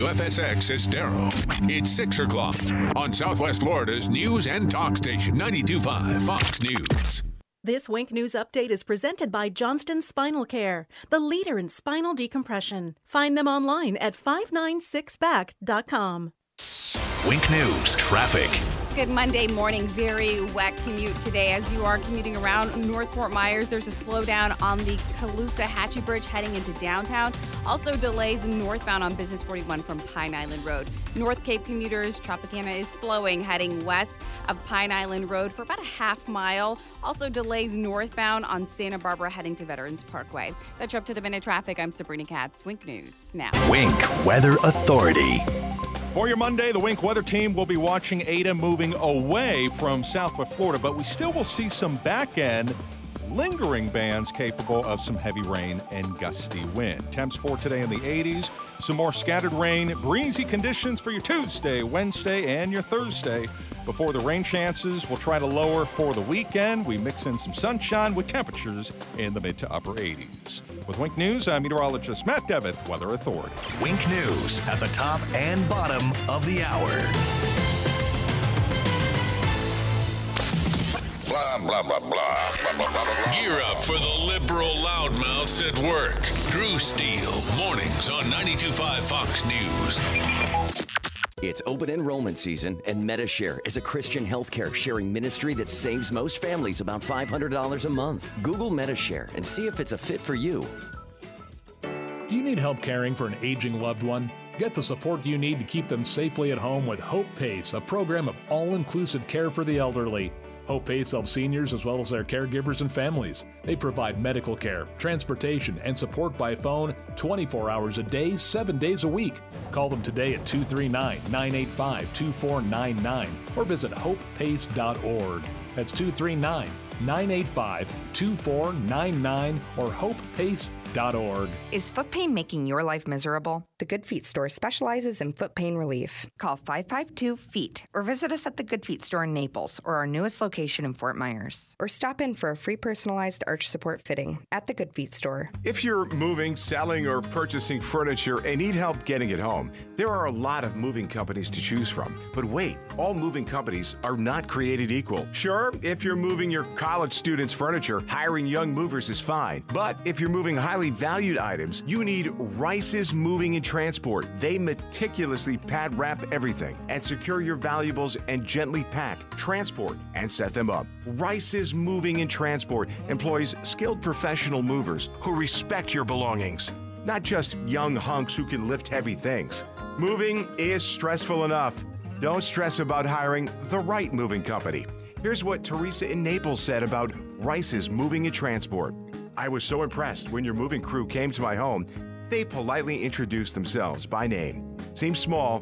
FSX Estero. It's 6 o'clock on Southwest Florida's news and talk station, 92.5 Fox News. This Wink News update is presented by Johnston Spinal Care, the leader in spinal decompression. Find them online at 596back.com. Wink News traffic. Good Monday morning. Very wet commute today as you are commuting around North Fort Myers. There's a slowdown on the Calusa-Hatchie Bridge heading into downtown. Also delays northbound on Business 41 from Pine Island Road. North Cape commuters, Tropicana is slowing heading west of Pine Island Road for about a half mile. Also delays northbound on Santa Barbara heading to Veterans Parkway. That's your up-to-the-minute traffic. I'm Sabrina Katz. Wink News now. Wink Weather Authority. For your Monday, the Wink weather team will be watching Ada moving away from Southwest Florida, but we still will see some back-end lingering bands capable of some heavy rain and gusty wind. Temps for today in the 80s, some more scattered rain, breezy conditions for your Tuesday, Wednesday, and your Thursday. Before the rain chances, we'll try to lower for the weekend. We mix in some sunshine with temperatures in the mid to upper 80s. With Wink News, I'm meteorologist Matt Devitt, Weather Authority. Wink News at the top and bottom of the hour. Blah, blah, blah, blah, blah, blah, blah, blah. Gear up for the liberal loudmouths at work. Drew Steele, mornings on 92.5 Fox News. It's open enrollment season, and MediShare is a Christian healthcare sharing ministry that saves most families about $500 a month. Google MediShare and see if it's a fit for you. Do you need help caring for an aging loved one? Get the support you need to keep them safely at home with Hope PACE, a program of all-inclusive care for the elderly. Hope PACE helps seniors as well as their caregivers and families. They provide medical care, transportation, and support by phone 24 hours a day, 7 days a week. Call them today at 239-985-2499 or visit hopepace.org. That's 239-985-2499 or hopepace.org. Is foot pain making your life miserable? The Good Feet store specializes in foot pain relief. Call 552-FEET or visit us at the Good Feet store in Naples or our newest location in Fort Myers. Or stop in for a free personalized arch support fitting at the Good Feet store. If you're moving, selling, or purchasing furniture and need help getting it home, there are a lot of moving companies to choose from. But wait, all moving companies are not created equal. Sure, if you're moving your college students' furniture, hiring young movers is fine. But if you're moving highly valued items, you need Rice's Moving and Transport. They meticulously pad wrap everything and secure your valuables and gently pack, transport, and set them up. Rice's Moving and Transport employs skilled professional movers who respect your belongings, not just young hunks who can lift heavy things. Moving is stressful enough. Don't stress about hiring the right moving company. Here's what Teresa in Naples said about Rice's Moving and Transport. I was so impressed when your moving crew came to my home. They politely introduced themselves by name. Seems small,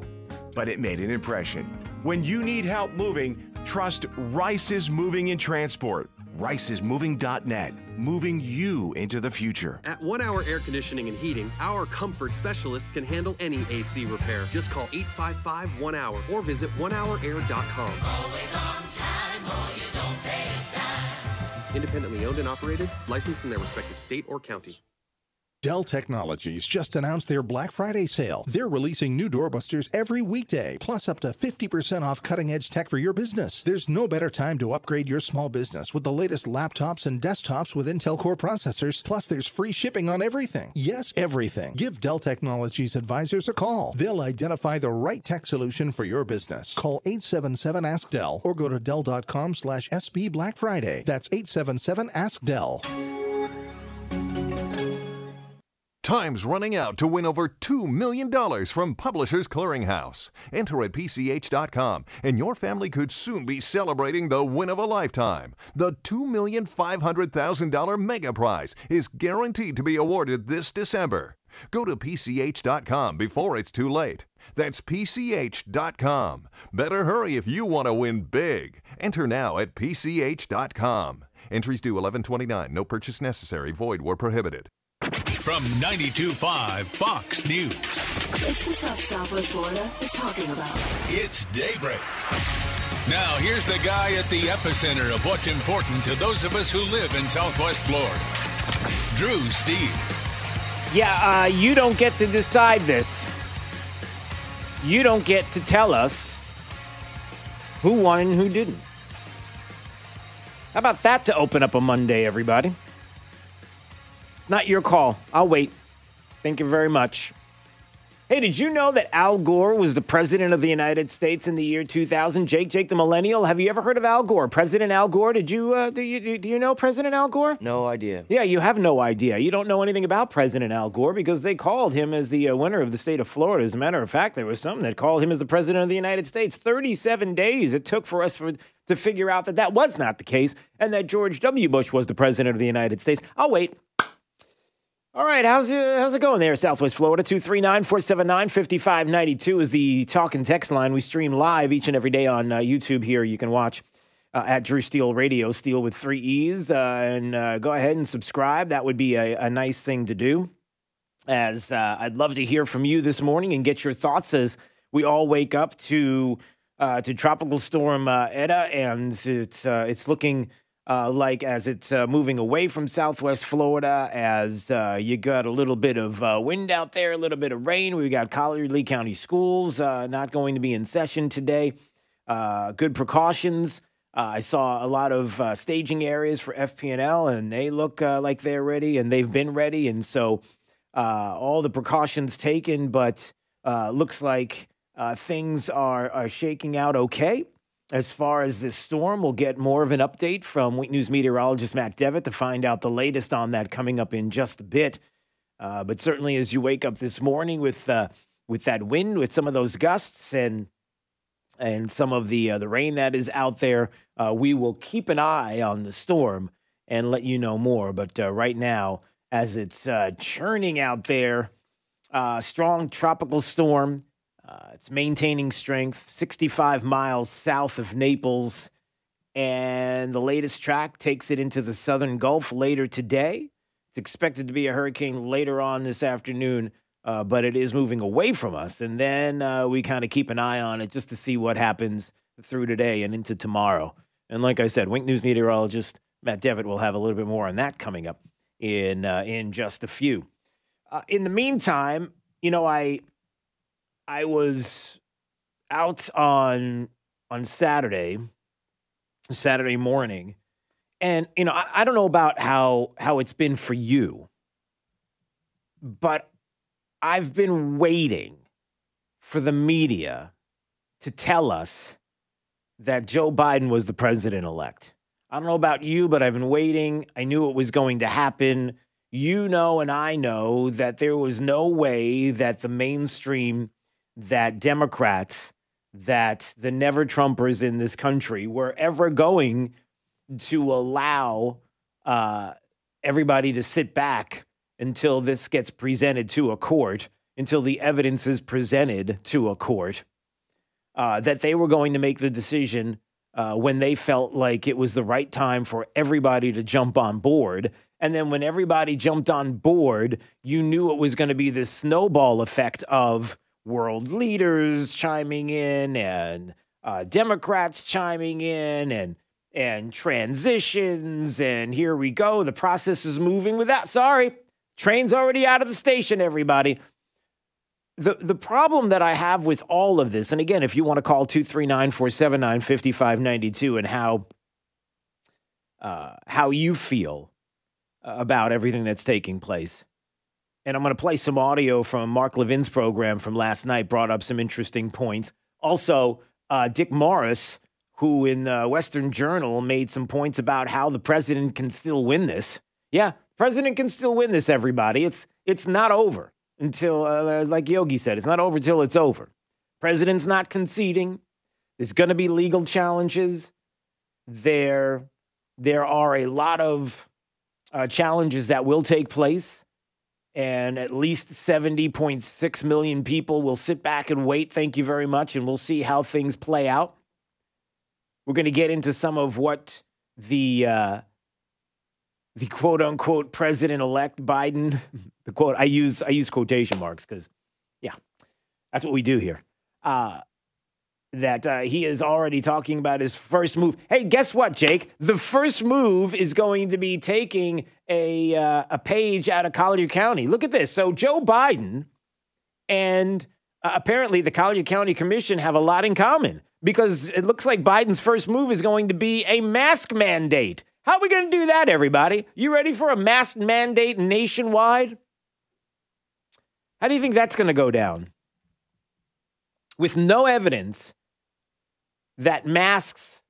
but it made an impression. When you need help moving, trust Rice's Moving and Transport. Rice'sMoving.net, moving you into the future. At 1 Hour Air Conditioning and Heating, our comfort specialists can handle any AC repair. Just call 855-1-HOUR or visit onehourair.com. Always on time or you don't pay time. Independently owned and operated, licensed in their respective state or county. Dell Technologies just announced their Black Friday sale. They're releasing new doorbusters every weekday, plus up to 50% off cutting-edge tech for your business. There's no better time to upgrade your small business with the latest laptops and desktops with Intel Core processors, plus there's free shipping on everything. Yes, everything. Give Dell Technologies advisors a call. They'll identify the right tech solution for your business. Call 877-ASK-DELL or go to Dell.com/SB Black Friday. That's 877-ASK-DELL. Time's running out to win over $2 million from Publishers Clearinghouse. Enter at PCH.com, and your family could soon be celebrating the win of a lifetime. The $2,500,000 mega prize is guaranteed to be awarded this December. Go to PCH.com before it's too late. That's PCH.com. Better hurry if you want to win big. Enter now at PCH.com. Entries due 11/29. No purchase necessary. Void where prohibited. From 92.5 Fox News. It's the stuff Southwest Florida is talking about. It's Daybreak. Now, here's the guy at the epicenter of what's important to those of us who live in Southwest Florida. Drew Steele. Yeah, you don't get to decide this. you don't get to tell us who won and who didn't. How about that to open up a Monday, everybody? Not your call. I'll wait. Thank you very much. Hey, did you know that Al Gore was the president of the United States in the year 2000? Jake the Millennial, have you ever heard of Al Gore? President Al Gore, do you know President Al Gore? No idea. Yeah, you have no idea. You don't know anything about President Al Gore because they called him as the winner of the state of Florida. As a matter of fact, there was something that called him as the president of the United States. 37 days it took for us to figure out that was not the case and that George W. Bush was the president of the United States. I'll wait. All right, how's it going there, Southwest Florida? 239-479-5592 is the talk and text line. We stream live each and every day on YouTube here. You can watch at Drew Steele Radio, Steele with 3 E's, and go ahead and subscribe. That would be a nice thing to do, as I'd love to hear from you this morning and get your thoughts as we all wake up to Tropical Storm Eta, and it's looking like as it's moving away from Southwest Florida, as you got a little bit of wind out there, a little bit of rain. We got Collier-Lee County schools not going to be in session today. Good precautions. I saw a lot of staging areas for FP&L, and they look like they're ready, and they've been ready. And so all the precautions taken, but looks like things are shaking out okay. As far as this storm, we'll get more of an update from Week News meteorologist Matt Devitt to find out the latest on that coming up in just a bit. But certainly as you wake up this morning with that wind, with some of those gusts and some of the rain that is out there, we will keep an eye on the storm and let you know more. But right now, as it's churning out there, strong tropical storm. It's maintaining strength, 65 miles south of Naples, and the latest track takes it into the southern Gulf later today. It's expected to be a hurricane later on this afternoon, but it is moving away from us, and then we kind of keep an eye on it just to see what happens through today and into tomorrow. And like I said, Wink News meteorologist Matt Devitt will have a little bit more on that coming up in just a few. In the meantime, you know, I was out on Saturday morning, and, you know, I don't know about how it's been for you, but I've been waiting for the media to tell us that Joe Biden was the president-elect. I don't know about you, but I've been waiting. I knew it was going to happen. You know, and I know that there was no way that the mainstream, that Democrats, that the never-Trumpers in this country were ever going to allow everybody to sit back until this gets presented to a court, until the evidence is presented to a court, that they were going to make the decision when they felt like it was the right time for everybody to jump on board. And then when everybody jumped on board, you knew it was going to be this snowball effect of world leaders chiming in and Democrats chiming in and transitions. And here we go. The process is moving without. Sorry, train's already out of the station, everybody. The problem that I have with all of this, and again, if you want to call 239-479-5592 and how you feel about everything that's taking place. And I'm going to play some audio from Mark Levin's program from last night, brought up some interesting points. Also, Dick Morris, who in the Western Journal made some points about how the president can still win this. Yeah, president can still win this, everybody. It's not over until, like Yogi said, it's not over till it's over. President's not conceding. There's going to be legal challenges. There are a lot of challenges that will take place. And at least 70.6 million people will sit back and wait. Thank you very much. And we'll see how things play out. We're going to get into some of what the quote unquote president-elect Biden, the quote, I use quotation marks because, yeah, that's what we do here. That he is already talking about his first move. Hey, guess what, Jake? The first move is going to be taking a page out of Collier County. Look at this. So Joe Biden and apparently the Collier County Commission have a lot in common because it looks like Biden's first move is going to be a mask mandate. How are we going to do that, everybody? You ready for a mask mandate nationwide? How do you think that's going to go down? With no evidence that masks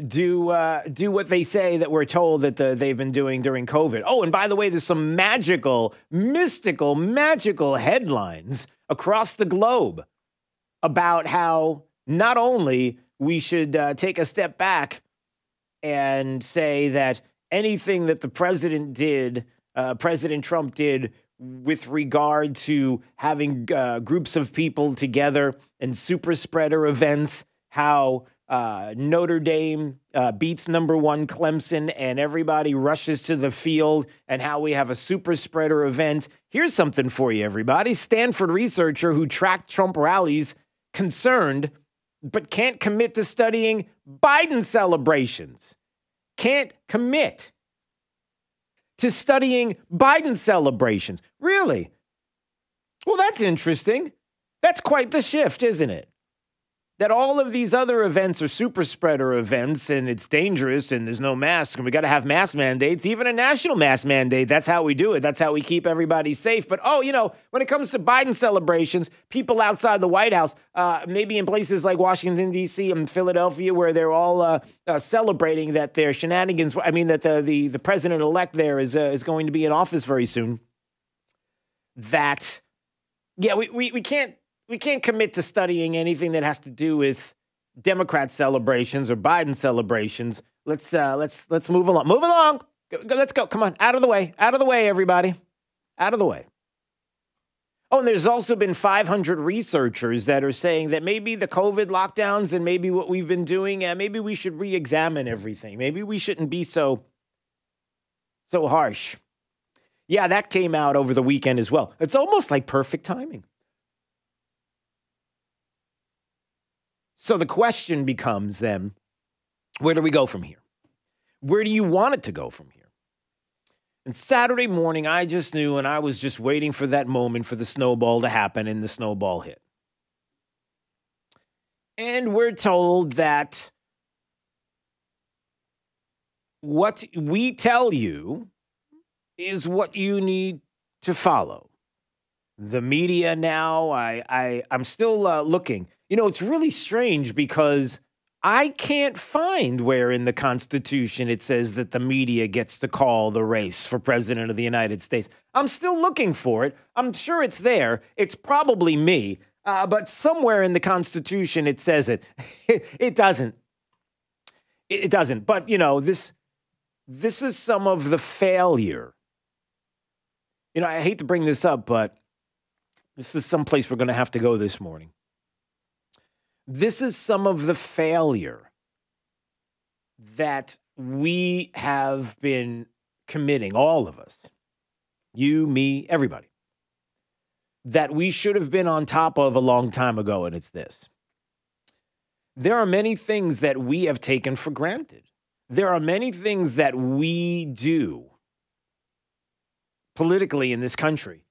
do what they say that we're told that they've been doing during COVID. Oh, and by the way, there's some magical headlines across the globe about how not only we should take a step back and say that anything that the president did, President Trump did with regard to having groups of people together and super spreader events, how Notre Dame beats #1 Clemson and everybody rushes to the field, and how we have a super spreader event. Here's something for you, everybody. Stanford researcher who tracked Trump rallies concerned but can't commit to studying Biden celebrations. Can't commit to studying Biden celebrations. Really? Well, that's interesting. That's quite the shift, isn't it? That all of these other events are super spreader events and it's dangerous and there's no mask and we got to have mask mandates, even a national mask mandate. That's how we do it. That's how we keep everybody safe. But, when it comes to Biden celebrations, people outside the White House, maybe in places like Washington, D.C. and Philadelphia, where they're all celebrating that their shenanigans, that the president-elect there is going to be in office very soon. We can't commit to studying anything that has to do with Democrat celebrations or Biden celebrations. Let's move along. Move along. Let's go. Come on. Out of the way. Out of the way, everybody. Out of the way. Oh, and there's also been 500 researchers that are saying that maybe the COVID lockdowns and maybe what we've been doing, maybe we should re-examine everything. Maybe we shouldn't be so harsh. Yeah, that came out over the weekend as well. It's almost like perfect timing. So the question becomes then, where do we go from here? Where do you want it to go from here? And Saturday morning, I just knew, and I was just waiting for that moment for the snowball to happen, and the snowball hit. And we're told that what we tell you is what you need to follow. The media now, I'm still looking. It's really strange because I can't find where in the Constitution it says that the media gets to call the race for president of the United States. I'm still looking for it. I'm sure it's there. It's probably me. But somewhere in the Constitution it says it. It doesn't. It doesn't. But, this is some of the failure. I hate to bring this up, but this is someplace we're going to have to go this morning. This is some of the failure that we have been committing, all of us, you, me, everybody, that we should have been on top of a long time ago, and it's this. There are many things that we have taken for granted. There are many things that we do politically in this country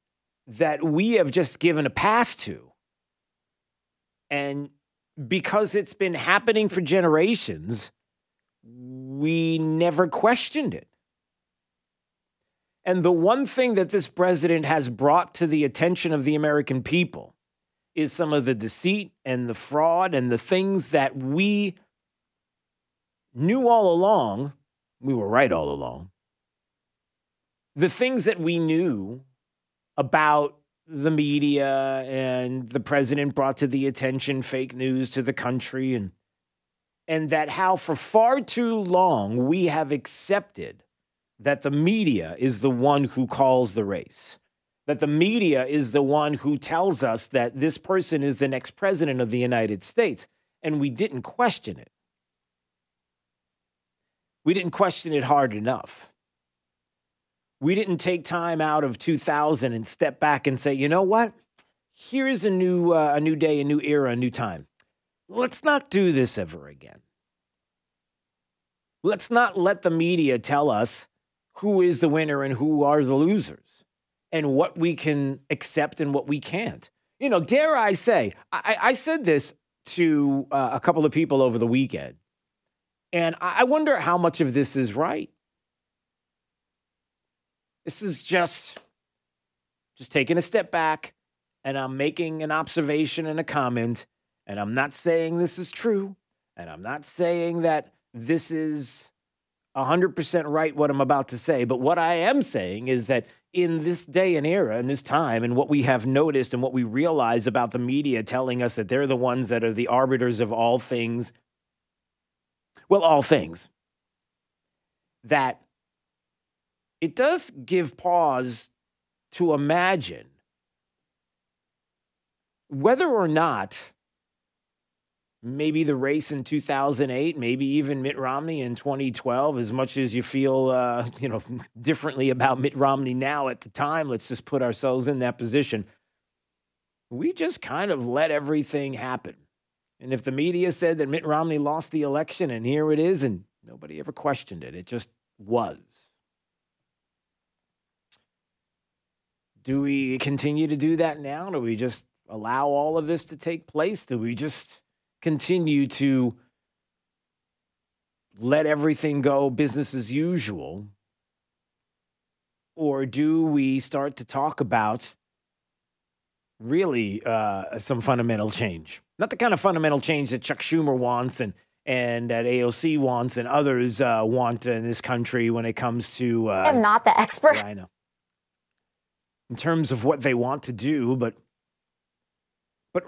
that we have just given a pass to. And because it's been happening for generations, we never questioned it. And the one thing that this president has brought to the attention of the American people is some of the deceit and the fraud and the things that we knew all along. We were right all along. The things that we knew about the media and the president brought to the attention fake news to the country, and that how for far too long we have accepted that the media is the one who calls the race, that the media is the one who tells us that this person is the next president of the United States, and we didn't question it. We didn't question it hard enough. We didn't take time out of 2000 and step back and say, you know what? Here's a new day, a new era, a new time. Let's not do this ever again. Let's not let the media tell us who is the winner and who are the losers and what we can accept and what we can't. dare I say, I said this to a couple of people over the weekend, and I wonder how much of this is right. This is just taking a step back, and I'm making an observation and a comment, and I'm not saying this is true, and I'm not saying that this is 100% right what I'm about to say, but what I am saying is that in this day and era, in this time, and what we have noticed and what we realize about the media telling us that they're the ones that are the arbiters of all things, all things, that it does give pause to imagine whether or not maybe the race in 2008, maybe even Mitt Romney in 2012, as much as you feel, differently about Mitt Romney now at the time, let's just put ourselves in that position. We just kind of let everything happen. And if the media said that Mitt Romney lost the election and here it is, and nobody ever questioned it, it just was. Do we continue to do that now? Do we just allow all of this to take place? Do we just continue to let everything go business as usual? Or do we start to talk about really some fundamental change? Not the kind of fundamental change that Chuck Schumer wants and that AOC wants and others want in this country when it comes to... I'm not the expert. Yeah, I know. In terms of what they want to do, but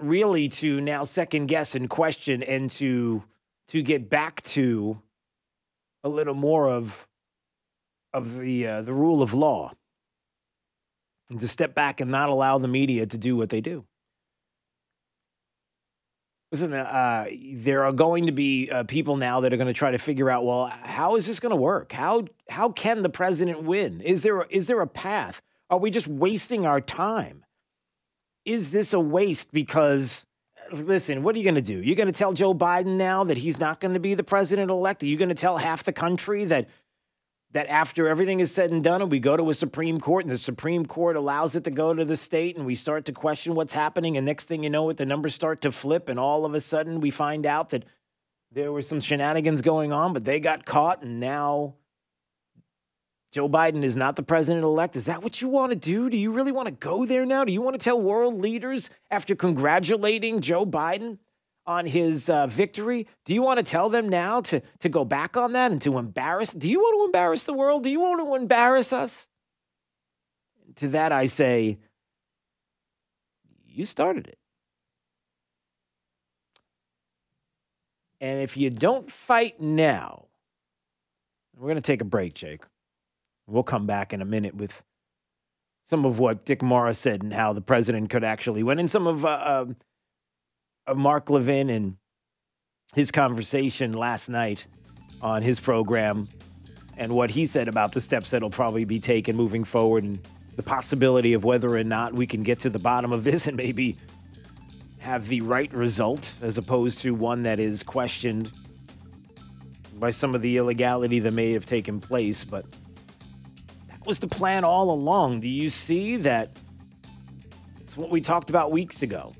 really to now second guess and question and to get back to a little more of the rule of law, and to step back and not allow the media to do what they do. Listen, there are going to be people now that are going to try to figure out, well, how is this going to work? How can the president win? Is there a path? Are we just wasting our time? Is this a waste? Because, listen, what are you going to do? You're going to tell Joe Biden now that he's not going to be the president-elect? Are you going to tell half the country that after everything is said and done and we go to a Supreme Court and the Supreme Court allows it to go to the state and we start to question what's happening, and next thing you know, the numbers start to flip and all of a sudden we find out that there were some shenanigans going on, but they got caught and now Joe Biden is not the president-elect? Is that what you want to do? Do you really want to go there now? Do you want to tell world leaders, after congratulating Joe Biden on his victory, do you want to tell them now to go back on that and to embarrass? Do you want to embarrass the world? Do you want to embarrass us? To that I say, you started it. And if you don't fight now, we're going to take a break, Jake. We'll come back in a minute with some of what Dick Morris said and how the president could actually win, and some of Mark Levin and his conversation last night on his program and what he said about the steps that will probably be taken moving forward and the possibility of whether or not we can get to the bottom of this and maybe have the right result as opposed to one that is questioned by some of the illegality that may have taken place. But was the plan all along. Do you see that? It's what we talked about weeks ago.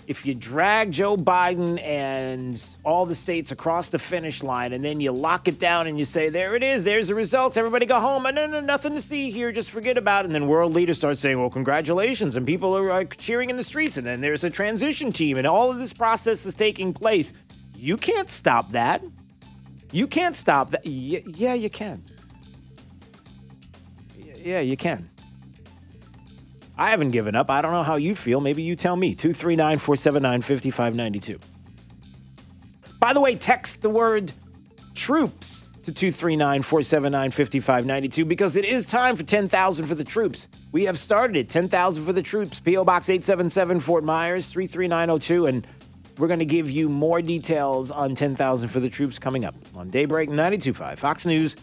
If you drag Joe Biden and all the states across the finish line and then you lock it down and you say, there it is, there's the results, everybody go home, and no, nothing to see here, just forget about it. And then world leaders start saying, well, congratulations, and people are cheering in the streets, and then there's a transition team, and all of this process is taking place. You can't stop that. You can't stop that. Yeah, you can. Yeah, you can. I haven't given up. I don't know how you feel. Maybe you tell me. 239-479-5592. By the way, text the word troops to 239-479-5592 because it is time for 10,000 for the troops. We have started it. 10,000 for the troops. P.O. Box 877, Fort Myers, 33902. And we're going to give you more details on 10,000 for the troops coming up on Daybreak 92.5. Fox News.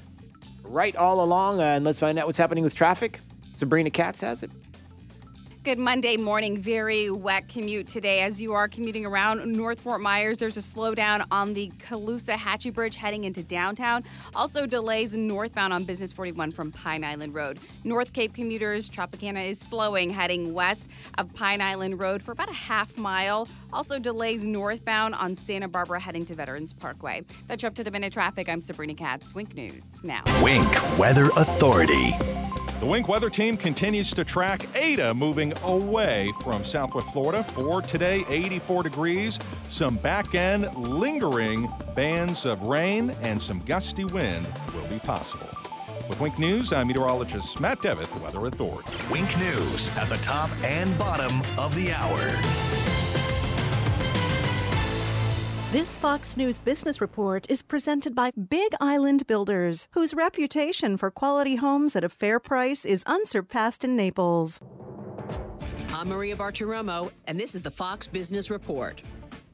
Right all along, and let's find out what's happening with traffic. Sabrina Katz has it. Good Monday morning. Very wet commute today. As you are commuting around North Fort Myers, there's a slowdown on the Colusa-Hatchie Bridge heading into downtown. Also delays northbound on Business 41 from Pine Island Road. North Cape commuters, Tropicana is slowing heading west of Pine Island Road for about a half mile. Also delays northbound on Santa Barbara heading to Veterans Parkway. That's your up-to-the-minute traffic. I'm Sabrina Katz. Wink News now. Wink Weather Authority. The Wink weather team continues to track Ada moving away from southwest Florida. For today, 84 degrees, some back-end lingering bands of rain and some gusty wind will be possible. With Wink News, I'm meteorologist Matt Devitt, the Weather Authority. Wink News at the top and bottom of the hour. This Fox News Business Report is presented by Big Island Builders, whose reputation for quality homes at a fair price is unsurpassed in Naples. I'm Maria Bartiromo, and this is the Fox Business Report.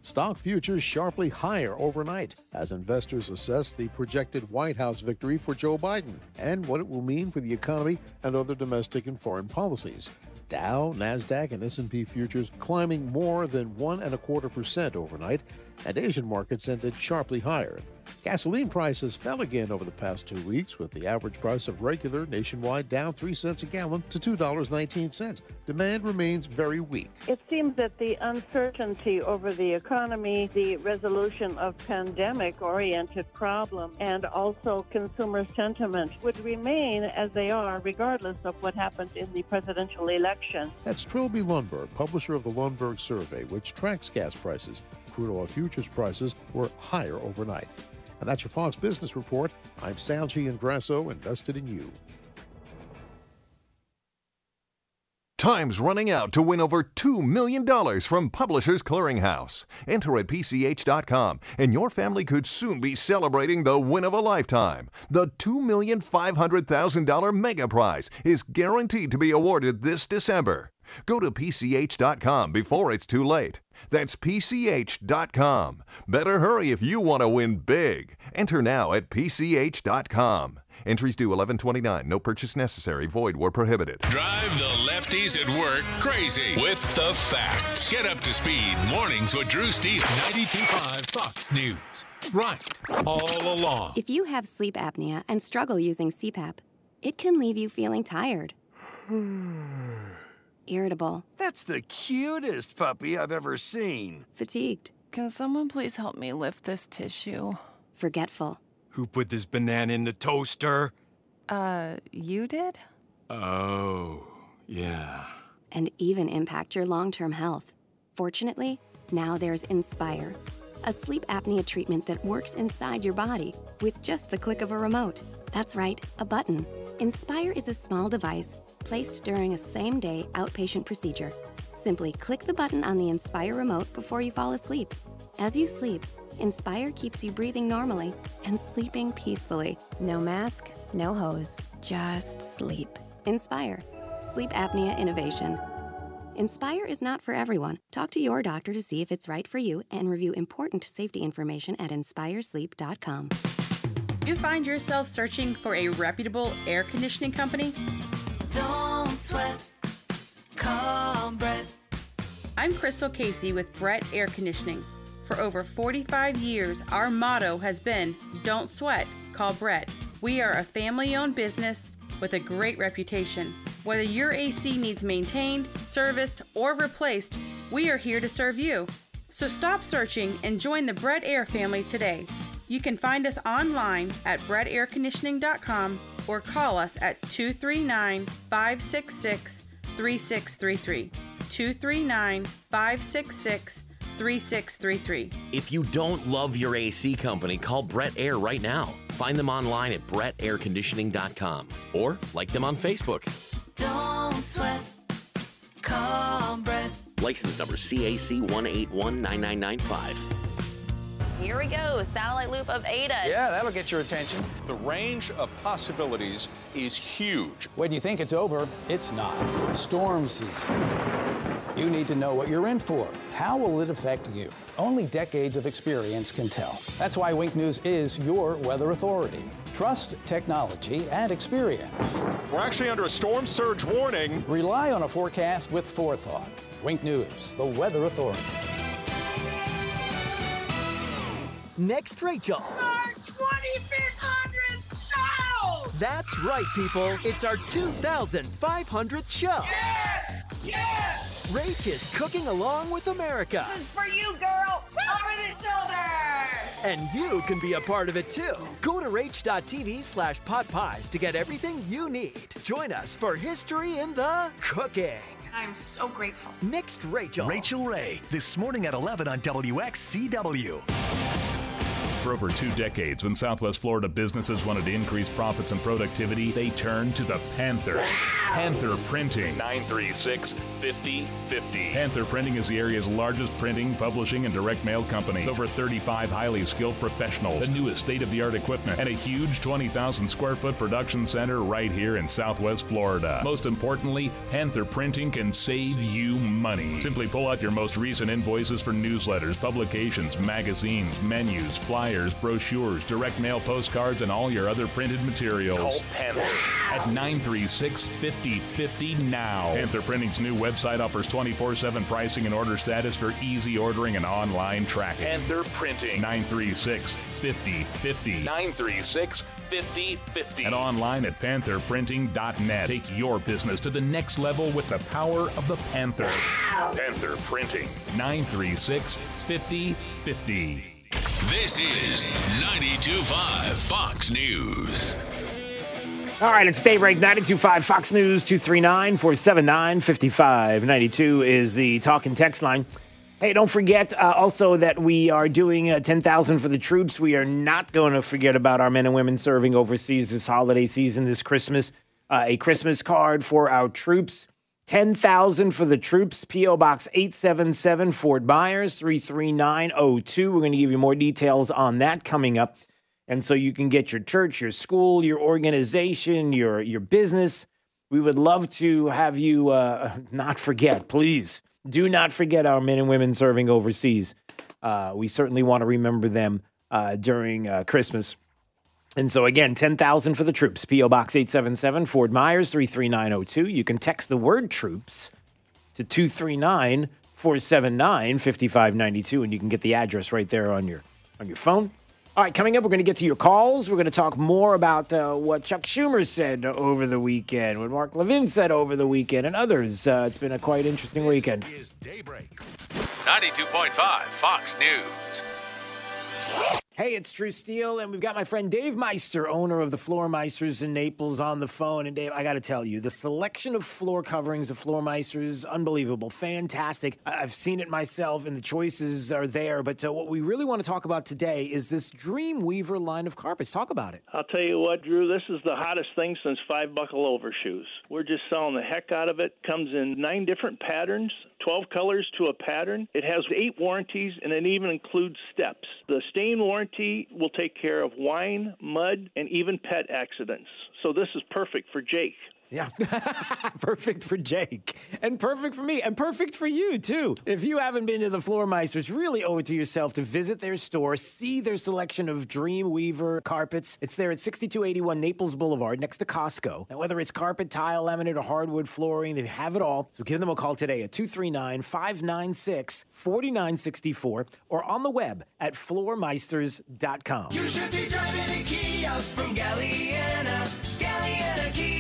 Stock futures sharply higher overnight as investors assess the projected White House victory for Joe Biden and what it will mean for the economy and other domestic and foreign policies. Dow, NASDAQ, and S&P futures climbing more than 1.25% overnight, and Asian markets ended sharply higher. Gasoline prices fell again over the past 2 weeks, with the average price of regular nationwide down 3 cents a gallon to $2.19. Demand remains very weak. It seems that the uncertainty over the economy, the resolution of pandemic-oriented problems, and also consumer sentiment would remain as they are regardless of what happens in the presidential election. That's Trilby Lundberg, publisher of the Lundberg Survey, which tracks gas prices. Crude oil futures prices were higher overnight. And that's your Fox Business Report. I'm Sal Giangrasso, invested in you. Time's running out to win over $2 million from Publishers Clearinghouse. Enter at PCH.com, and your family could soon be celebrating the win of a lifetime. The $2,500,000 mega prize is guaranteed to be awarded this December. Go to PCH.com before it's too late. That's PCH.com. Better hurry if you want to win big. Enter now at PCH.com. Entries due 11/29. No purchase necessary. Void where prohibited. Drive the lefties at work crazy with the facts. Get up to speed. Mornings with Drew Steele. 92.5 Fox News. Right all along. If you have sleep apnea and struggle using CPAP, it can leave you feeling tired. Irritable. That's the cutest puppy I've ever seen. Fatigued. Can someone please help me lift this tissue? Forgetful. Who put this banana in the toaster? You did? Oh, yeah. And even impact your long-term health. Fortunately, now there's Inspire, a sleep apnea treatment that works inside your body with just the click of a remote. That's right, a button. Inspire is a small device placed during a same-day outpatient procedure. Simply click the button on the Inspire remote before you fall asleep. As you sleep, Inspire keeps you breathing normally and sleeping peacefully. No mask, no hose, just sleep. Inspire. Sleep apnea innovation. Inspire is not for everyone. Talk to your doctor to see if it's right for you and review important safety information at inspiresleep.com. You find yourself searching for a reputable air conditioning company? Don't sweat. Call Brett. I'm Crystal Casey with Brett Air Conditioning. For over 45 years, our motto has been, don't sweat, call Brett. We are a family-owned business with a great reputation. Whether your AC needs maintained, serviced, or replaced, we are here to serve you. So stop searching and join the Brett Air family today. You can find us online at brettairconditioning.com or call us at 239-566-3633. 239-566-3633. If you don't love your AC company, call Brett Air right now. Find them online at brettairconditioning.com or like them on Facebook. Don't sweat. Call Brett. License number CAC 1819995. Here we go, satellite loop of Ada. Yeah, that'll get your attention. The range of possibilities is huge. When you think it's over, it's not. Storm season. You need to know what you're in for. How will it affect you? Only decades of experience can tell. That's why Wink News is your weather authority. Trust, technology, and experience. We're actually under a storm surge warning. Rely on a forecast with forethought. Wink News, the weather authority. Next, Rachel. Our 2500th show! That's right, people. It's our 2,500th show. Yes! Yes! Rach is cooking along with America. This is for you, girl! Over the shoulders! And you can be a part of it, too. Go to rach.tv/potpies to get everything you need. Join us for History in the Cooking. I'm so grateful. Next, Rachel. Rachel Ray, this morning at 11 on WXCW. For over 2 decades, when Southwest Florida businesses wanted to increase profits and productivity, they turned to the Panther. Panther Printing, 936-5050. Panther Printing is the area's largest printing, publishing, and direct mail company. With over 35 highly skilled professionals, the newest state-of-the-art equipment, and a huge 20,000 square foot production center right here in Southwest Florida. Most importantly, Panther Printing can save you money. Simply pull out your most recent invoices for newsletters, publications, magazines, menus, flyers, brochures, direct mail postcards, and all your other printed materials. Call Panther at 936-5050 now. Panther Printing's new website offers 24/7 pricing and order status for easy ordering and online tracking. Panther Printing, 936-5050. 936-5050. And online at pantherprinting.net. Take your business to the next level with the power of the Panther. Panther Printing, 936-5050. This is 92.5 Fox News. All right, it's Daybreak 92.5 Fox News 239-479-5592 is the talk and text line. Hey, don't forget also that we are doing 10,000 for the troops. We are not going to forget about our men and women serving overseas this holiday season, this Christmas. A Christmas card for our troops. 10,000 for the troops, P.O. Box 877, Fort Myers, 33902. We're going to give you more details on that coming up. And so you can get your church, your school, your organization, your business. We would love to have you not forget, please. Do not forget our men and women serving overseas. We certainly want to remember them during Christmas. And so, again, 10,000 for the troops. P.O. Box 877, Fort Myers, 33902. You can text the word troops to 239-479-5592, and you can get the address right there on your phone. All right, coming up, we're going to get to your calls. We're going to talk more about what Chuck Schumer said over the weekend, what Mark Levin said over the weekend, and others. It's been a quite interesting weekend. This is Daybreak. 92.5 Fox News. Hey, it's Drew Steele, and we've got my friend Dave Meister, owner of the Floor Meisters in Naples, on the phone. And Dave, I got to tell you, the selection of floor coverings of Floor Meisters, unbelievable, fantastic. I've seen it myself, and the choices are there. But what we really want to talk about today is this Dreamweaver line of carpets. Talk about it. I'll tell you what, Drew, this is the hottest thing since 5-buckle overshoes. We're just selling the heck out of it. Comes in 9 different patterns, 12 colors to a pattern. It has 8 warranties, and it even includes steps. The stain warranty will take care of wine, mud, and even pet accidents. So this is perfect for Jake. Yeah, perfect for Jake, and perfect for me, and perfect for you, too. If you haven't been to the Floor Meisters, really owe it to yourself to visit their store, see their selection of Dreamweaver carpets. It's there at 6281 Naples Boulevard, next to Costco. And whether it's carpet, tile, laminate, or hardwood flooring, they have it all. So give them a call today at 239-596-4964 or on the web at floormeisters.com. You should be driving a Kia from Galliana. Galliana Kia.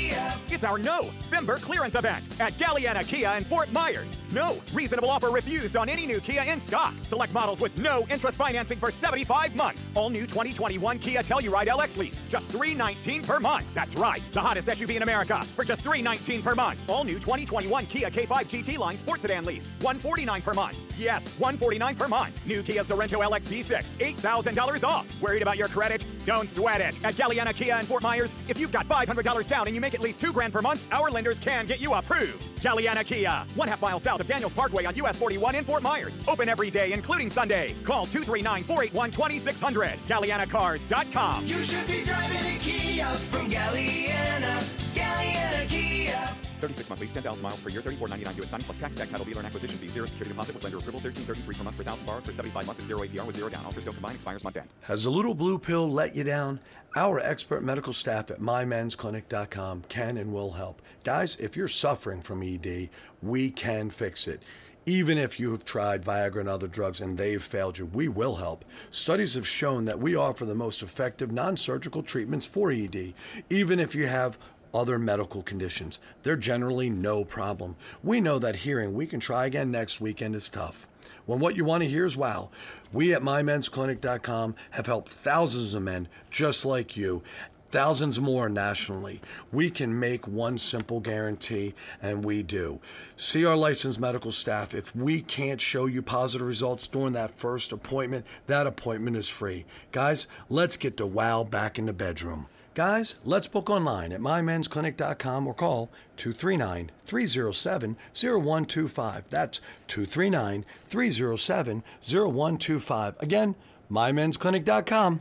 It's our November clearance event at Galliana Kia in Fort Myers. No reasonable offer refused on any new Kia in stock. Select models with no interest financing for 75 months. All new 2021 Kia Telluride LX lease, just $319 per month. That's right, the hottest SUV in America for just $319 per month. All new 2021 Kia K5 GT line sports sedan lease, $149 per month. Yes, $149 per month. New Kia Sorento LX V6, $8,000 off. Worried about your credit? Don't sweat it. At Galliana Kia in Fort Myers, if you've got $500 down and you make at least $2,000 per month, our lenders can get you approved. Galliana Kia, 1/2 mile south of Daniels Parkway on US 41 in Fort Myers. Open every day, including Sunday. Call 239-481-2600. GallianaCars.com. You should be driving a Kia from Galliana. Galliana Kia. 36 monthly, 10,000 miles per year, $34.99 due at signing plus tax, title, dealer, and acquisition fee. 0 security deposit with lender approval, $13.33 per month for 1,000 borrowed for 75 months at 0 APR with 0 down. Offers still combined, expires month end. Has the little blue pill let you down? Our expert medical staff at mymensclinic.com can and will help. Guys, if you're suffering from ED, we can fix it. Even if you have tried Viagra and other drugs and they've failed you, we will help. Studies have shown that we offer the most effective non-surgical treatments for ED, even if you have other medical conditions. They're generally no problem. We know that hearing "we can try again next weekend" is tough. When what you want to hear is wow, we at mymensclinic.com have helped thousands of men just like you, thousands more nationally. We can make one simple guarantee, and we do. See our licensed medical staff. If we can't show you positive results during that first appointment, that appointment is free. Guys, let's get the wow back in the bedroom. Guys, let's book online at mymensclinic.com or call 239-307-0125. That's 239-307-0125. Again, mymensclinic.com.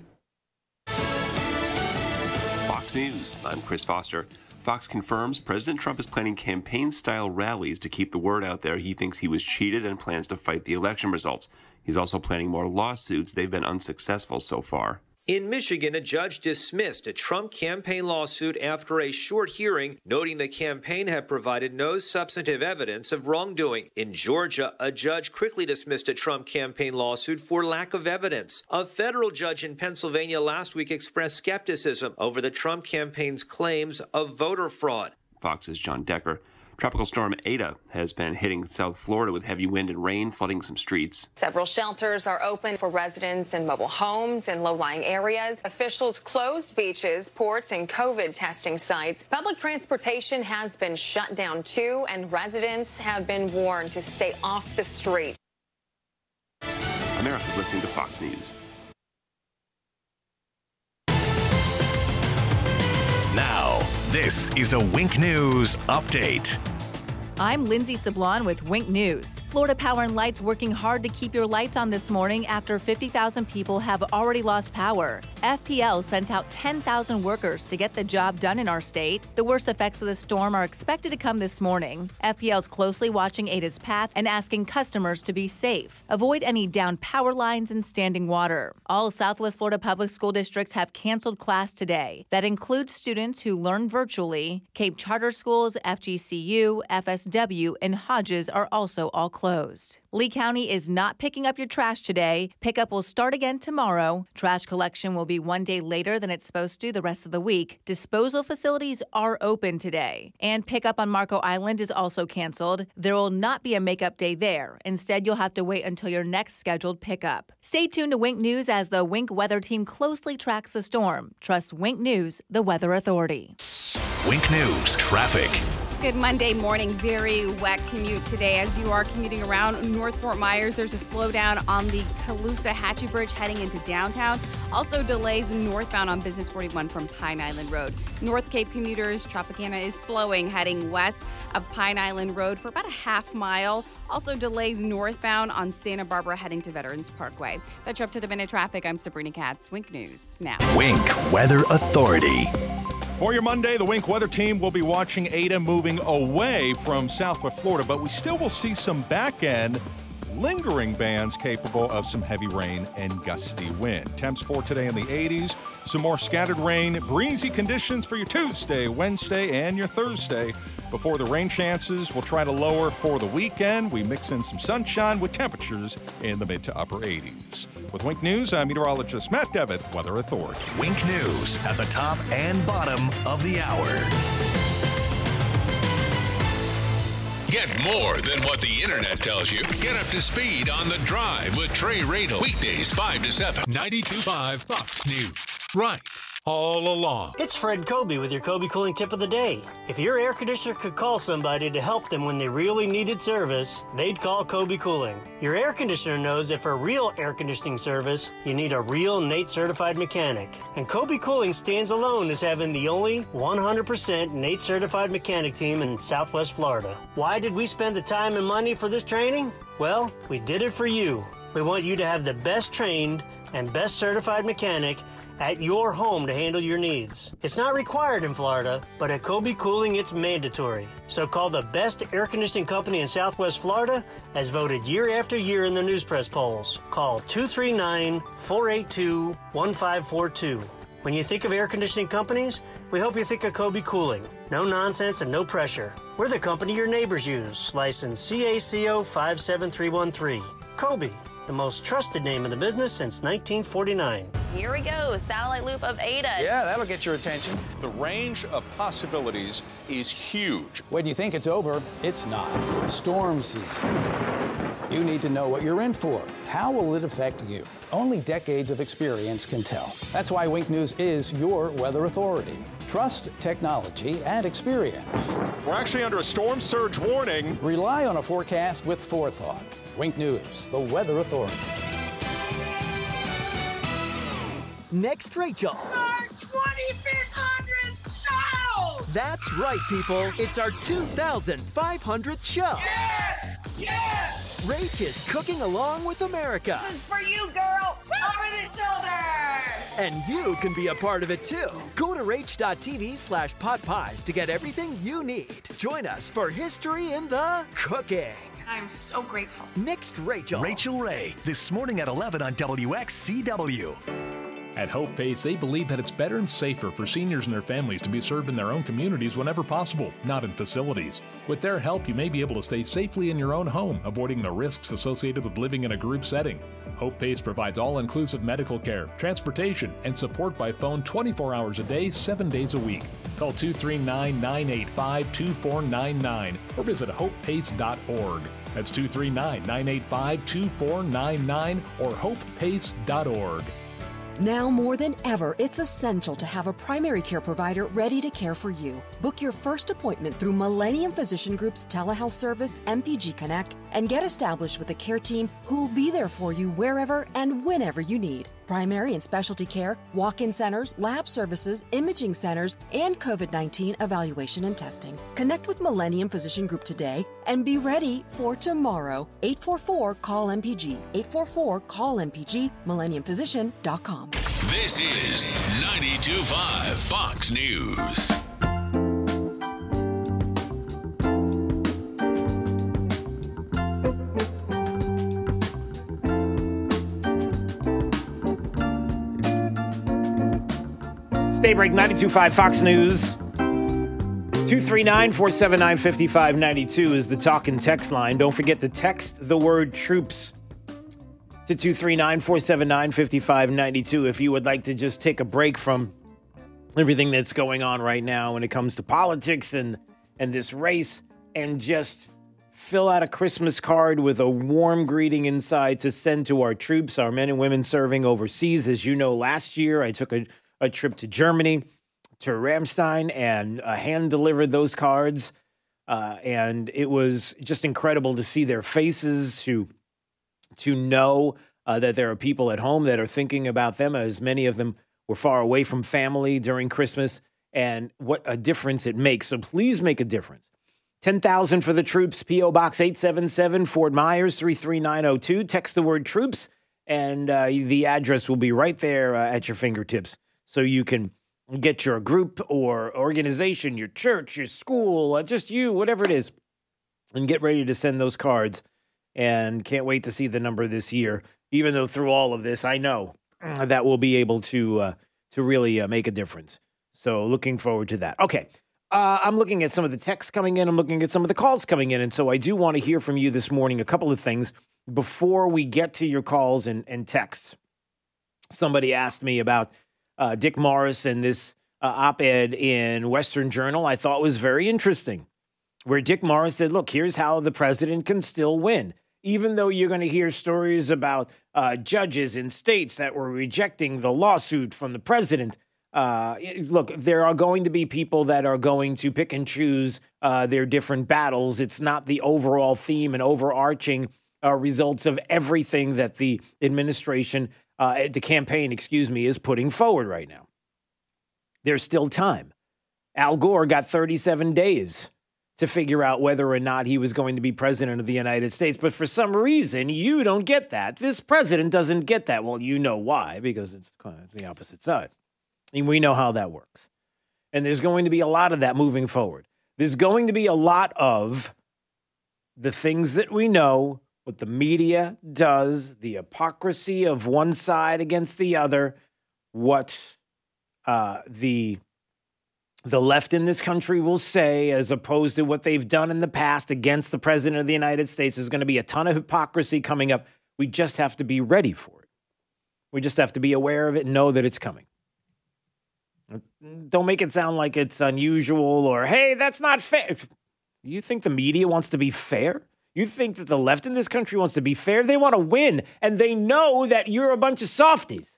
Fox News, I'm Chris Foster. Fox confirms President Trump is planning campaign-style rallies to keep the word out there he thinks he was cheated and plans to fight the election results. He's also planning more lawsuits. They've been unsuccessful so far. In Michigan, a judge dismissed a Trump campaign lawsuit after a short hearing, noting the campaign had provided no substantive evidence of wrongdoing. In Georgia, a judge quickly dismissed a Trump campaign lawsuit for lack of evidence. A federal judge in Pennsylvania last week expressed skepticism over the Trump campaign's claims of voter fraud. Fox's John Decker. Tropical storm Ada has been hitting South Florida with heavy wind and rain, flooding some streets. Several shelters are open for residents in mobile homes in low-lying areas. Officials closed beaches, ports, and COVID testing sites. Public transportation has been shut down, too, and residents have been warned to stay off the street. America's listening to Fox News. Now, this is a Wink News update. I'm Lindsay Sablon with Wink News. Florida Power and Light's working hard to keep your lights on this morning after 50,000 people have already lost power. FPL sent out 10,000 workers to get the job done in our state. The worst effects of the storm are expected to come this morning. FPL's closely watching Ada's path and asking customers to be safe. Avoid any downed power lines and standing water. All Southwest Florida public school districts have canceled class today. That includes students who learn virtually. Cape Charter Schools, FGCU, FSW, and Hodges are also all closed. Lee County is not picking up your trash today. Pickup will start again tomorrow. Trash collection will be one day later than it's supposed to the rest of the week. Disposal facilities are open today. And pickup on Marco Island is also canceled. There will not be a makeup day there. Instead, you'll have to wait until your next scheduled pickup. Stay tuned to Wink News as the Wink weather team closely tracks the storm. Trust Wink News, the weather authority. Wink News traffic. Good Monday morning. Very wet commute today as you are commuting around North Fort Myers. There's a slowdown on the Calusa-Hatchie Bridge heading into downtown. Also delays northbound on Business 41 from Pine Island Road. North Cape commuters, Tropicana is slowing heading west of Pine Island Road for about a half mile. Also delays northbound on Santa Barbara heading to Veterans Parkway. That's your up to the minute traffic. I'm Sabrina Katz. Wink News now. Wink Weather Authority. For your Monday, the Wink weather team will be watching Ada moving away from southwest Florida, but we still will see some back-end lingering bands capable of some heavy rain and gusty wind. Temps for today in the 80s. Some more scattered rain, breezy conditions for your Tuesday, Wednesday, and your Thursday. Before the rain chances, we'll try to lower for the weekend. We mix in some sunshine with temperatures in the mid to upper 80s. With Wink News, I'm meteorologist Matt Devitt, Weather Authority. Wink News at the top and bottom of the hour. Get more than what the internet tells you. Get up to speed on The Drive with Trey Radel. Weekdays 5 to 7. 92.5 Fox News. Right. All along. It's Fred Kobe with your Kobe Cooling Tip of the Day. If your air conditioner could call somebody to help them when they really needed service, they'd call Kobe Cooling. Your air conditioner knows that for real air conditioning service, you need a real NATE certified mechanic. And Kobe Cooling stands alone as having the only 100% NATE certified mechanic team in Southwest Florida. Why did we spend the time and money for this training? Well, we did it for you. We want you to have the best trained and best certified mechanic at your home to handle your needs. It's not required in Florida, but at Kobe Cooling, it's mandatory. So called the best air conditioning company in Southwest Florida, as voted year after year in the news press polls. Call 239-482-1542. When you think of air conditioning companies, we hope you think of Kobe Cooling. No nonsense and no pressure. We're the company your neighbors use. License CACO 57313. Kobe, the most trusted name in the business since 1949. Here we go, satellite loop of Ada. Yeah, that'll get your attention. The range of possibilities is huge. When you think it's over, it's not. Storm season. You need to know what you're in for. How will it affect you? Only decades of experience can tell. That's why Wink News is your weather authority. Trust technology and experience. We're actually under a storm surge warning. Rely on a forecast with forethought. Wink News, the weather authority. Next, Rachel. Our 2500th show! That's right, people. It's our 2,500th show. Yes! Yes! Rach is cooking along with America. This is for you, girl! Over the shoulders! And you can be a part of it too. Go to rach.tv/potpies to get everything you need. Join us for History in the Cooking. I'm so grateful. Next, Rachel. Rachel Ray, this morning at 11 on WXCW. At Hope Pace, they believe that it's better and safer for seniors and their families to be served in their own communities whenever possible, not in facilities. With their help, you may be able to stay safely in your own home, avoiding the risks associated with living in a group setting. Hope Pace provides all-inclusive medical care, transportation, and support by phone 24 hours a day, 7 days a week. Call 239-985-2499 or visit hopepace.org. That's 239-985-2499 or hopepace.org. Now more than ever, it's essential to have a primary care provider ready to care for you. Book your first appointment through Millennium Physician Group's telehealth service, MPG Connect, and get established with a care team who'll be there for you wherever and whenever you need. Primary and specialty care, walk-in centers, lab services, imaging centers, and COVID-19 evaluation and testing. Connect with Millennium Physician Group today and be ready for tomorrow. 844-CALL-MPG. 844-CALL-MPG. MillenniumPhysician.com. This is 92.5 Fox News. Stay break, 92.5 Fox News. 239-479-5592 is the talk and text line. Don't forget to text the word troops to 239-479-5592 if you would like to just take a break from everything that's going on right now when it comes to politics and this race, and just fill out a Christmas card with a warm greeting inside to send to our troops, our men and women serving overseas. As you know, last year I took a trip to Germany, to Ramstein, and hand-delivered those cards. And it was just incredible to see their faces, to know that there are people at home that are thinking about them, as many of them were far away from family during Christmas, and what a difference it makes. So please make a difference. 10,000 for the troops, P.O. Box 877, Fort Myers, 33902. Text the word troops, and the address will be right there at your fingertips. So you can get your group or organization, your church, your school, just you, whatever it is, and get ready to send those cards. And can't wait to see the number this year, even though through all of this, I know that we'll be able to really make a difference. So looking forward to that. Okay, I'm looking at some of the texts coming in. I'm looking at some of the calls coming in. And so I do want to hear from you this morning, a couple of things before we get to your calls and texts. Somebody asked me about Dick Morris and this op-ed in Western Journal I thought was very interesting, where Dick Morris said, look, here's how the president can still win. Even though you're going to hear stories about judges in states that were rejecting the lawsuit from the president, look, there are going to be people that are going to pick and choose their different battles. It's not the overall theme and overarching results of everything that the administration the campaign, is putting forward right now. There's still time. Al Gore got 37 days to figure out whether or not he was going to be president of the United States. But for some reason, you don't get that. This president doesn't get that. Well, you know why, because it's the opposite side. And we know how that works. And there's going to be a lot of that moving forward. There's going to be a lot of the things that we know, what the media does, the hypocrisy of one side against the other, what the left in this country will say as opposed to what they've done in the past against the president of the United States. There's going to be a ton of hypocrisy coming up. We just have to be ready for it. We just have to be aware of it and know that it's coming. Don't make it sound like it's unusual or, hey, that's not fair. You think the media wants to be fair? You think that the left in this country wants to be fair? They want to win, and they know that you're a bunch of softies.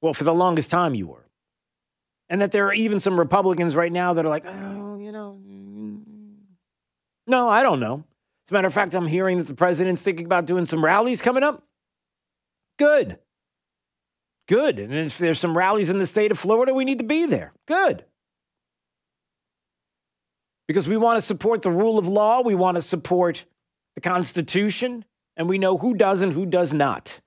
Well, for the longest time you were. And that there are even some Republicans right now that are like, oh, no, I don't know. As a matter of fact, I'm hearing that the president's thinking about doing some rallies coming up. Good. And if there's some rallies in the state of Florida, we need to be there. Good. Because we want to support the rule of law. We want to support the Constitution. And we know who does and who does not.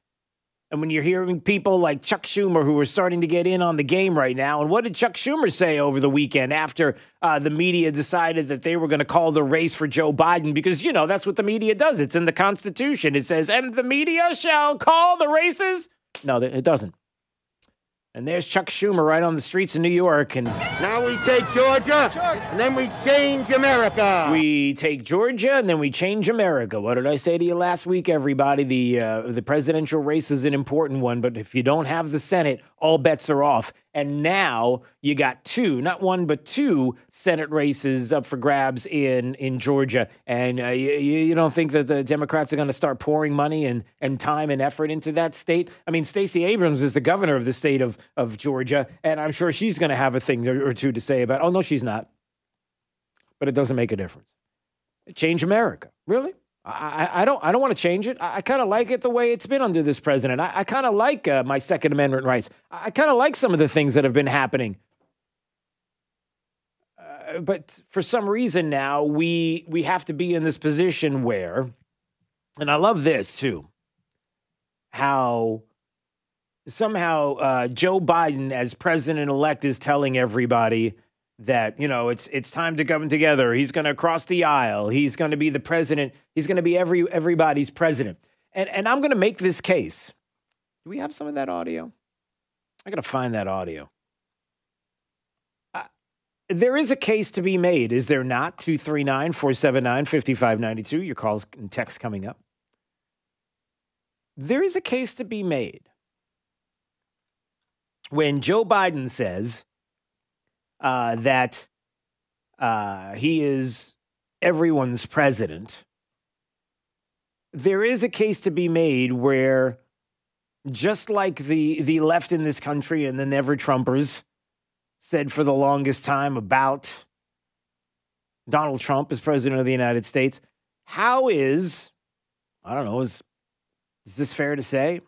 And when you're hearing people like Chuck Schumer who are starting to get in on the game right now, and what did Chuck Schumer say over the weekend after the media decided that they were going to call the race for Joe Biden? Because, that's what the media does. It's in the Constitution. It says, and the media shall call the races. No, it doesn't. And there's Chuck Schumer right on the streets of New York. And now we take Georgia, and then we change America. We take Georgia, and then we change America. What did I say to you last week, everybody? The presidential race is an important one, but if you don't have the Senate, all bets are off. And now you got two, not one, but two Senate races up for grabs in Georgia. And you don't think that the Democrats are going to start pouring money and time and effort into that state? I mean, Stacey Abrams is the governor of the state of Georgia, and I'm sure she's going to have a thing or two to say about it. Oh, no, she's not. But it doesn't make a difference. Change America. Really? I don't want to change it. I kind of like it the way it's been under this president. I kind of like my Second Amendment rights. I kind of like some of the things that have been happening. But for some reason now, we have to be in this position where, and I love this too, how somehow Joe Biden as president-elect is telling everybody that, it's time to come together. He's going to cross the aisle. He's going to be the president. He's going to be everybody's president. And I'm going to make this case. Do we have some of that audio? I got to find that audio. There is a case to be made, is there not? 239-479-5592. Your calls and texts coming up. There is a case to be made when Joe Biden says that he is everyone's president. There is a case to be made where, just like the left in this country and the never-Trumpers said for the longest time about Donald Trump as president of the United States, how is, I don't know, is this fair to say?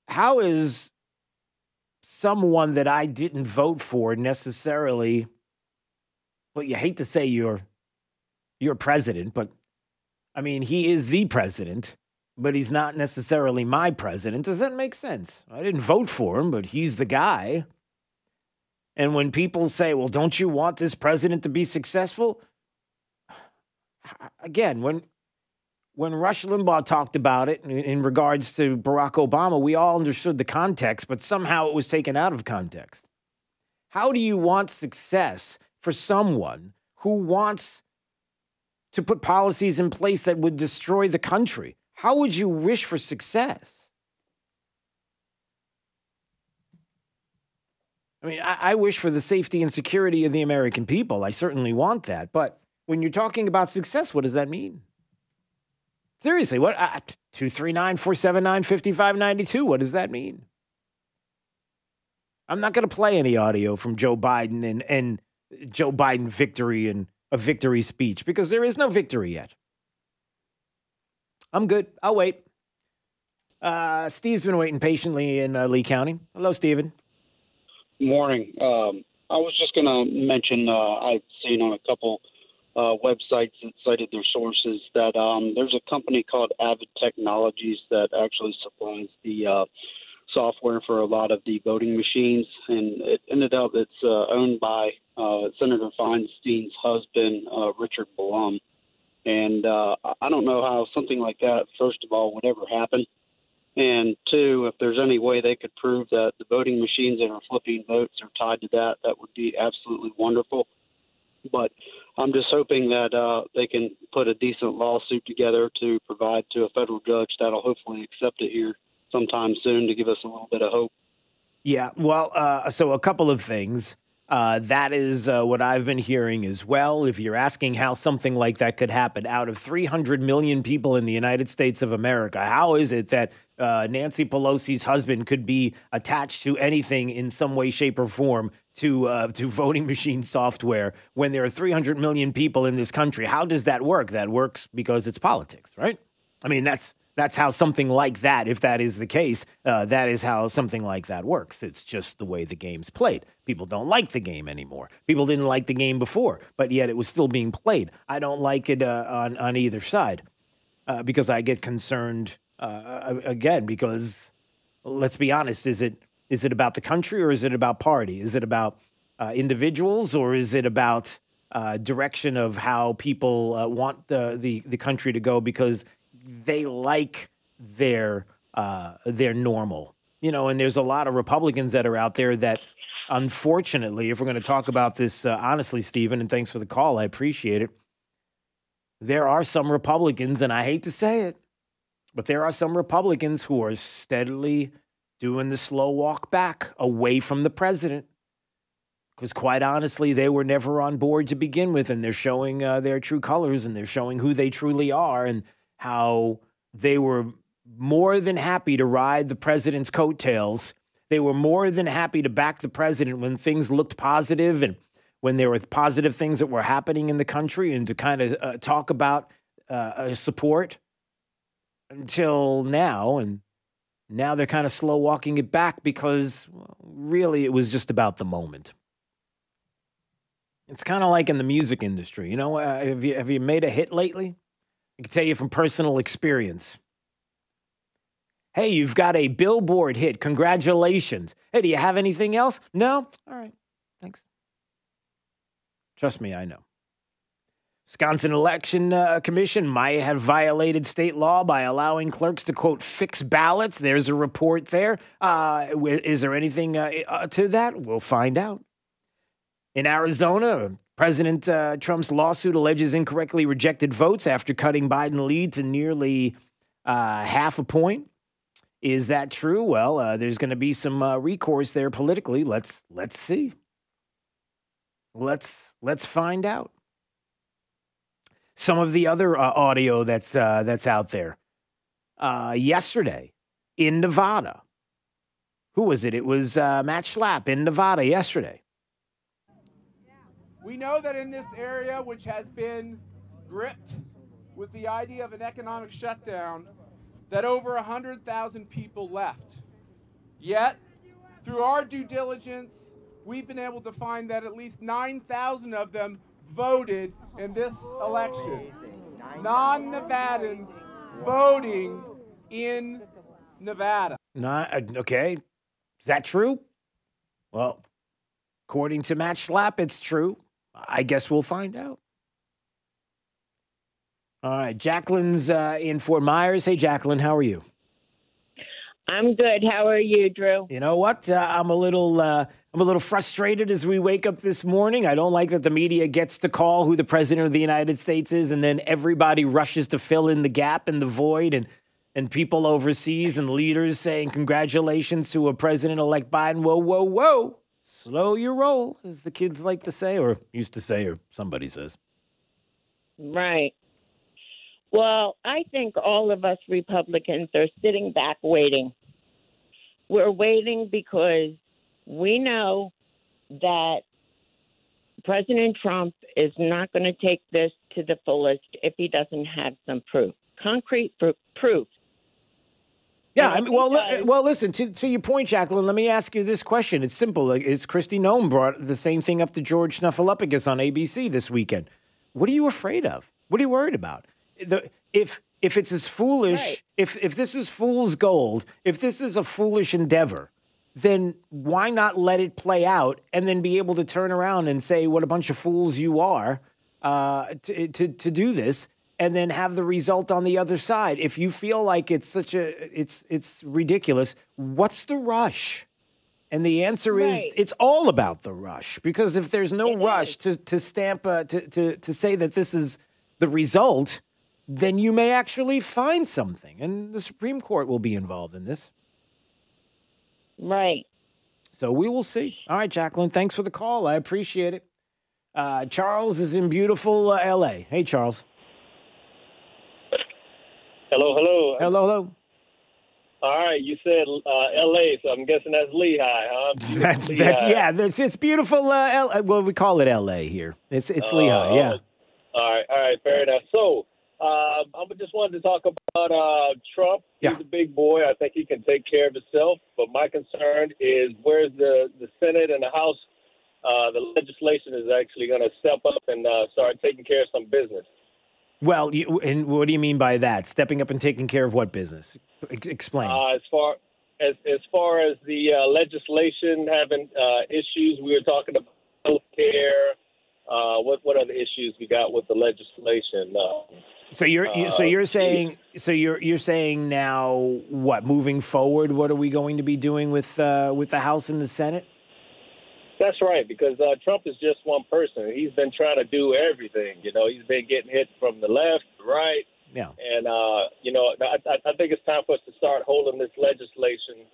How is someone that I didn't vote for necessarily, well, you hate to say you're president, but I mean, he is the president, but he's not necessarily my president. Does that make sense? I didn't vote for him, but he's the guy. And when people say, well, don't you want this president to be successful? Again, when Rush Limbaugh talked about it in regards to Barack Obama, we all understood the context, but somehow it was taken out of context. How do you want success for someone who wants to put policies in place that would destroy the country? How would you wish for success? I mean, I wish for the safety and security of the American people. I certainly want that. But when you're talking about success, what does that mean? Seriously, what? 239-479-5592. What does that mean? I'm not going to play any audio from Joe Biden and Joe Biden victory and a victory speech because there is no victory yet. I'm good. I'll wait. Steve's been waiting patiently in Lee County. Hello, Steven. Morning. I was just going to mention I've seen on a couple websites that cited their sources that there's a company called Avid Technologies that actually supplies the software for a lot of the voting machines, and it ended up it's owned by Senator Feinstein's husband, Richard Blum. And I don't know how something like that, first of all, would ever happen. And two, if there's any way they could prove that the voting machines that are flipping votes are tied to that, that would be absolutely wonderful. But I'm just hoping that they can put a decent lawsuit together to provide to a federal judge that'll hopefully accept it here sometime soon to give us a little bit of hope. Yeah, well, so a couple of things. That is what I've been hearing as well. If you're asking how something like that could happen, out of 300 million people in the United States of America, how is it that Nancy Pelosi's husband could be attached to anything in some way, shape, or form to voting machine software when there are 300 million people in this country? How does that work? That works because it's politics, right? I mean, that's how something like that, if that is the case, that is how something like that works. It's just the way the game's played. People don't like the game anymore. People didn't like the game before, but yet it was still being played. I don't like it on either side because I get concerned, again, because let's be honest, is it about the country or is it about party? Is it about individuals or is it about direction of how people want the country to go because they like their normal, and there's a lot of Republicans that are out there that, unfortunately, if we're going to talk about this honestly, Stephen, and thanks for the call, I appreciate it. There are some Republicans, and I hate to say it, but there are some Republicans who are steadily doing the slow walk back away from the president. Because quite honestly, they were never on board to begin with, and they're showing their true colors, and they're showing who they truly are, and how they were more than happy to ride the president's coattails. They were more than happy to back the president when things looked positive and when there were positive things that were happening in the country, and to kind of talk about support until now. And now they're kind of slow walking it back because really it was just about the moment. It's kind of like in the music industry. Have you made a hit lately? I can tell you from personal experience. Hey, you've got a Billboard hit. Congratulations. Hey, do you have anything else? No? All right. Thanks. Trust me, I know. Wisconsin Election Commission might have violated state law by allowing clerks to, quote, fix ballots. There's a report there. Is there anything to that? We'll find out. In Arizona, President Trump's lawsuit alleges incorrectly rejected votes after cutting Biden lead to nearly half a point. Is that true? Well, there's going to be some recourse there politically. Let's see. Let's find out. Some of the other audio that's out there. Yesterday in Nevada. Who was it? It was Matt Schlapp in Nevada yesterday. We know that in this area, which has been gripped with the idea of an economic shutdown, that over 100,000 people left. Yet, through our due diligence, we've been able to find that at least 9,000 of them voted in this election. Non-Nevadans voting in Nevada. Okay. Is that true? Well, according to Matt Schlapp, it's true. I guess we'll find out. All right. Jacqueline's in Fort Myers. Hey, Jacqueline, how are you? I'm good. How are you, Drew? You know what? I'm a little frustrated as we wake up this morning. I don't like that the media gets to call who the president of the United States is, and then everybody rushes to fill in the gap and the void, and people overseas and leaders saying congratulations to a President-elect Biden. Whoa, whoa, whoa. Slow your roll, as the kids like to say, or used to say, or somebody says. Right. Well, I think all of us Republicans are sitting back waiting. We're waiting because we know that President Trump is not going to take this to the fullest if he doesn't have some proof, concrete proof. Yeah, I mean, well, listen, to your point, Jacqueline, let me ask you this question. It's simple. Like, it's Kristi Noem brought the same thing up to George Snuffleupagus on ABC this weekend. What are you afraid of? What are you worried about? If it's as foolish, right. if this is fool's gold, if this is a foolish endeavor, then why not let it play out and then be able to turn around and say what a bunch of fools you are to do this? And then have the result on the other side. If you feel like it's it's ridiculous, what's the rush? And the answer is it's all about the rush. Because if there's no rush to stamp to say that this is the result, then you may actually find something, and the Supreme Court will be involved in this. Right. So we will see. All right, Jacqueline, thanks for the call. I appreciate it. Charles is in beautiful L.A. Hey, Charles. Hello, hello. Hello, hello. All right, you said L.A., so I'm guessing that's Lehigh, huh? It's beautiful. Well, we call it L.A. here. It's Lehigh, yeah. All right, fair enough. So I just wanted to talk about Trump. He's a big boy. I think he can take care of himself. But my concern is where's the Senate and the House? The legislation is actually going to step up and start taking care of some business. Well, and what do you mean by that? Stepping up and taking care of what business? Explain. As far as the legislation having issues, we were talking about health care. What other issues we got with the legislation? So you're saying now what? Moving forward, what are we going to be doing with the House and the Senate? That's right, because Trump is just one person. He's been trying to do everything. You know, he's been getting hit from the left, the right. Yeah. And, I think it's time for us to start holding this legislation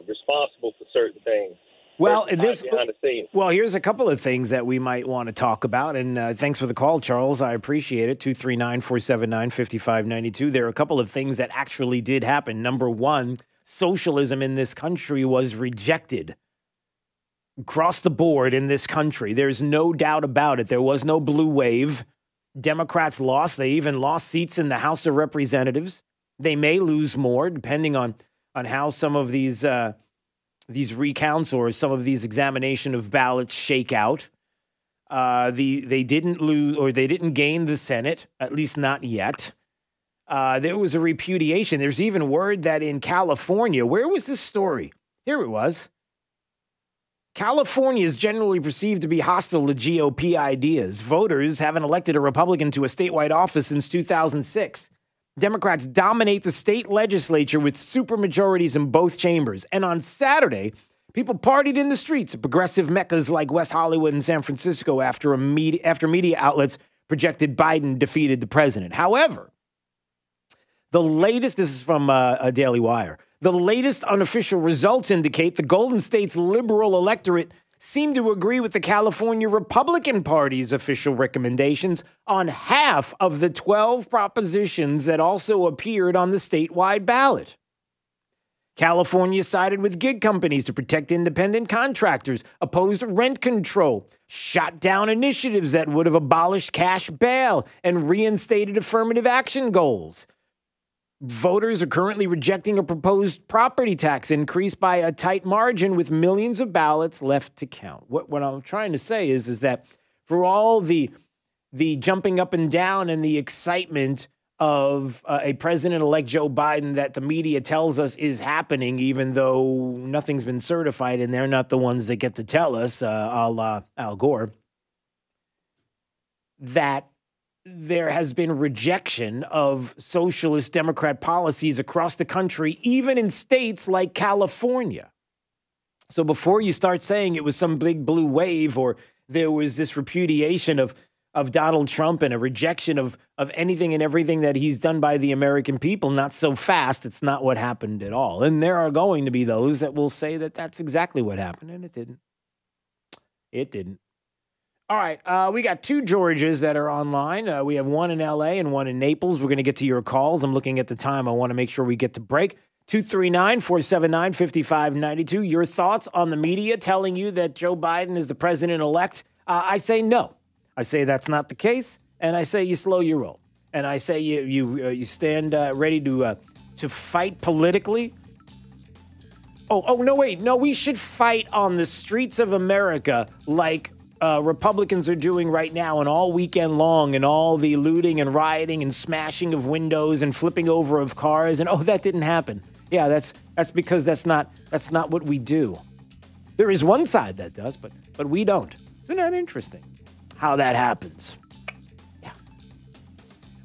responsible for certain things. Well, behind the scenes. Well, here's a couple of things that we might want to talk about. And thanks for the call, Charles. I appreciate it. 239-479-5592. There are a couple of things that actually did happen. Number one, socialism in this country was rejected. Across the board in this country. There's no doubt about it. There was no blue wave. Democrats lost. They even lost seats in the House of Representatives. They may lose more, depending on how some of these recounts or some of these examination of ballots shake out. They didn't lose, or they didn't gain the Senate, at least not yet. There was a repudiation. There's even word that in California, where was this story? Here it was. California is generally perceived to be hostile to GOP ideas. Voters haven't elected a Republican to a statewide office since 2006. Democrats dominate the state legislature with supermajorities in both chambers. And on Saturday, people partied in the streets of progressive meccas like West Hollywood and San Francisco after media outlets projected Biden defeated the president. However, the latest, this is from a Daily Wire, the latest unofficial results indicate the Golden State's liberal electorate seem to agree with the California Republican Party's official recommendations on half of the 12 propositions that also appeared on the statewide ballot. California sided with gig companies to protect independent contractors, opposed rent control, shot down initiatives that would have abolished cash bail, and reinstated affirmative action goals. Voters are currently rejecting a proposed property tax increase by a tight margin with millions of ballots left to count. What I'm trying to say is that for all the jumping up and down and the excitement of a president-elect Joe Biden that the media tells us is happening, even though nothing's been certified and they're not the ones that get to tell us, a la Al Gore, that there has been rejection of socialist Democrat policies across the country, even in states like California. So before you start saying it was some big blue wave or there was this repudiation of Donald Trump and a rejection of anything and everything that he's done by the American people, not so fast. It's not what happened at all. And there are going to be those that will say that that's exactly what happened, and it didn't. It didn't. All right, we got two Georges that are online. We have one in L.A. and one in Naples. We're going to get to your calls. I'm looking at the time. I want to make sure we get to break. 239-479-5592. Your thoughts on the media telling you that Joe Biden is the president-elect? I say no. I say that's not the case, and I say you slow your roll. And I say you stand ready to to fight politically? Oh, no, wait. No, we should fight on the streets of America like Republicans are doing right now and all weekend long, and all the looting and rioting and smashing of windows and flipping over of cars. And, that didn't happen. Yeah, that's because that's not what we do. There is one side that does, but we don't. Isn't that interesting how that happens? Yeah.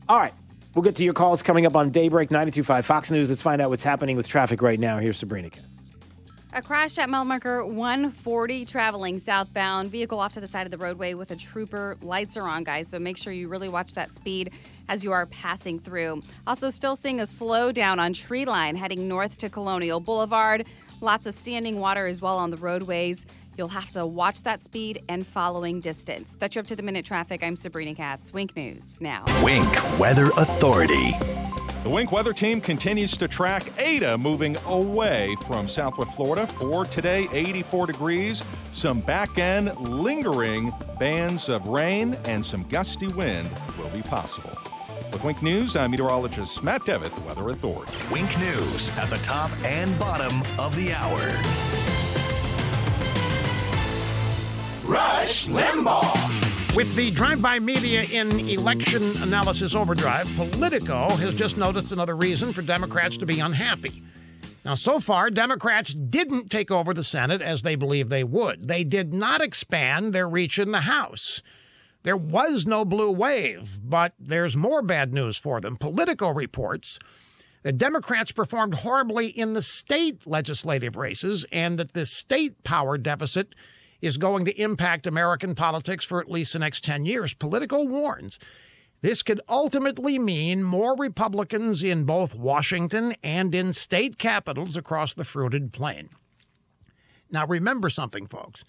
All right. We'll get to your calls coming up on Daybreak 92.5 Fox News. Let's find out what's happening with traffic right now. Here's Sabrina Katz. A crash at mile marker 140 traveling southbound. Vehicle off to the side of the roadway with a trooper. Lights are on, guys, so make sure you really watch that speed as you are passing through. Also, still seeing a slowdown on Tree Line heading north to Colonial Boulevard. Lots of standing water as well on the roadways. You'll have to watch that speed and following distance. That's your up-to-the-minute traffic. I'm Sabrina Katz. Wink News now. Wink Weather Authority. The Wink weather team continues to track Ada moving away from southwest Florida. For today, 84 degrees, some back-end lingering bands of rain and some gusty wind will be possible. With Wink News, I'm meteorologist Matt Devitt, the Weather Authority. Wink News at the top and bottom of the hour. Rush Limbaugh. With the drive-by media in election analysis overdrive, Politico has just noticed another reason for Democrats to be unhappy. Now, so far, Democrats didn't take over the Senate as they believed they would. They did not expand their reach in the House. There was no blue wave, but there's more bad news for them. Politico reports that Democrats performed horribly in the state legislative races and that the state power deficit is going to impact American politics for at least the next 10 years. Politico warns this could ultimately mean more Republicans in both Washington and in state capitals across the fruited plain. Now, remember something, folks.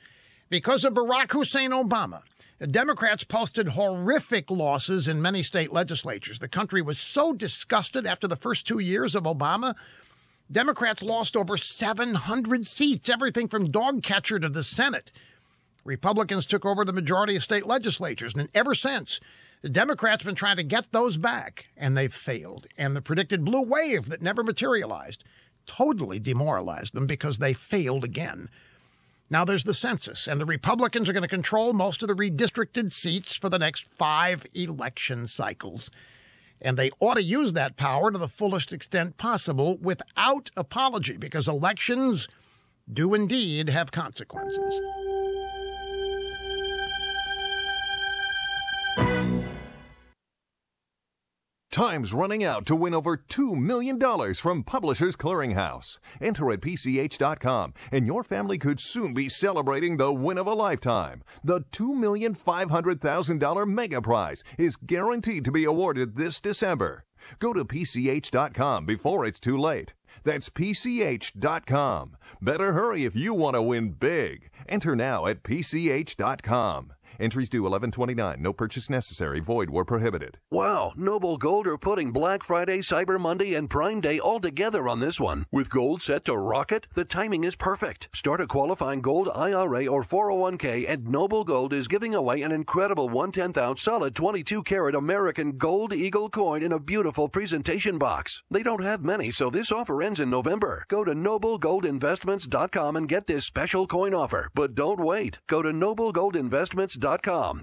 Because of Barack Hussein Obama, the Democrats posted horrific losses in many state legislatures. The country was so disgusted after the first 2 years of Obama. Democrats lost over 700 seats, everything from dog catcher to the Senate. Republicans took over the majority of state legislatures, and ever since, the Democrats have been trying to get those back, and they've failed. And the predicted blue wave that never materialized totally demoralized them because they failed again. Now there's the census, and the Republicans are going to control most of the redistricted seats for the next 5 election cycles. And they ought to use that power to the fullest extent possible without apology, because elections do indeed have consequences. Time's running out to win over $2 million from Publishers Clearinghouse. Enter at PCH.com, and your family could soon be celebrating the win of a lifetime. The $2,500,000 mega prize is guaranteed to be awarded this December. Go to PCH.com before it's too late. That's PCH.com. Better hurry if you want to win big. Enter now at PCH.com. Entries due 11/29. No purchase necessary. Void where prohibited. Wow, Noble Gold are putting Black Friday, Cyber Monday, and Prime Day all together on this one. With gold set to rocket, the timing is perfect. Start a qualifying gold IRA or 401k, and Noble Gold is giving away an incredible 1/10-ounce solid 22-karat American Gold Eagle coin in a beautiful presentation box. They don't have many, so this offer ends in November. Go to noblegoldinvestments.com and get this special coin offer. But don't wait. Go to noblegoldinvestments.com.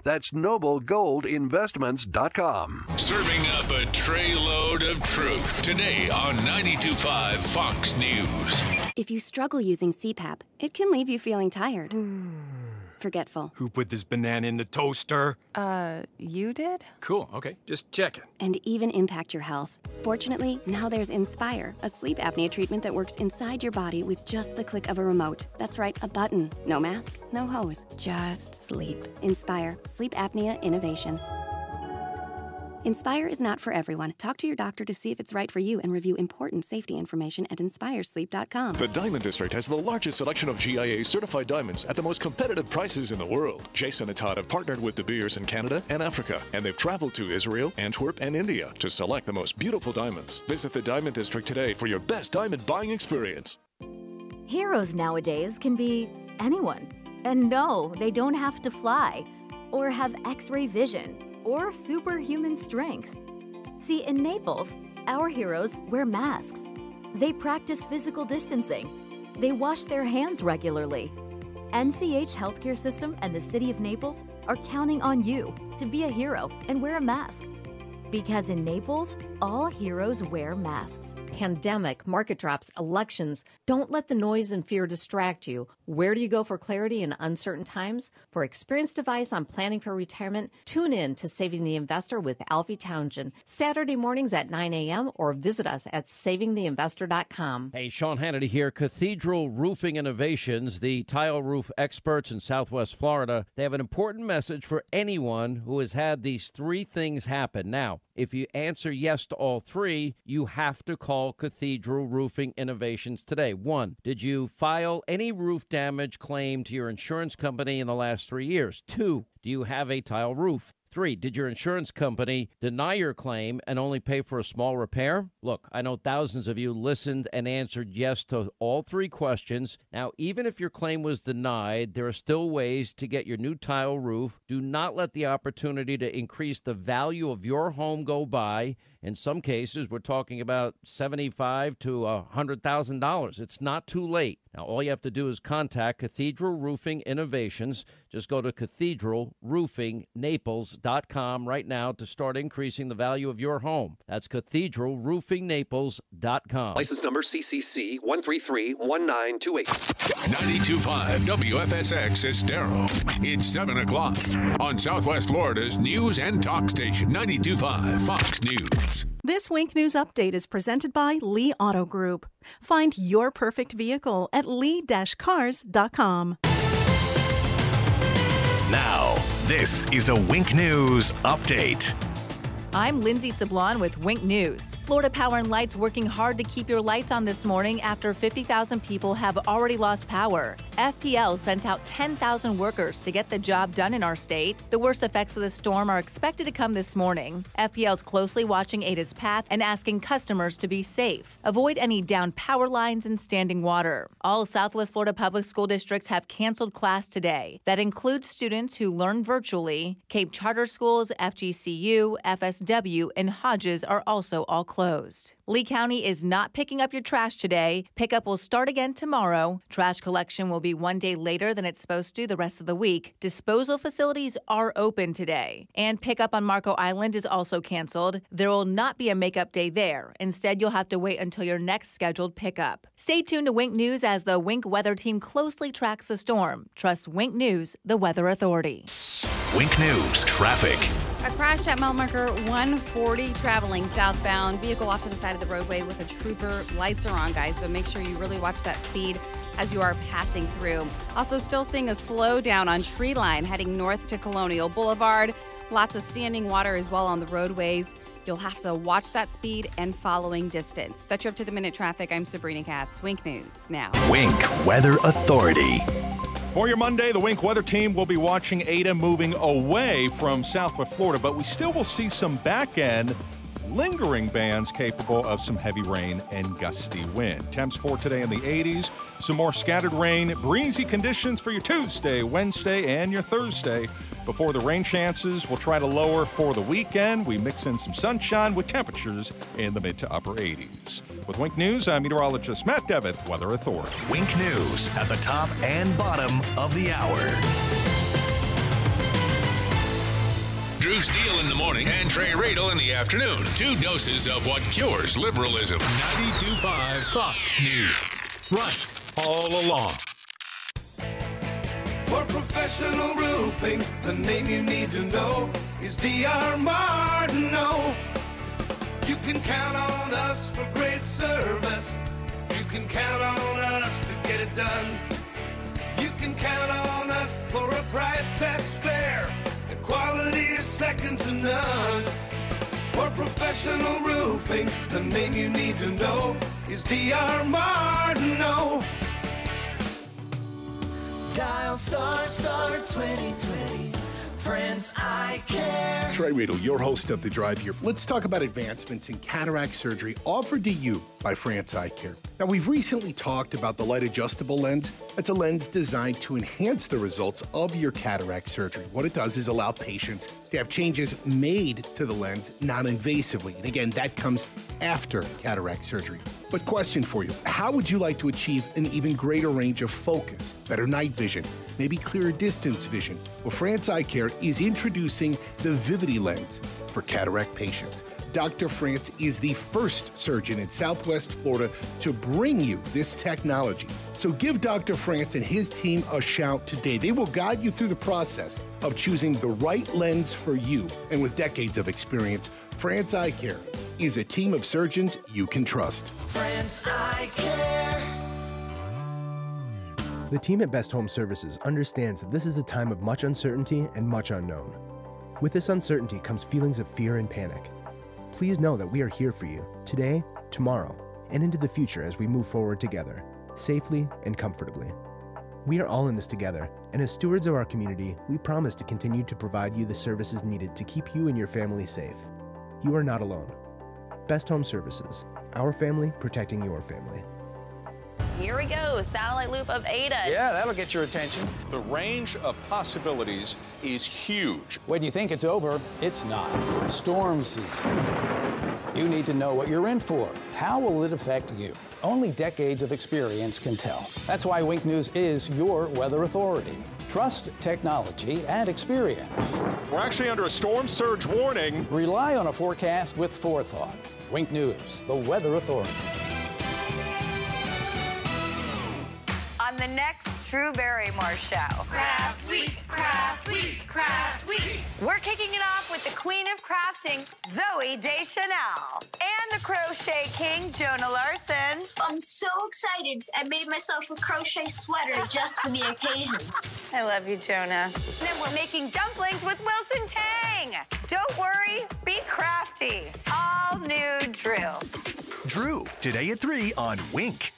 That's noblegoldinvestments.com. Serving up a tray load of truth today on 92.5 Fox News. If you struggle using CPAP, it can leave you feeling tired, forgetful. Who put this banana in the toaster? You did? Cool, okay, just checking. And even impact your health. Fortunately, now there's Inspire, a sleep apnea treatment that works inside your body with just the click of a remote. That's right, a button. No mask, no hose, just sleep. Inspire, sleep apnea innovation. Inspire is not for everyone. Talk to your doctor to see if it's right for you and review important safety information at inspiresleep.com. The Diamond District has the largest selection of GIA certified diamonds at the most competitive prices in the world. Jason and Todd have partnered with De Beers in Canada and Africa, and they've traveled to Israel, Antwerp, and India to select the most beautiful diamonds. Visit the Diamond District today for your best diamond buying experience. Heroes nowadays can be anyone. And no, they don't have to fly or have X-ray vision or superhuman strength. See, in Naples, our heroes wear masks They practice physical distancing. They wash their hands regularly. NCH Healthcare System and the City of Naples are counting on you to be a hero and wear a mask. Because in Naples, all heroes wear masks. Pandemic, market drops, elections. Don't let the noise and fear distract you. Where do you go for clarity in uncertain times? For experienced advice on planning for retirement, tune in to Saving the Investor with Alfie Townsend, Saturday mornings at 9 a.m. or visit us at savingtheinvestor.com. Hey, Sean Hannity here. Cathedral Roofing Innovations, the tile roof experts in Southwest Florida. They have an important message for anyone who has had these three things happen. Now, if you answer yes to all three, you have to call Cathedral Roofing Innovations today. 1, did you file any roof damage claim to your insurance company in the last 3 years? 2, do you have a tile roof? 3, did your insurance company deny your claim and only pay for a small repair? Look, I know thousands of you listened and answered yes to all three questions. Now, even if your claim was denied, there are still ways to get your new tile roof. Do not let the opportunity to increase the value of your home go by. In some cases, we're talking about $75,000 to $100,000. It's not too late. Now, all you have to do is contact Cathedral Roofing Innovations. Just go to cathedralroofingnaples.com right now to start increasing the value of your home. That's cathedralroofingnaples.com. License number CCC 1331928. 92.5 WFSX Estero. It's 7 o'clock on Southwest Florida's news and talk station, 92.5 Fox News. This Wink News Update is presented by Lee Auto Group. Find your perfect vehicle at lee-cars.com. Now, this is a Wink News Update. I'm Lindsay Sablon with Wink News. Florida Power and Light's working hard to keep your lights on this morning after 50,000 people have already lost power. FPL sent out 10,000 workers to get the job done in our state. The worst effects of the storm are expected to come this morning. FPL's closely watching Ada's path and asking customers to be safe. Avoid any downed power lines and standing water. All Southwest Florida public school districts have canceled class today. That includes students who learn virtually. Cape Charter Schools, FGCU, FSW, and Hodges are also all closed. Lee County is not picking up your trash today. Pickup will start again tomorrow. Trash collection will be one day later than it's supposed to the rest of the week. Disposal facilities are open today. And pickup on Marco Island is also canceled. There will not be a makeup day there. Instead, you'll have to wait until your next scheduled pickup. Stay tuned to Wink News as the Wink weather team closely tracks the storm. Trust Wink News, the weather authority. Wink News traffic. A crash at mile marker 140 traveling southbound. Vehicle off to the side of the roadway with a trooper. Lights are on, guys, so make sure you really watch that speed as you are passing through. Also still seeing a slowdown on Tree Line heading north to Colonial Boulevard. Lots of standing water as well on the roadways. You'll have to watch that speed and following distance. That's your up-to-the-minute traffic. I'm Sabrina Katz. Wink News now. Wink Weather Authority. For your Monday, the Wink weather team will be watching Ada moving away from Southwest Florida, but we still will see some back-end lingering bands capable of some heavy rain and gusty wind. Temps for today in the 80s. Some more scattered rain, breezy conditions for your Tuesday, Wednesday, and your Thursday. Before the rain chances, we'll try to lower for the weekend. We mix in some sunshine with temperatures in the mid to upper 80s. With Wink News, I'm meteorologist Matt Devitt, Weather Authority. Wink News at the top and bottom of the hour. Drew Steele in the morning and Trey Radel in the afternoon. 2 doses of what cures liberalism. 92.5 Fox News. Right all along. For professional roofing, the name you need to know is D.R. Martineau. You can count on us for great service. You can count on us to get it done. You can count on us for a price that's fair. The quality is second to none. For professional roofing, the name you need to know is D.R. Martineau. Dial star 2020. Friends, I care. Trey Riedel, your host of The Drive here. Let's talk about advancements in cataract surgery offered to you by France Eye Care. Now, we've recently talked about the light adjustable lens. That's a lens designed to enhance the results of your cataract surgery. What it does is allow patients to have changes made to the lens non-invasively. And again, that comes after cataract surgery. But question for you, how would you like to achieve an even greater range of focus, better night vision, maybe clearer distance vision? Well, France Eye Care is introducing the Vivity lens for cataract patients. Dr. France is the first surgeon in Southwest Florida to bring you this technology. So give Dr. France and his team a shout today. They will guide you through the process of choosing the right lens for you. And with decades of experience, France Eye Care is a team of surgeons you can trust. France Eye Care. The team at Best Home Services understands that this is a time of much uncertainty and much unknown. With this uncertainty comes feelings of fear and panic. Please know that we are here for you today, tomorrow, and into the future as we move forward together, safely and comfortably. We are all in this together, and as stewards of our community, we promise to continue to provide you the services needed to keep you and your family safe. You are not alone. Best Home Services, our family protecting your family. Here we go, satellite loop of Ada. Yeah, that'll get your attention. The range of possibilities is huge. When you think it's over, it's not. Storm season. You need to know what you're in for. How will it affect you? Only decades of experience can tell. That's why Wink News is your weather authority. Trust technology and experience. We're actually under a storm surge warning. Rely on a forecast with forethought. Wink News, the weather authority. On the next Drew Barrymore show. Craft Week, Craft Week, Craft Week. We're kicking it off with the queen of crafting, Zooey Deschanel, and the crochet king, Jonah Larson. I'm so excited. I made myself a crochet sweater just for the occasion. I love you, Jonah. Then we're making dumplings with Wilson Tang. Don't worry, be crafty. All new Drew. Drew, today at 3 on Wink.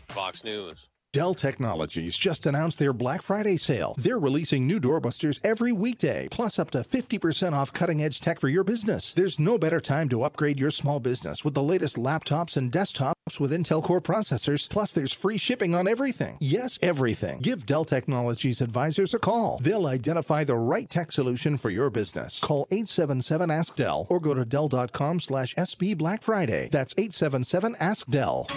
Fox News. Dell Technologies just announced their Black Friday sale. They're releasing new doorbusters every weekday, plus up to 50% off cutting-edge tech for your business. There's no better time to upgrade your small business with the latest laptops and desktops with Intel Core processors, plus there's free shipping on everything. Yes, everything. Give Dell Technologies advisors a call. They'll identify the right tech solution for your business. Call 877-ASK-DELL or go to Dell.com/SB Black Friday. That's 877-ASK-DELL.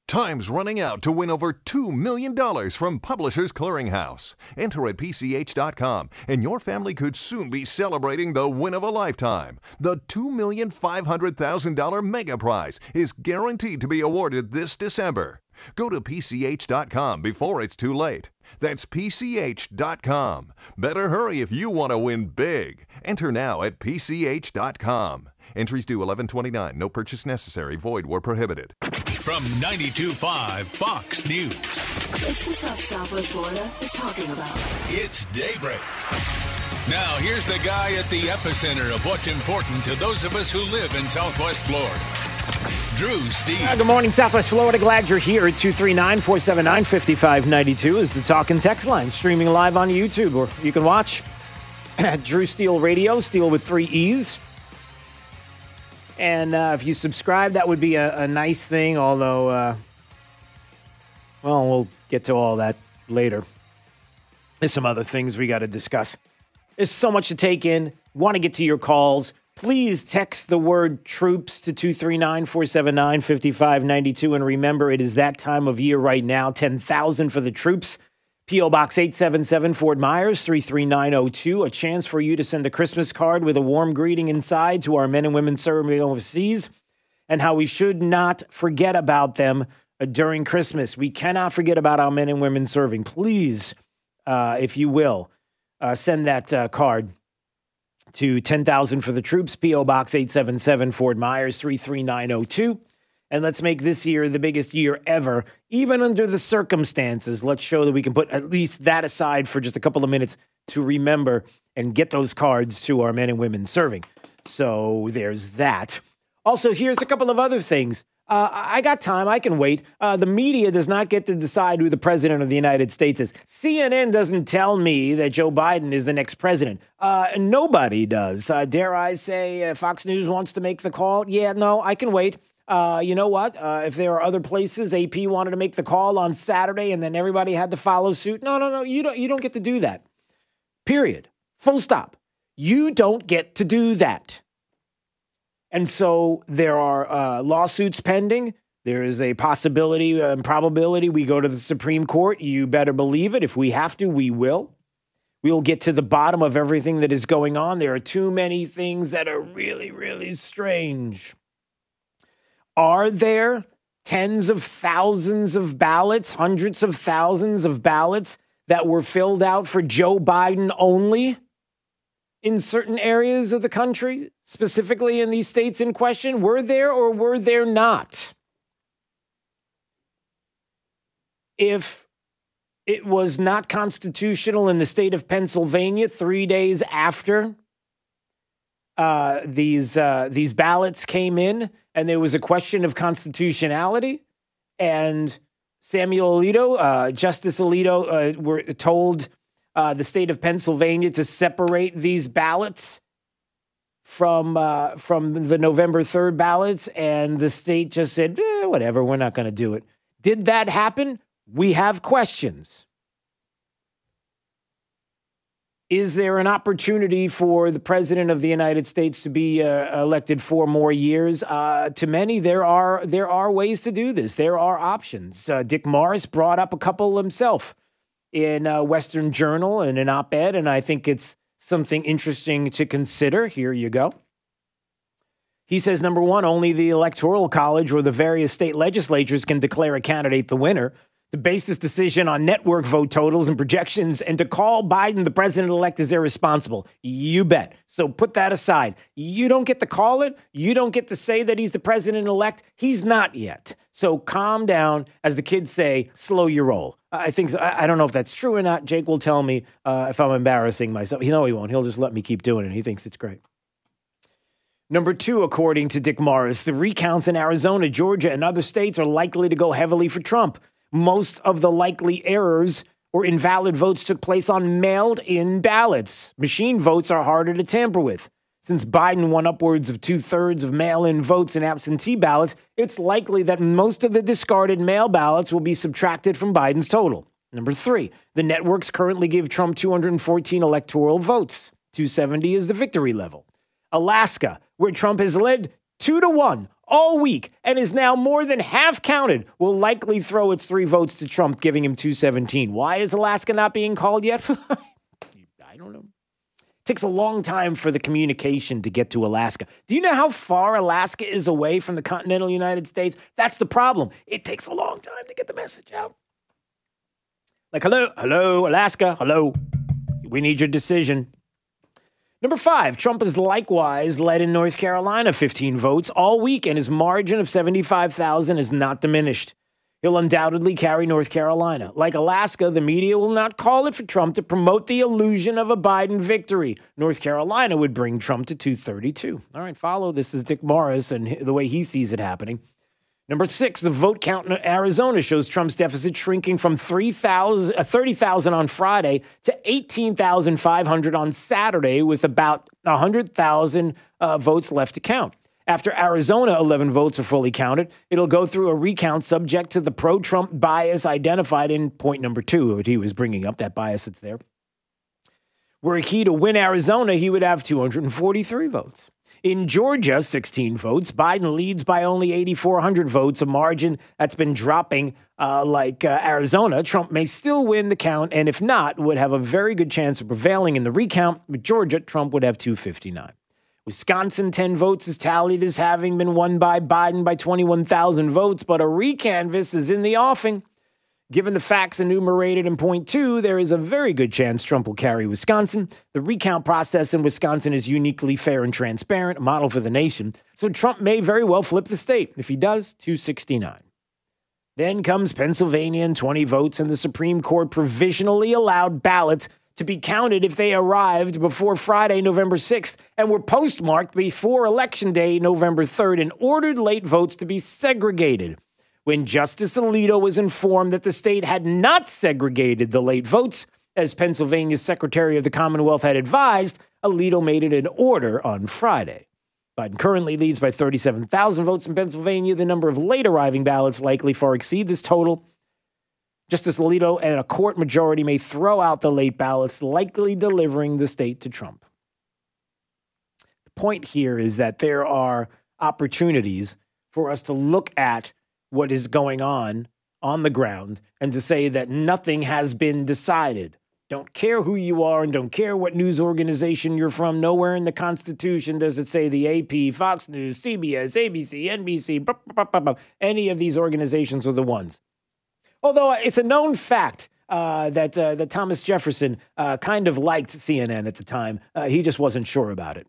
Time's running out to win over $2 million from Publishers Clearinghouse. Enter at PCH.com, and your family could soon be celebrating the win of a lifetime. The $2,500,000 mega prize is guaranteed to be awarded this December. Go to PCH.com before it's too late. That's PCH.com. Better hurry if you want to win big. Enter now at PCH.com. Entries due 11/29. No purchase necessary. Void where prohibited. From 92.5 Fox News. It's the stuff Southwest Florida is talking about. It's Daybreak. Now, here's the guy at the epicenter of what's important to those of us who live in Southwest Florida. Drew Steele. Good morning, Southwest Florida. Glad you're here at 239-479-5592 is the talk and text line. Streaming live on YouTube, or you can watch at Drew Steele Radio, Steele with 3 E's. And if you subscribe, that would be a nice thing, although, well, we'll get to all that later. There's some other things we got to discuss. There's so much to take in. Want to get to your calls. Please text the word troops to 239-479-5592. And remember, it is that time of year right now. 10,000 for the troops. P.O. Box 877, Fort Myers, 33902. A chance for you to send a Christmas card with a warm greeting inside to our men and women serving overseas, and how we should not forget about them during Christmas. We cannot forget about our men and women serving. Please, if you will, send that card to 10,000 for the troops, P.O. Box 877, Fort Myers, 33902. And let's make this year the biggest year ever, even under the circumstances. Let's show that we can put at least that aside for just a couple of minutes to remember and get those cards to our men and women serving. So there's that. Also, here's a couple of other things. I got time. I can wait. The media does not get to decide who the president of the United States is. CNN doesn't tell me that Joe Biden is the next president. Nobody does. Dare I say Fox News wants to make the call? Yeah, no, I can wait. You know what? If there are other places, AP wanted to make the call on Saturday and then everybody had to follow suit. No. You don't get to do that. Period. Full stop. You don't get to do that. And so there are lawsuits pending. There is a possibility and probability we go to the Supreme Court. You better believe it. If we have to, we will. We'll get to the bottom of everything that is going on. There are too many things that are really, really strange. Are there tens of thousands of ballots, hundreds of thousands of ballots that were filled out for Joe Biden only in certain areas of the country, specifically in these states in question? Were there or were there not? If it was not constitutional in the state of Pennsylvania 3 days after these ballots came in and there was a question of constitutionality, and Samuel Alito, Justice Alito, were told the state of Pennsylvania to separate these ballots from the November 3rd ballots, and the state just said, whatever, we're not going to do it. Did that happen? We have questions. Is there an opportunity for the president of the United States to be elected 4 more years? To many, there are ways to do this. There are options. Dick Morris brought up a couple himself in Western Journal in an op-ed, and I think it's something interesting to consider. Here you go. He says, number one, only the Electoral College or the various state legislatures can declare a candidate the winner. To base this decision on network vote totals and projections and to call Biden the president-elect is irresponsible. You bet. So put that aside. You don't get to call it. You don't get to say that he's the president-elect. He's not yet. So calm down. As the kids say, slow your roll. I don't know if that's true or not. Jake will tell me if I'm embarrassing myself. No, he won't. He'll just let me keep doing it. He thinks it's great. Number two, according to Dick Morris, the recounts in Arizona, Georgia, and other states are likely to go heavily for Trump. Most of the likely errors or invalid votes took place on mailed-in ballots. Machine votes are harder to tamper with. Since Biden won upwards of 2/3 of mail-in votes and absentee ballots, it's likely that most of the discarded mail ballots will be subtracted from Biden's total. Number three, the networks currently give Trump 214 electoral votes. 270 is the victory level. Alaska, where Trump has led 2-1 all week and is now more than half counted, will likely throw its 3 votes to Trump, giving him 217. Why is Alaska not being called yet? I don't know. It takes a long time for the communication to get to Alaska. Do you know how far Alaska is away from the continental United States? That's the problem. It takes a long time to get the message out. Like, hello, Alaska, hello. We need your decision. Number 5, Trump has likewise led in North Carolina 15 votes all week, and his margin of 75,000 is not diminished. He'll undoubtedly carry North Carolina. Like Alaska, the media will not call it for Trump to promote the illusion of a Biden victory. North Carolina would bring Trump to 232. All right, follow. This is Dick Morris and the way he sees it happening. Number 6, the vote count in Arizona shows Trump's deficit shrinking from 30,000 on Friday to 18,500 on Saturday, with about 100,000 votes left to count. After Arizona 11 votes are fully counted, it'll go through a recount subject to the pro-Trump bias identified in point number 2, what he was bringing up, that bias that's there. Were he to win Arizona, he would have 243 votes. In Georgia, 16 votes. Biden leads by only 8,400 votes, a margin that's been dropping like Arizona. Trump may still win the count, and if not, would have a very good chance of prevailing in the recount. With Georgia, Trump would have 259. Wisconsin, 10 votes is tallied as having been won by Biden by 21,000 votes, but a recanvass is in the offing. Given the facts enumerated in point 2, there is a very good chance Trump will carry Wisconsin. The recount process in Wisconsin is uniquely fair and transparent, a model for the nation. So Trump may very well flip the state. If he does, 269. Then comes Pennsylvania and 20 votes, and the Supreme Court provisionally allowed ballots to be counted if they arrived before Friday, November 6th, and were postmarked before Election Day, November 3rd, and ordered late votes to be segregated. When Justice Alito was informed that the state had not segregated the late votes, as Pennsylvania's Secretary of the Commonwealth had advised, Alito made it an order on Friday. Biden currently leads by 37,000 votes in Pennsylvania. The number of late arriving ballots likely far exceed this total. Justice Alito and a court majority may throw out the late ballots, likely delivering the state to Trump. The point here is that there are opportunities for us to look at what is going on the ground and to say that nothing has been decided. Don't care who you are and don't care what news organization you're from. Nowhere in the Constitution does it say the AP, Fox News, CBS, ABC, NBC, any of these organizations are the ones. Although it's a known fact that Thomas Jefferson kind of liked CNN at the time. He just wasn't sure about it.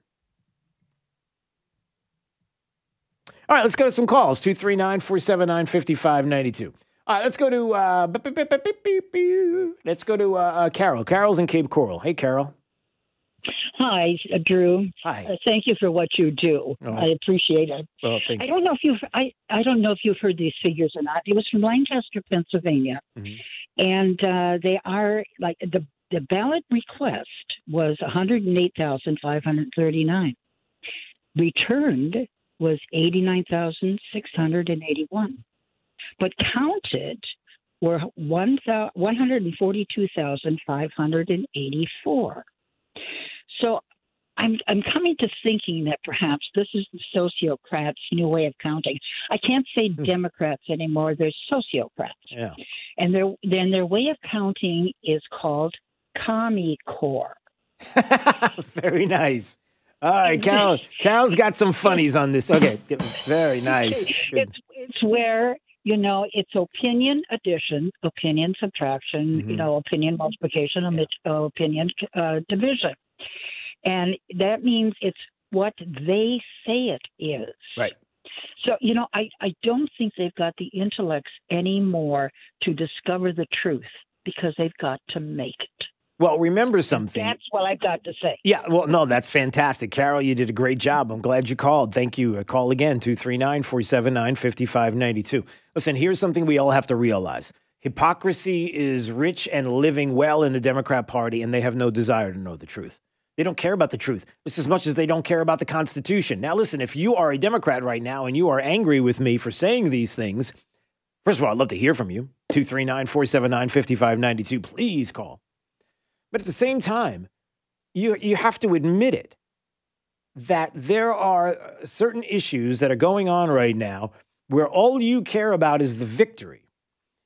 All right, let's go to some calls. 239-479-5592. Let's go to Carol. Carol's in Cape Coral. Hey, Carol. Hi, Drew. Hi. Thank you for what you do. Oh. I appreciate it. Well, thank you. I don't know if you've heard these figures or not. It was from Lancaster, Pennsylvania, and they are like the ballot request was 108,539. Returned was 89,681, but counted were 142,584. So I'm coming to thinking that perhaps this is the sociocrats' new way of counting. I can't say Democrats anymore. They're sociocrats. Yeah. And their way of counting is called Commie Core. Very nice. All right, Carol. Carol's got some funnies on this. Okay, very nice. It's where, it's opinion addition, opinion subtraction, opinion multiplication, opinion division. And that means it's what they say it is. Right. So, I don't think they've got the intellects anymore to discover the truth because they've got to make it. Well, remember something. That's what I've got to say. Yeah, well, no, that's fantastic. Carol, you did a great job. I'm glad you called. Thank you. Call again, 239-479-5592. Listen, here's something we all have to realize. Hypocrisy is rich and living well in the Democrat Party, and they have no desire to know the truth. They don't care about the truth just as much as they don't care about the Constitution. Now, listen, if you are a Democrat right now and you are angry with me for saying these things, first of all, I'd love to hear from you. 239-479-5592. Please call. But at the same time, you have to admit it, that there are certain issues that are going on right now where all you care about is the victory.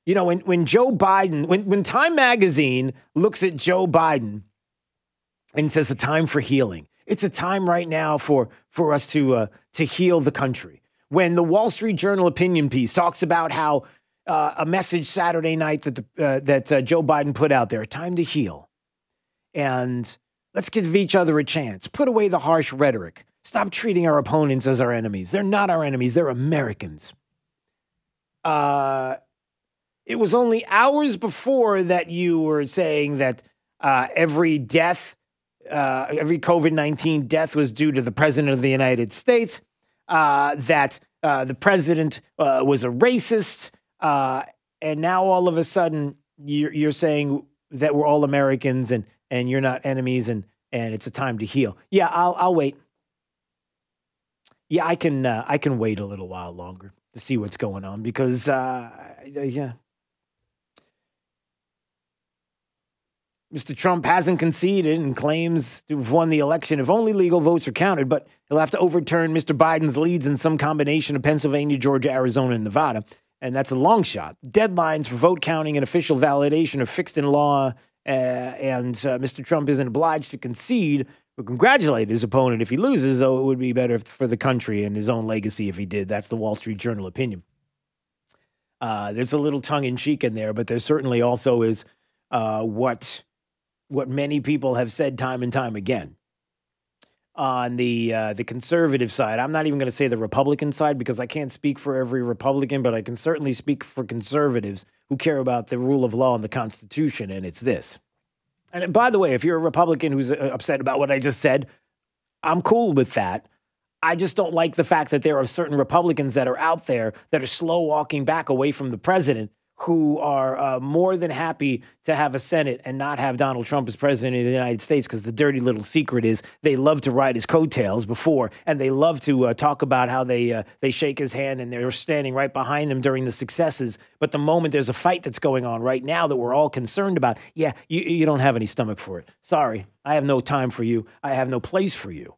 When Joe Biden, when Time Magazine looks at Joe Biden and says a time for healing, it's a time right now for us to heal the country. When the Wall Street Journal opinion piece talks about how a message Saturday night that Joe Biden put out there, a time to heal. And let's give each other a chance. Put away the harsh rhetoric. Stop treating our opponents as our enemies. They're not our enemies. They're Americans. It was only hours before that you were saying that every COVID-19 death was due to the president of the United States, that the president was a racist, and now all of a sudden you're saying that we're all Americans and you're not enemies, and it's a time to heal. Yeah, I'll wait. Yeah, I can wait a little while longer to see what's going on because, yeah. Mr. Trump hasn't conceded and claims to have won the election if only legal votes are counted, but he'll have to overturn Mr. Biden's leads in some combination of Pennsylvania, Georgia, Arizona, and Nevada, and that's a long shot. Deadlines for vote counting and official validation are fixed in law, and Mr. Trump isn't obliged to concede or congratulate his opponent if he loses, though it would be better for the country and his own legacy if he did. That's the Wall Street Journal opinion. There's a little tongue-in-cheek in there, but there certainly also is what many people have said time and time again. On the conservative side, I'm not even going to say the Republican side because I can't speak for every Republican, but I can certainly speak for conservatives who care about the rule of law and the Constitution, and it's this. And by the way, if you're a Republican who's upset about what I just said, I'm cool with that. I just don't like the fact that there are certain Republicans that are out there that are slow walking back away from the president, who are more than happy to have a Senate and not have Donald Trump as president of the United States, because the dirty little secret is they love to ride his coattails before, and they love to talk about how they shake his hand and they're standing right behind him during the successes. But the moment there's a fight that's going on right now that we're all concerned about, you don't have any stomach for it. Sorry, I have no time for you. I have no place for you.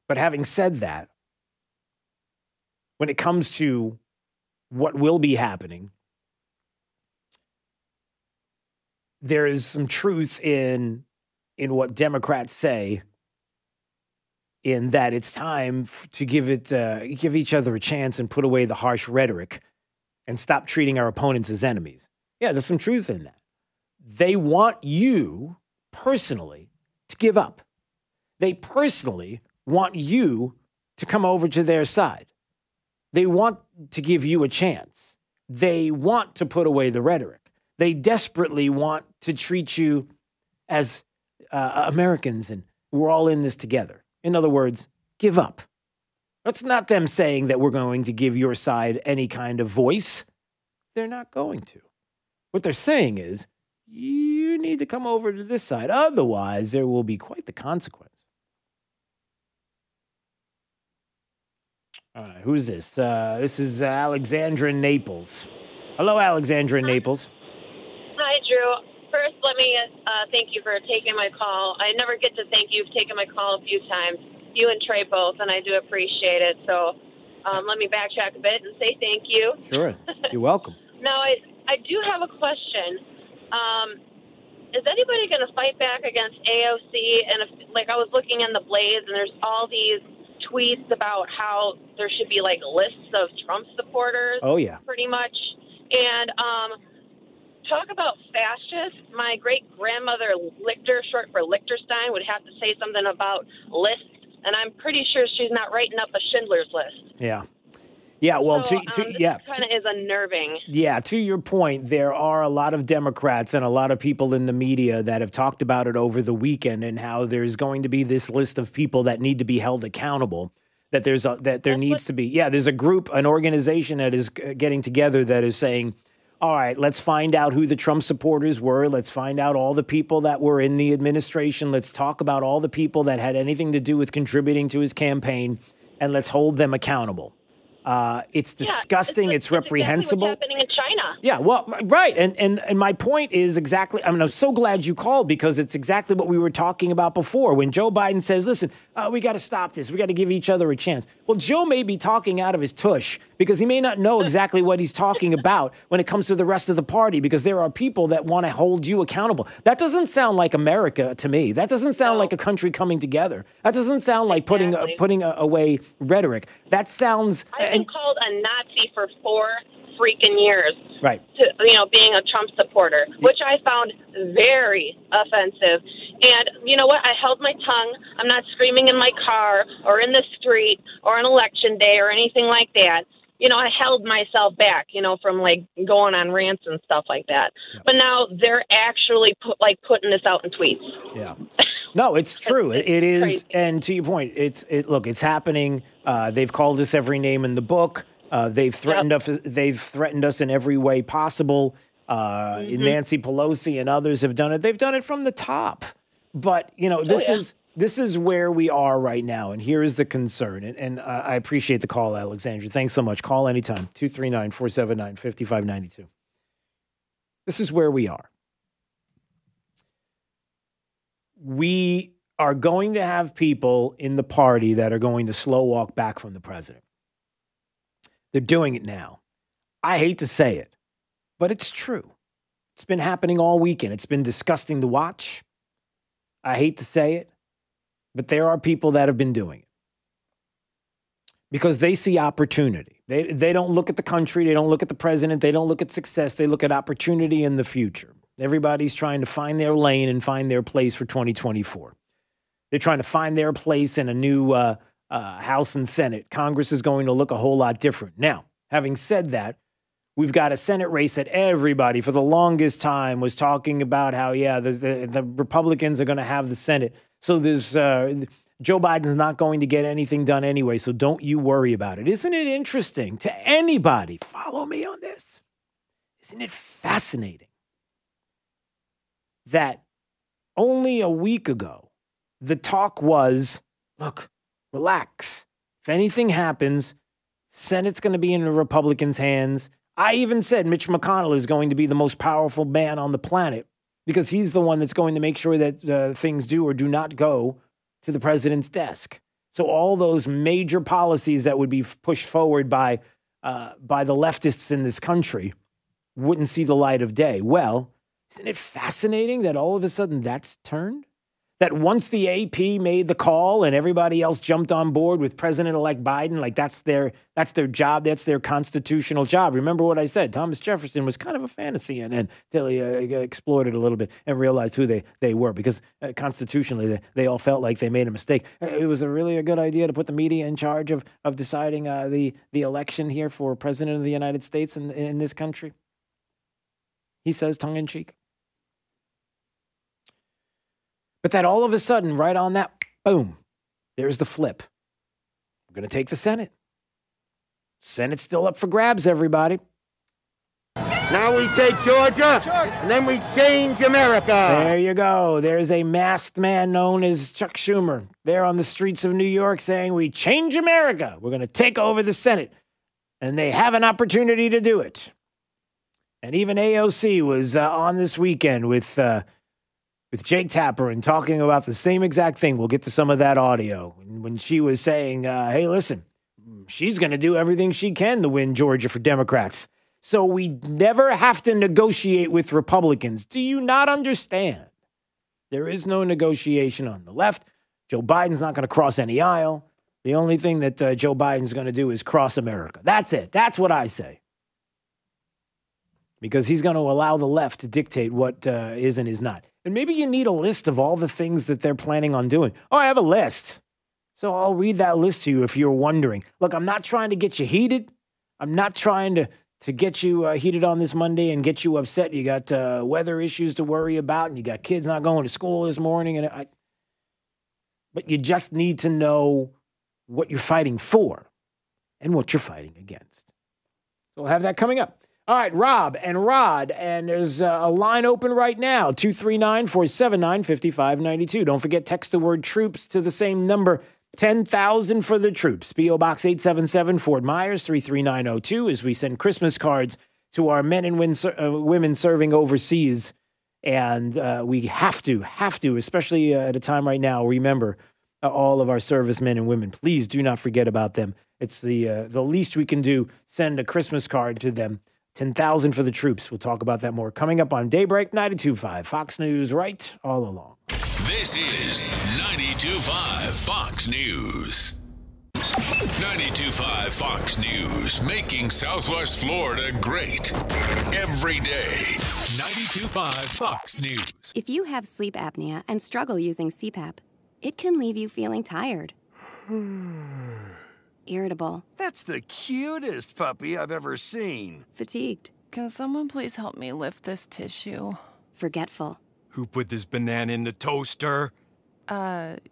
But having said that, when it comes to what will be happening, there is some truth in what Democrats say, in that it's time to give each other a chance and put away the harsh rhetoric and stop treating our opponents as enemies. Yeah, there's some truth in that. They want you personally to give up. They personally want you to come over to their side. They want to give you a chance. They want to put away the rhetoric. They desperately want to treat you as Americans, and we're all in this together. In other words, give up. That's not them saying that we're going to give your side any kind of voice. They're not going to. What they're saying is, you need to come over to this side. Otherwise, there will be quite the consequence. All right, who's this? This is Alexandra in Naples. Hello, Alexandra in Naples. Hi, Drew. First, let me thank you for taking my call. I never get to thank you for taking my call a few times, you and Trey both, and I do appreciate it. So let me backtrack a bit and say thank you. Sure. You're welcome. Now, I do have a question. Is anybody going to fight back against AOC? And I was looking in the Blaze, and there's all these tweets about how there should be lists of Trump supporters. Oh, yeah. Pretty much. And talk about fascist. My great-grandmother Lichter, short for Liechtenstein, would have to say something about lists, and I'm pretty sure she's not writing up a Schindler's List. Yeah. Yeah, well, this kind of is unnerving. Yeah, to your point, there are a lot of Democrats and a lot of people in the media that have talked about it over the weekend, and how there's going to be this list of people that need to be held accountable. That there's a group, an organization that is getting together that is saying, all right, let's find out who the Trump supporters were. Let's find out all the people that were in the administration. Let's talk about all the people that had anything to do with contributing to his campaign, and let's hold them accountable. It's disgusting. It's reprehensible. What's happening in China? Yeah, well, right. And my point is exactly, I'm so glad you called, because it's exactly what we were talking about before. When Joe Biden says, listen, we got to stop this. We got to give each other a chance. Well, Joe may be talking out of his tush, because he may not know exactly what he's talking about when it comes to the rest of the party, because there are people that want to hold you accountable. That doesn't sound like America to me. That doesn't sound like a country coming together. That doesn't sound like putting away rhetoric. That sounds... I've been called a Nazi for 4 freaking years. Right. Being a Trump supporter, which I found very offensive. And you know what? I held my tongue. I'm not screaming in my car or in the street or on election day or anything like that. I held myself back, from going on rants and stuff like that. Yeah. But now they're actually putting this out in tweets. Yeah. No, it's true. It is. Crazy. And to your point, it's happening. They've called us every name in the book. They've threatened us. They've threatened us in every way possible. Nancy Pelosi and others have done it. They've done it from the top. But this is where we are right now, and here is the concern. And I appreciate the call, Alexandra. Thanks so much. Call anytime. 239-479-5592. This is where we are. We are going to have people in the party that are going to slow walk back from the president. They're doing it now. I hate to say it, but it's true. It's been happening all weekend. It's been disgusting to watch. I hate to say it, but there are people that have been doing it because they see opportunity. They don't look at the country. They don't look at the president. They don't look at success. They look at opportunity in the future. Everybody's trying to find their lane and find their place for 2024. They're trying to find their place in a new House and Senate. Congress is going to look a whole lot different. Now, having said that, We've got a Senate race that everybody for the longest time was talking about how, the Republicans are going to have the Senate. So there's Joe Biden's not going to get anything done anyway, so don't you worry about it. Isn't it interesting to anybody? Follow me on this. Isn't it fascinating that only a week ago, the talk was, look, relax. If anything happens, Senate's going to be in the Republicans' hands. I even said Mitch McConnell is going to be the most powerful man on the planet because he's the one that's going to make sure that things do or do not go to the president's desk. So all those major policies that would be pushed forward by the leftists in this country wouldn't see the light of day. Well, isn't it fascinating that all of a sudden that's turned? That once the AP made the call and everybody else jumped on board with President-elect Biden, like that's their job, that's their constitutional job. Remember what I said? Thomas Jefferson was kind of a fan of CNN until he explored it a little bit and realized who they were because constitutionally they all felt like they made a mistake. It was really a good idea to put the media in charge of deciding the election here for President of the United States in this country. He says tongue-in-cheek. But that all of a sudden, right on that, boom, there's the flip. We're going to take the Senate. Senate's still up for grabs, everybody. Now we take Georgia, and then we change America. There you go. There's a masked man known as Chuck Schumer there on the streets of New York saying, we change America. We're going to take over the Senate. And they have an opportunity to do it. And even AOC was on this weekend with Jake Tapper and talking about the same exact thing. We'll get to some of that audio. When she was saying, hey, listen, she's going to do everything she can to win Georgia for Democrats. So we never have to negotiate with Republicans. Do you not understand? There is no negotiation on the left. Joe Biden's not going to cross any aisle. The only thing that Joe Biden's going to do is cross America. That's it. That's what I say. Because he's going to allow the left to dictate what is and is not. And maybe you need a list of all the things that they're planning on doing. Oh, I have a list. So I'll read that list to you if you're wondering. Look, I'm not trying to get you heated. I'm not trying to get you heated on this Monday and get you upset. You got weather issues to worry about, and you got kids not going to school this morning. But you just need to know what you're fighting for and what you're fighting against. So we'll have that coming up. All right, Rob and Rod, and there's a line open right now, 239-479-5592. Don't forget, text the word troops to the same number, 10,000 for the troops. P.O. Box 877, Fort Myers, 33902, as we send Christmas cards to our men and women serving overseas. And we have to, especially at a time right now, remember all of our servicemen and women. Please do not forget about them. It's the least we can do, send a Christmas card to them. 10,000 for the troops. We'll talk about that more coming up on Daybreak 92.5. Fox News right all along. This is 92.5 Fox News. 92.5 Fox News, making Southwest Florida great every day. 92.5 Fox News. If you have sleep apnea and struggle using CPAP, it can leave you feeling tired, irritable. That's the cutest puppy I've ever seen. Fatigued. Can someone please help me lift this tissue? Forgetful. Who put this banana in the toaster?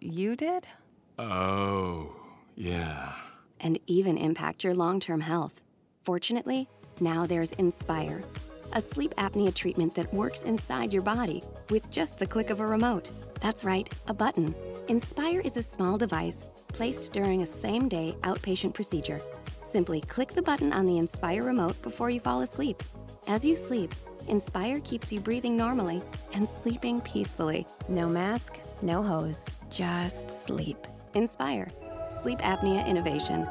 You did? Oh, yeah. And even impact your long-term health. Fortunately, now there's Inspire, a sleep apnea treatment that works inside your body with just the click of a remote. That's right, a button. Inspire is a small device placed during a same-day outpatient procedure. Simply click the button on the Inspire remote before you fall asleep. As you sleep, Inspire keeps you breathing normally and sleeping peacefully. No mask, no hose, just sleep. Inspire, sleep apnea innovation.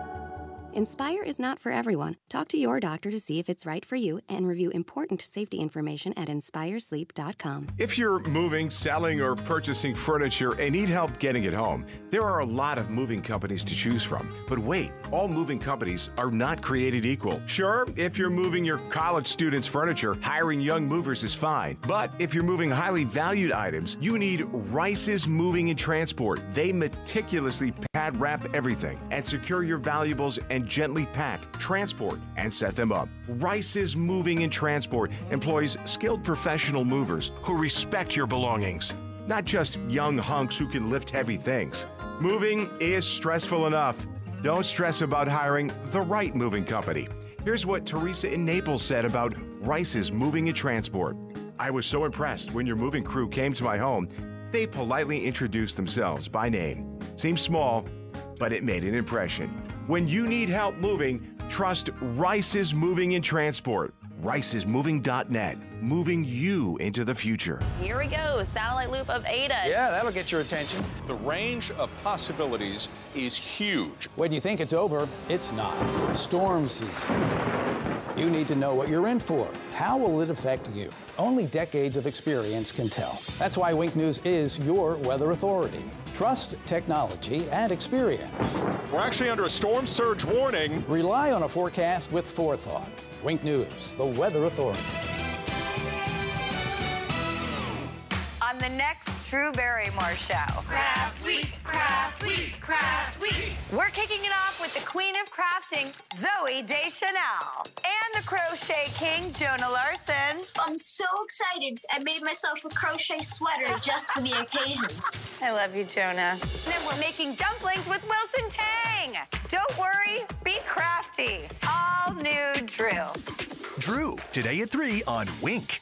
Inspire is not for everyone. Talk to your doctor to see if it's right for you and review important safety information at inspiresleep.com. If you're moving, selling, or purchasing furniture and need help getting it home, there are a lot of moving companies to choose from. But wait, all moving companies are not created equal. Sure, if you're moving your college students' furniture, hiring young movers is fine. But if you're moving highly valued items, you need Rice's Moving and Transport. They meticulously pad wrap everything and secure your valuables and gently pack, transport, and set them up. Rice's Moving and Transport employs skilled professional movers who respect your belongings, not just young hunks who can lift heavy things. Moving is stressful enough. Don't stress about hiring the right moving company. Here's what Teresa in Naples said about Rice's Moving and Transport. I was so impressed when your moving crew came to my home. They politely introduced themselves by name. Seems small, but it made an impression. When you need help moving, trust Rice's Moving and Transport. Rice'sMoving.net, moving you into the future. Here we go, satellite loop of Ada. Yeah, that'll get your attention. The range of possibilities is huge. When you think it's over, it's not. Storm season. You need to know what you're in for. How will it affect you? Only decades of experience can tell. That's why Wink News is your weather authority. Trust technology and experience. We're actually under a storm surge warning. Rely on a forecast with forethought. Wink News, the weather authority. On the next Drew Barrymore Show. Craft wheat, craft wheat, craft wheat. We're kicking it off with the queen of crafting, Zooey Deschanel, and the crochet king, Jonah Larson. I'm so excited. I made myself a crochet sweater just for the occasion. I love you, Jonah. Then we're making dumplings with Wilson Tang. Don't worry, be crafty. All new Drew. Drew, today at 3 on Wink.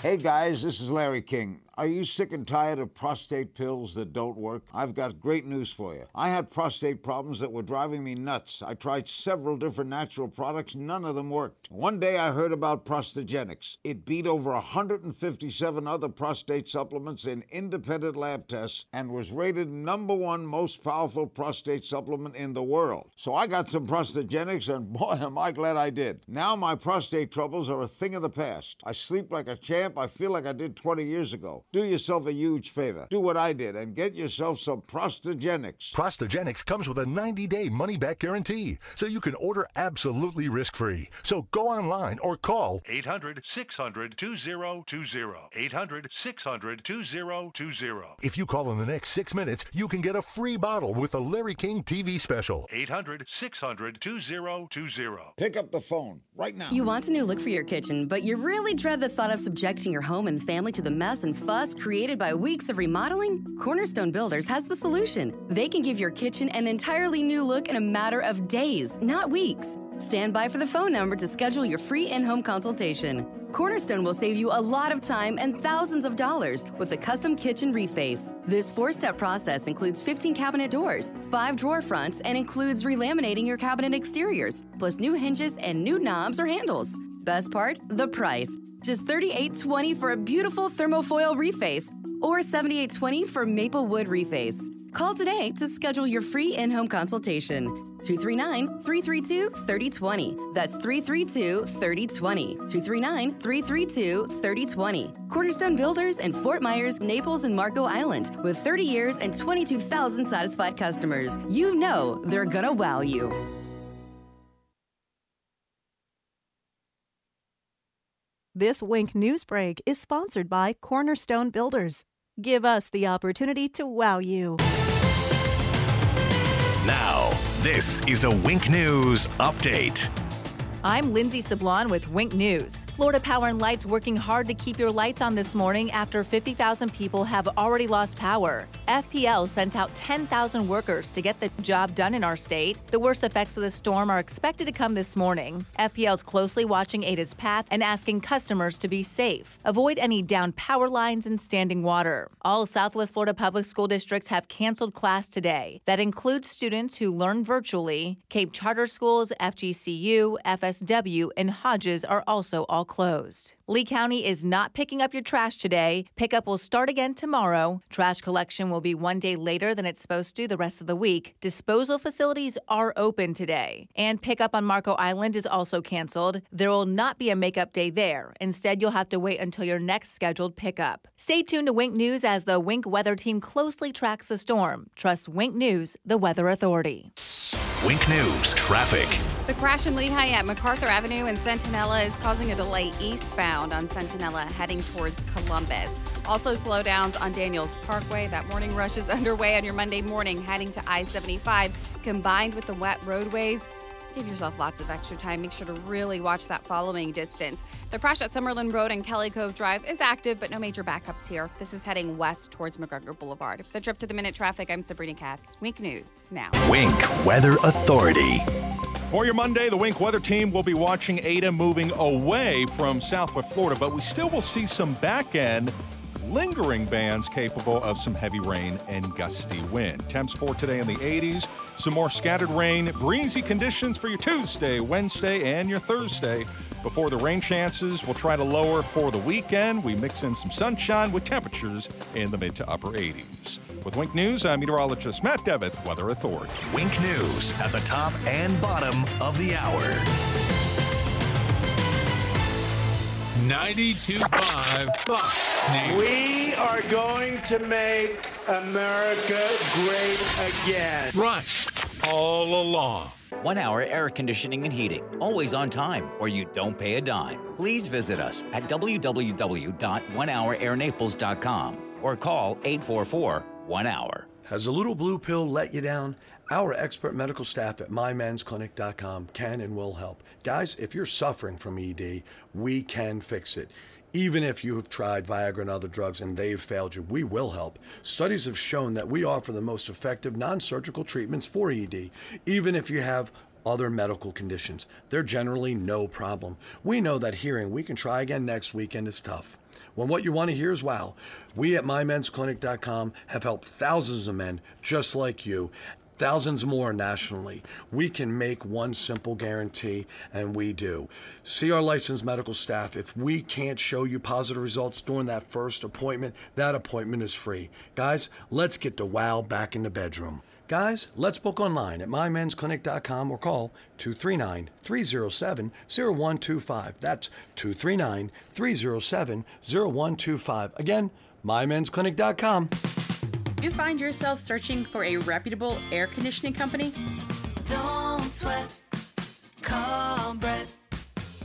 Hey guys, this is Larry King. Are you sick and tired of prostate pills that don't work? I've got great news for you. I had prostate problems that were driving me nuts. I tried several different natural products. None of them worked. One day I heard about Prostagenics. It beat over 157 other prostate supplements in independent lab tests and was rated #1 most powerful prostate supplement in the world. So I got some Prostagenics and boy, am I glad I did. Now my prostate troubles are a thing of the past. I sleep like a champ. I feel like I did 20 years ago. Do yourself a huge favor. Do what I did and get yourself some Prostagenics. Prostagenics comes with a 90-day money-back guarantee, so you can order absolutely risk-free. So go online or call 800-600-2020. 800-600-2020. If you call in the next 6 minutes, you can get a free bottle with a Larry King TV special. 800-600-2020. Pick up the phone right now. You want a new look for your kitchen, but you really dread the thought of subjecting your home and family to the mess and fuss created by weeks of remodeling? Cornerstone Builders has the solution. They can give your kitchen an entirely new look in a matter of days, not weeks. Stand by for the phone number to schedule your free in-home consultation. Cornerstone will save you a lot of time and thousands of dollars with a custom kitchen reface. This 4-step process includes 15 cabinet doors, 5 drawer fronts, and includes relaminating your cabinet exteriors, plus new hinges and new knobs or handles. Best part, the price. Just $38.20 for a beautiful thermofoil reface or $78.20 for maple wood reface. Call today to schedule your free in-home consultation. 239-332-3020. That's 332-3020. 239-332-3020. Cornerstone Builders in Fort Myers, Naples, and Marco Island with 30 years and 22,000 satisfied customers. You know they're gonna wow you. This Wink News Break is sponsored by Cornerstone Builders. Give us the opportunity to wow you. Now, this is a Wink News update. I'm Lindsay Sablon with Wink News. Florida Power and Light's working hard to keep your lights on this morning after 50,000 people have already lost power. FPL sent out 10,000 workers to get the job done in our state. The worst effects of the storm are expected to come this morning. FPL's closely watching Ada's path and asking customers to be safe. Avoid any downed power lines and standing water. All Southwest Florida public school districts have canceled class today. That includes students who learn virtually. Cape Charter Schools, FGCU, FSW, and Hodges are also all closed. Lee County is not picking up your trash today. Pickup will start again tomorrow. Trash collection will be 1 day later than it's supposed to the rest of the week. Disposal facilities are open today. And pickup on Marco Island is also canceled. There will not be a makeup day there. Instead, you'll have to wait until your next scheduled pickup. Stay tuned to Wink News as the Wink weather team closely tracks the storm. Trust Wink News, the weather authority. Wink News traffic. The crash in Lehigh at MacArthur Avenue in Centinela is causing a delay eastbound on Centinela heading towards Columbus. Also, slowdowns on Daniels Parkway. That morning rush is underway on your Monday morning, heading to I-75. Combined with the wet roadways, give yourself lots of extra time. Make sure to really watch that following distance. The crash at Summerlin Road and Kelly Cove Drive is active, but no major backups here. This is heading west towards McGregor Boulevard. For the trip to the Minute Traffic, I'm Sabrina Katz. Wink News now. Wink Weather Authority. For your Monday, the Wink weather team will be watching Ada moving away from southwest Florida, but we still will see some back-end lingering bands capable of some heavy rain and gusty wind. Temps for today in the 80s. Some more scattered rain, breezy conditions for your Tuesday, Wednesday, and your Thursday. Before the rain chances, we'll try to lower for the weekend. We mix in some sunshine with temperatures in the mid to upper 80s. With Wink News, I'm meteorologist Matt Devitt, Weather Authority. Wink News at the top and bottom of the hour. 92.5 Fox News. We are going to make America great again. Right. All along. 1 Hour Air Conditioning and Heating. Always on time, or you don't pay a dime. Please visit us at www.onehourairnaples.com or call 844-1HOUR. Has the little blue pill let you down? Our expert medical staff at mymensclinic.com can and will help. Guys, if you're suffering from ED, we can fix it. Even if you have tried Viagra and other drugs and they've failed you, we will help. Studies have shown that we offer the most effective non-surgical treatments for ED, even if you have other medical conditions. They're generally no problem. We know that hearing "we can try again next weekend" is tough. When what you want to hear is wow, we at mymensclinic.com have helped thousands of men just like you, thousands more nationally. We can make one simple guarantee, and we do. See our licensed medical staff. If we can't show you positive results during that first appointment, that appointment is free. Guys, let's get the wow back in the bedroom. Guys, let's book online at mymensclinic.com or call 239-307-0125. That's 239-307-0125. Again, mymensclinic.com. You find yourself searching for a reputable air conditioning company? Don't sweat. Call Brett.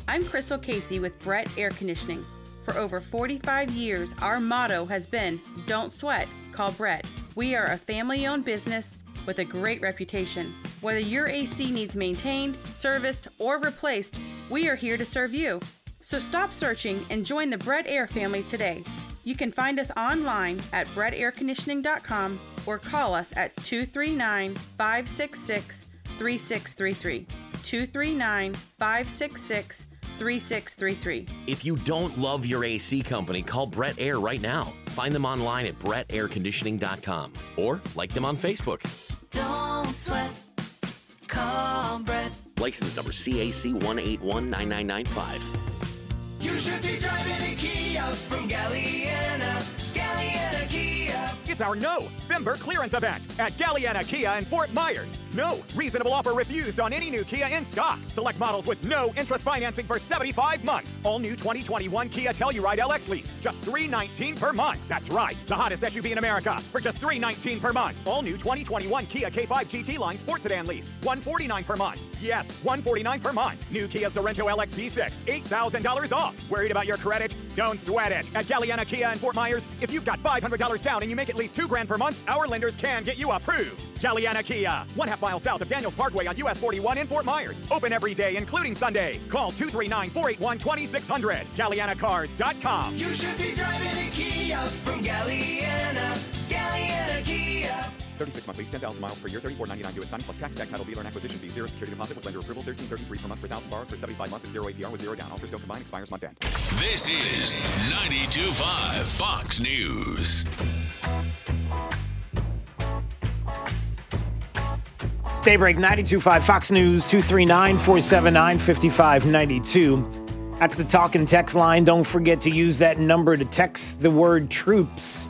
I'm Crystal Casey with Brett Air Conditioning. For over 45 years, our motto has been, don't sweat, call Brett. We are a family-owned business with a great reputation. Whether your AC needs maintained, serviced, or replaced, we are here to serve you. So stop searching and join the Brett Air family today. You can find us online at brettairconditioning.com or call us at 239-566-3633. 239-566-3633. If you don't love your AC company, call Brett Air right now. Find them online at brettairconditioning.com or like them on Facebook. Don't sweat. Call Brett. License number CAC 1819995. You should be driving a Kia from Galliana. Galliana Kia. It's our November clearance event at Galliana Kia in Fort Myers. No reasonable offer refused on any new Kia in stock. Select models with no interest financing for 75 months. All new 2021 Kia Telluride LX lease, just $319 per month. That's right, the hottest SUV in America for just $319 per month. All new 2021 Kia K5 GT line sports sedan lease, $149 per month. Yes, $149 per month. New Kia Sorento LX V6, $8,000 off. Worried about your credit? Don't sweat it. At Galliana Kia in Fort Myers, if you've got $500 down and you make at least $2,000 per month, our lenders can get you approved. Galliana Kia, 1/2 mile south of Daniels Parkway on US 41 in Fort Myers. Open every day, including Sunday. Call 239-481-2600. GallianaCars.com. You should be driving a Kia from Galliana. Galliana Kia. 36 month lease, 10,000 miles per year, $34.99 due at signing plus tax, title, dealer, and acquisition fee. 0 security deposit with lender approval. $13.33 per month per $1,000 borrowed for 75 months at 0 APR with 0 down. Offers don't combine. Expires month end. This is 92.5 Fox News. Daybreak 92.5 Fox News 239-479-5592. That's the talk and text line. Don't forget to use that number to text the word troops.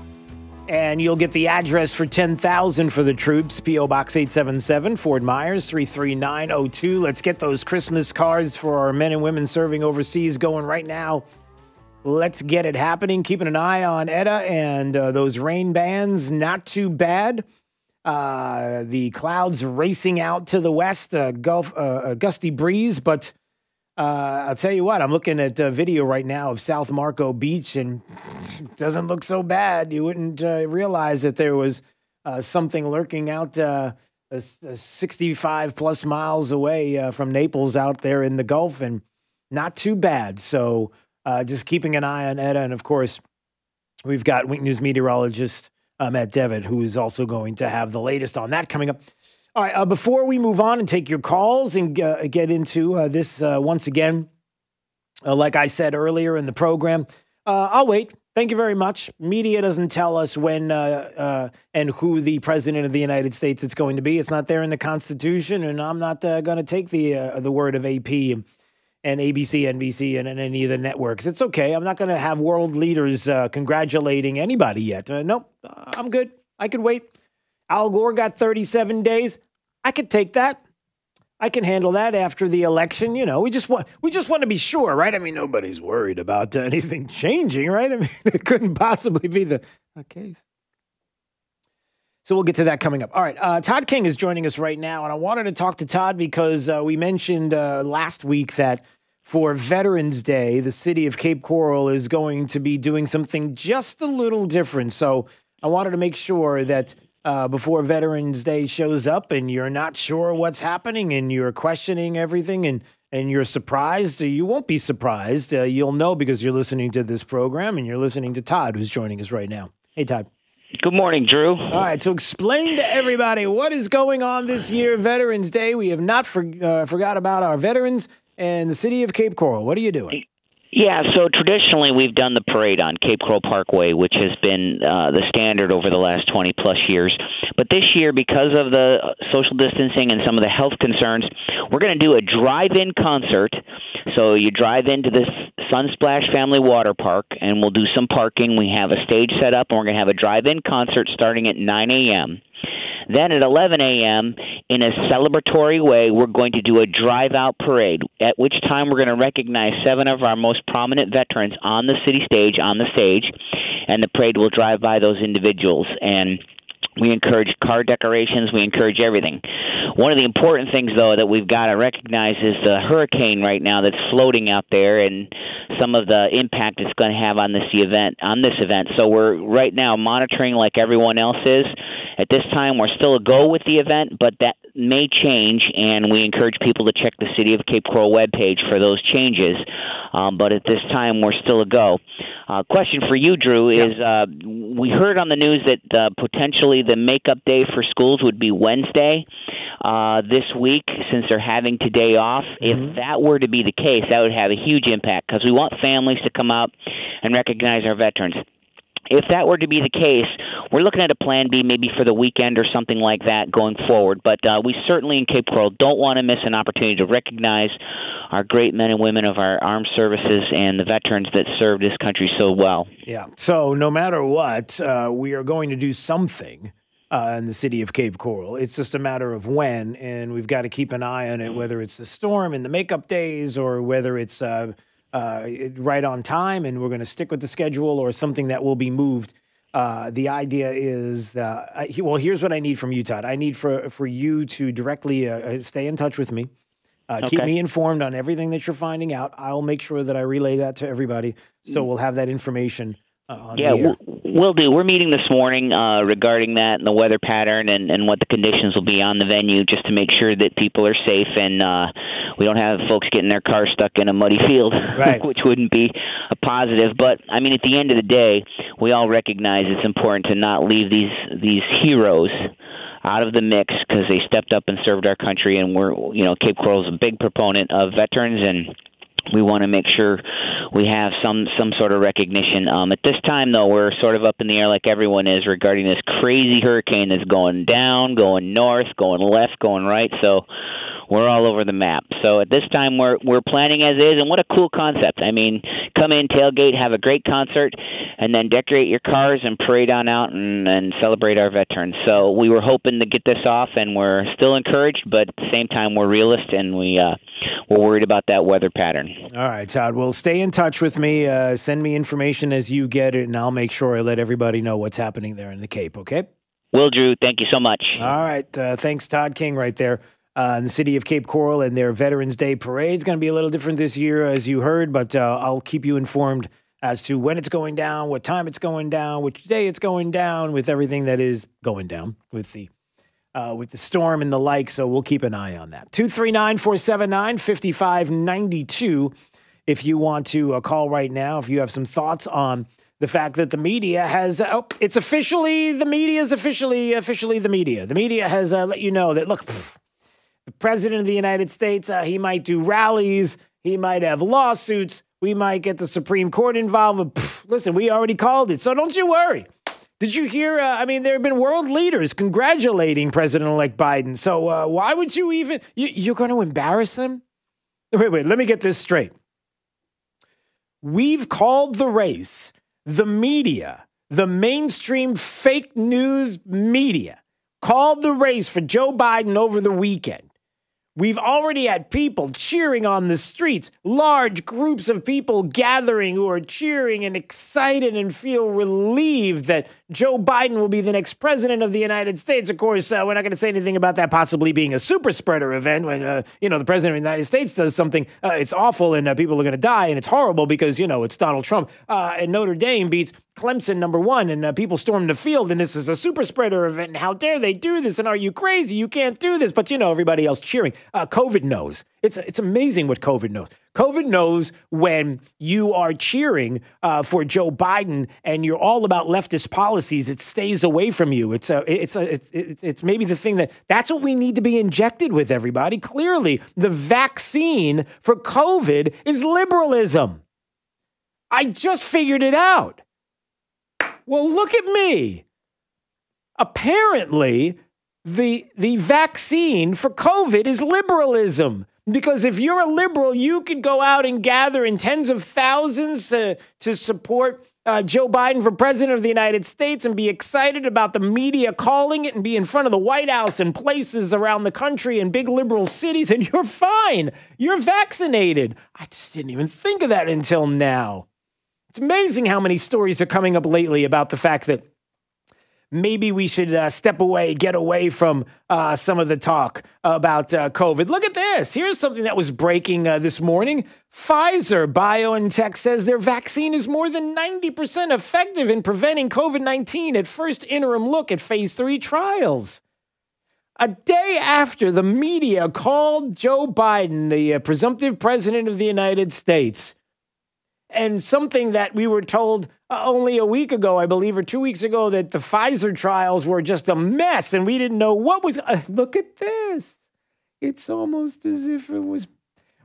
And you'll get the address for 10,000 for the troops. P.O. Box 877, Fort Myers, 33902. Let's get those Christmas cards for our men and women serving overseas going right now. Let's get it happening. Keeping an eye on Etta and those rain bands. Not too bad. The clouds racing out to the west, a gusty breeze, but I'll tell you what, I'm looking at a video right now of South Marco Beach, and it doesn't look so bad. You wouldn't realize that there was something lurking out 65 plus miles away from Naples out there in the Gulf, and not too bad. So just keeping an eye on Etta. And of course, we've got Wink News meteorologist Matt Devitt, who is also going to have the latest on that coming up. All right, before we move on and take your calls and get into this once again, like I said earlier in the program, I'll wait. Thank you very much. Media doesn't tell us when and who the president of the United States is going to be. It's not there in the Constitution, and I'm not going to take the word of AP and ABC, NBC, and any of the networks. It's okay. I'm not going to have world leaders congratulating anybody yet. Nope, I'm good. I could wait. Al Gore got 37 days. I could take that. I can handle that after the election. You know, we just want to be sure, right? I mean, nobody's worried about anything changing, right? I mean, it couldn't possibly be the case. So we'll get to that coming up. All right, Todd King is joining us right now, and I wanted to talk to Todd because we mentioned last week that for Veterans Day, the city of Cape Coral is going to be doing something just a little different. So I wanted to make sure that before Veterans Day shows up and you're not sure what's happening and you're questioning everything and you're surprised, you won't be surprised. You'll know because you're listening to this program and you're listening to Todd, who's joining us right now. Hey, Todd. Good morning, Drew. All right, so explain to everybody what is going on this year, Veterans Day. We have not forgot about our veterans and the city of Cape Coral. What are you doing? Yeah, so traditionally we've done the parade on Cape Coral Parkway, which has been the standard over the last 20-plus years. But this year, because of the social distancing and some of the health concerns, we're going to do a drive-in concert. So you drive into this Sunsplash Family Water Park, and we'll do some parking. We have a stage set up, and we're going to have a drive-in concert starting at 9 a.m. Then at 11 a.m., in a celebratory way, we're going to do a drive-out parade, at which time we're going to recognize 7 of our most prominent veterans on the city stage, and the parade will drive by those individuals. And we encourage car decorations. We encourage everything. One of the important things, though, that we've got to recognize is the hurricane right now that's floating out there and some of the impact it's going to have on this event. So we're right now monitoring like everyone else is. At this time, we're still a go with the event, but that may change, and we encourage people to check the City of Cape Coral webpage for those changes. But at this time, we're still a go. Question for you, Drew, is we heard on the news that potentially the makeup day for schools would be Wednesday this week since they're having today off. If that were to be the case, that would have a huge impact because we want families to come out and recognize our veterans. If that were to be the case, we're looking at a plan B maybe for the weekend or something like that going forward. But we certainly in Cape Coral don't want to miss an opportunity to recognize our great men and women of our armed services and the veterans that served this country so well. Yeah. So no matter what, we are going to do something in the city of Cape Coral. It's just a matter of when, and we've got to keep an eye on it, whether it's the storm and the makeup days or whether it's right on time and we're going to stick with the schedule or something that will be moved. The idea is well, here's what I need from you, Todd. I need for you to directly stay in touch with me. Keep me informed on everything that you're finding out. I'll make sure that I relay that to everybody so we'll have that information on the air. We'll do. We're meeting this morning regarding that and the weather pattern and what the conditions will be on the venue just to make sure that people are safe and we don't have folks getting their cars stuck in a muddy field, right. Which wouldn't be a positive. But, I mean, at the end of the day, we all recognize it's important to not leave these heroes out of the mix because they stepped up and served our country. And Cape Coral is a big proponent of veterans, and we want to make sure we have some sort of recognition. At this time, though, we're sort of up in the air like everyone is regarding this crazy hurricane that's going down, going north, going left, going right. So we're all over the map. So at this time, we're planning as is, and what a cool concept. I mean, come in, tailgate, have a great concert, and then decorate your cars and parade on out and celebrate our veterans. So we were hoping to get this off, and we're still encouraged, but at the same time, we're realists, and we're worried about that weather pattern. All right, Todd. Well, stay in touch with me. Send me information as you get it, and I'll make sure I let everybody know what's happening there in the Cape, okay? Will, Drew. Thank you so much. All right. Thanks, Todd King, right there. in the city of Cape Coral and their Veterans Day parade. It's going to be a little different this year, as you heard, but I'll keep you informed as to when it's going down, what time it's going down, which day it's going down, with everything that is going down with the storm and the like. So we'll keep an eye on that. 239-479-5592 if you want to call right now, if you have some thoughts on the fact that the media has, it's officially, the media is officially the media. The media has let you know that, look, the president of the United States, he might do rallies, he might have lawsuits, we might get the Supreme Court involved. But, listen, we already called it, so don't you worry. Did you hear, there have been world leaders congratulating President-elect Biden, so why would you even, you're going to embarrass them? Wait, let me get this straight. We've called the race. The media, the mainstream fake news media, called the race for Joe Biden over the weekend. We've already had people cheering on the streets, large groups of people gathering who are cheering and excited and feel relieved that Joe Biden will be the next president of the United States. Of course, we're not going to say anything about that possibly being a super spreader event when, the president of the United States does something. It's awful and people are going to die and it's horrible because, it's Donald Trump. And Notre Dame beats Clemson #1 and people storm the field and this is a super spreader event. And how dare they do this? And are you crazy? You can't do this. But, everybody else cheering. COVID knows. It's amazing what COVID knows. COVID knows when you are cheering for Joe Biden and you're all about leftist policies, it stays away from you. It's maybe the thing that's what we need to be injected with, everybody. Clearly, the vaccine for COVID is liberalism. I just figured it out. Well, look at me. Apparently, the vaccine for COVID is liberalism. Because if you're a liberal, you could go out and gather in tens of thousands to support Joe Biden for president of the United States and be excited about the media calling it and be in front of the White House and places around the country in big liberal cities, and you're fine. You're vaccinated. I just didn't even think of that until now. It's amazing how many stories are coming up lately about the fact that maybe we should step away, get away from some of the talk about COVID. Look at this. Here's something that was breaking this morning. Pfizer BioNTech says their vaccine is more than 90% effective in preventing COVID-19 at first interim look at phase 3 trials. A day after the media called Joe Biden the presumptive president of the United States, and something that we were told only a week ago, I believe, or 2 weeks ago, that the Pfizer trials were just a mess and we didn't know what was. Look at this. It's almost as if it was.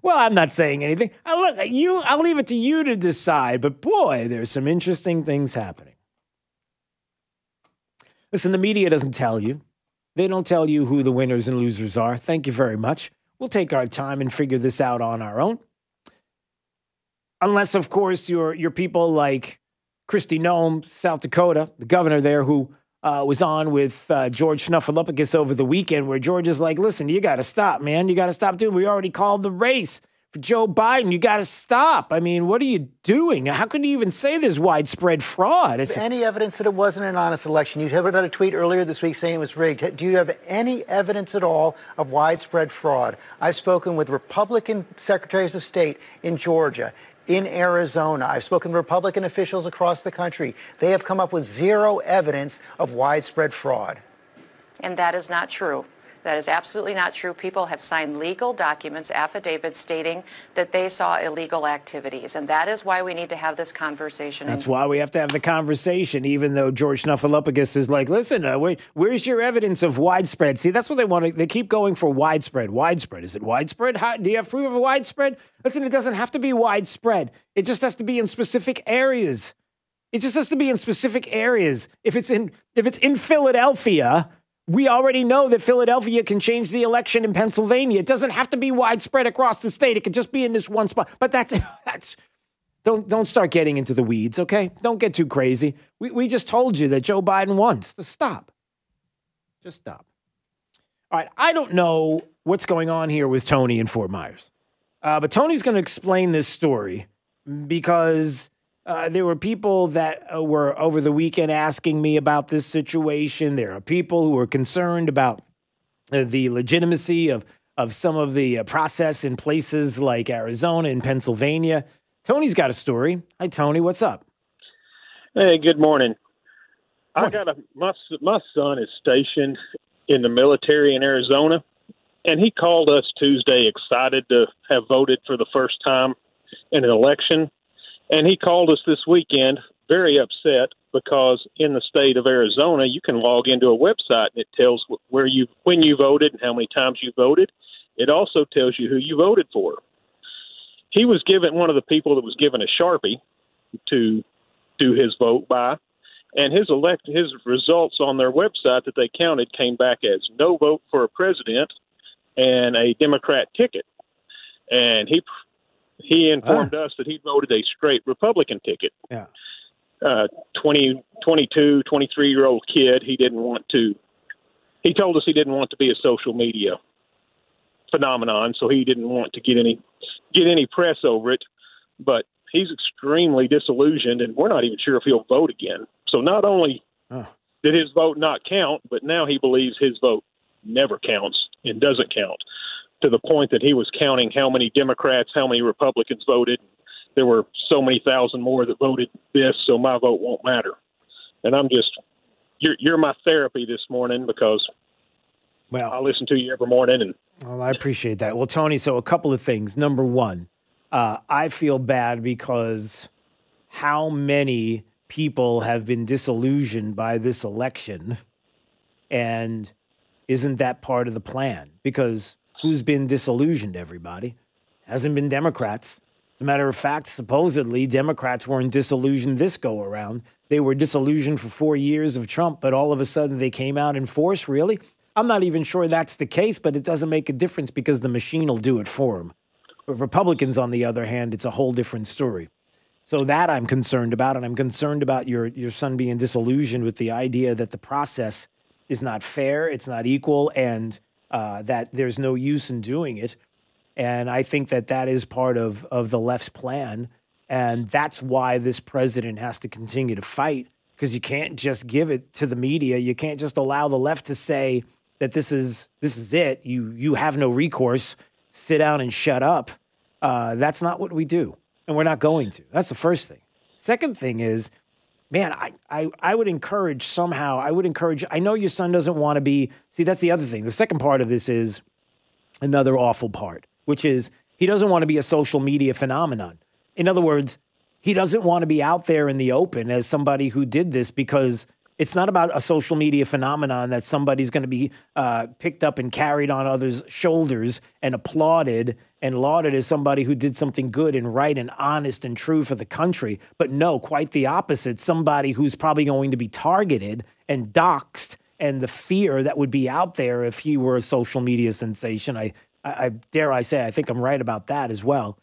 Well, I'm not saying anything. I'll leave it to you to decide. But boy, there's some interesting things happening. Listen, the media doesn't tell you. They don't tell you who the winners and losers are. Thank you very much. We'll take our time and figure this out on our own. Unless, of course, you're people like Kristi Noem, South Dakota, the governor there, who was on with George Snuffleupagus over the weekend, where George is like, listen, you got to stop, man. You got to stop doing. We already called the race for Joe Biden. You got to stop. I mean, what are you doing? How could you even say there's widespread fraud? Any evidence that it wasn't an honest election? You had a tweet earlier this week saying it was rigged. Do you have any evidence at all of widespread fraud? I've spoken with Republican secretaries of state in Georgia, in Arizona. I've spoken to Republican officials across the country. They have come up with zero evidence of widespread fraud. And that is not true. That is absolutely not true. People have signed legal documents, affidavits stating that they saw illegal activities. And that is why we need to have this conversation. That's why we have to have the conversation, even though George Snuffleupagus is like, listen, where's your evidence of widespread? See, that's what they want. They keep going for widespread. Widespread. Is it widespread? Do you have proof of widespread? Listen, it doesn't have to be widespread. It just has to be in specific areas. It just has to be in specific areas. If it's in Philadelphia, we already know that Philadelphia can change the election in Pennsylvania. It doesn't have to be widespread across the state. It could just be in this one spot. But don't start getting into the weeds, okay? Don't get too crazy. We just told you that Joe Biden wants to stop. Just stop. All right, I don't know what's going on here with Tony in Fort Myers. But Tony's going to explain this story because there were people that were over the weekend asking me about this situation. There are people who are concerned about the legitimacy of of some of the process in places like Arizona and Pennsylvania. Tony's got a story. Hi, Tony. What's up? Hey, good morning. My son is stationed in the military in Arizona, and he called us Tuesday excited to have voted for the first time in an election. And he called us this weekend very upset because in the state of Arizona, you can log into a website and it tells when you voted and how many times you voted. It also tells you who you voted for. He was one of the people that was given a Sharpie to do his vote by, and his results on their website that they counted came back as no vote for a president and a Democrat ticket. And he informed us that he voted a straight Republican ticket. Yeah. 22, 23-year-old kid. He told us he didn't want to be a social media phenomenon, so he didn't want to get any press over it. But he's extremely disillusioned, and we're not even sure if he'll vote again. So not only did his vote not count, but now he believes his vote never counts and doesn't count, to the point that he was counting how many Democrats, how many Republicans voted. There were so many thousand more that voted this, so my vote won't matter. And you're my therapy this morning because I listen to you every morning. Well, I appreciate that. Well, Tony, so a couple of things. Number one, I feel bad because how many people have been disillusioned by this election, and isn't that part of the plan? Because who's been disillusioned, everybody? Hasn't been Democrats. As a matter of fact, supposedly Democrats weren't disillusioned this go around. They were disillusioned for 4 years of Trump, but all of a sudden they came out in force, really? I'm not even sure that's the case, but it doesn't make a difference because the machine will do it for them. Republicans, on the other hand, it's a whole different story. So that I'm concerned about, and I'm concerned about your son being disillusioned with the idea that the process is not fair, it's not equal, and that there's no use in doing it. And I think that is part of the left's plan, and that's why this president has to continue to fight, because you can't just give it to the media. You can't just allow the left to say that this is it. You have no recourse. Sit down and shut up. That's not what we do, and we're not going to. That's the first thing. Second thing is, man, I would encourage somehow, I know your son doesn't want to be, see, that's the other thing. The second part of this is another awful part, which is he doesn't want to be a social media phenomenon. In other words, he doesn't want to be out there in the open as somebody who did this, because it's not about a social media phenomenon that somebody's going to be picked up and carried on others' shoulders and applauded and lauded as somebody who did something good and right and honest and true for the country. But no, quite the opposite. Somebody who's probably going to be targeted and doxxed, and the fear that would be out there if he were a social media sensation. I dare I say, I think I'm right about that as well.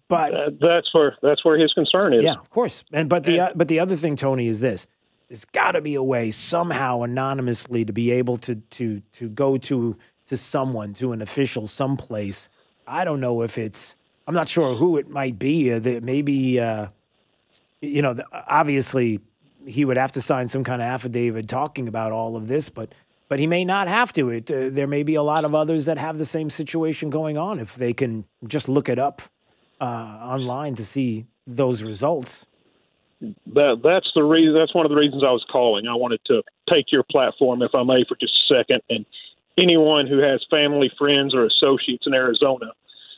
But that's where his concern is. Yeah, of course. But the other thing, Tony, is this: there's got to be a way somehow anonymously to be able to go to someone, to an official someplace. I don't know if it's. I'm not sure who it might be. Maybe obviously he would have to sign some kind of affidavit talking about all of this, but he may not have to. There may be a lot of others that have the same situation going on if they can just look it up online to see those results. That's the reason. That's one of the reasons I was calling. I wanted to take your platform, if I may, for just a second. And anyone who has family, friends, or associates in Arizona,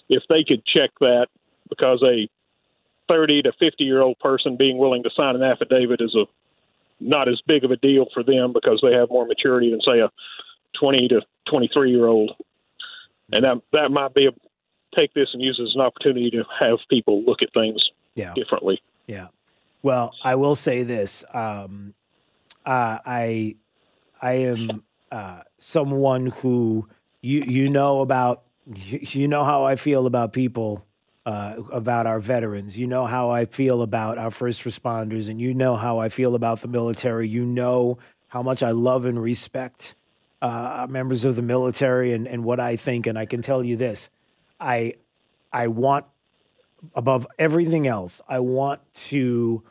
if they could check that, because a 30 to 50-year-old person being willing to sign an affidavit is not as big of a deal for them because they have more maturity than, say, a 20 to 23-year-old. And that might be take this and use it as an opportunity to have people look at things differently. Yeah. Well, I will say this. I am someone who you know about. You know how I feel about people, about our veterans. You know how I feel about our first responders, and you know how I feel about the military. You know how much I love and respect members of the military and what I think. And I can tell you this: I want, above everything else, I want to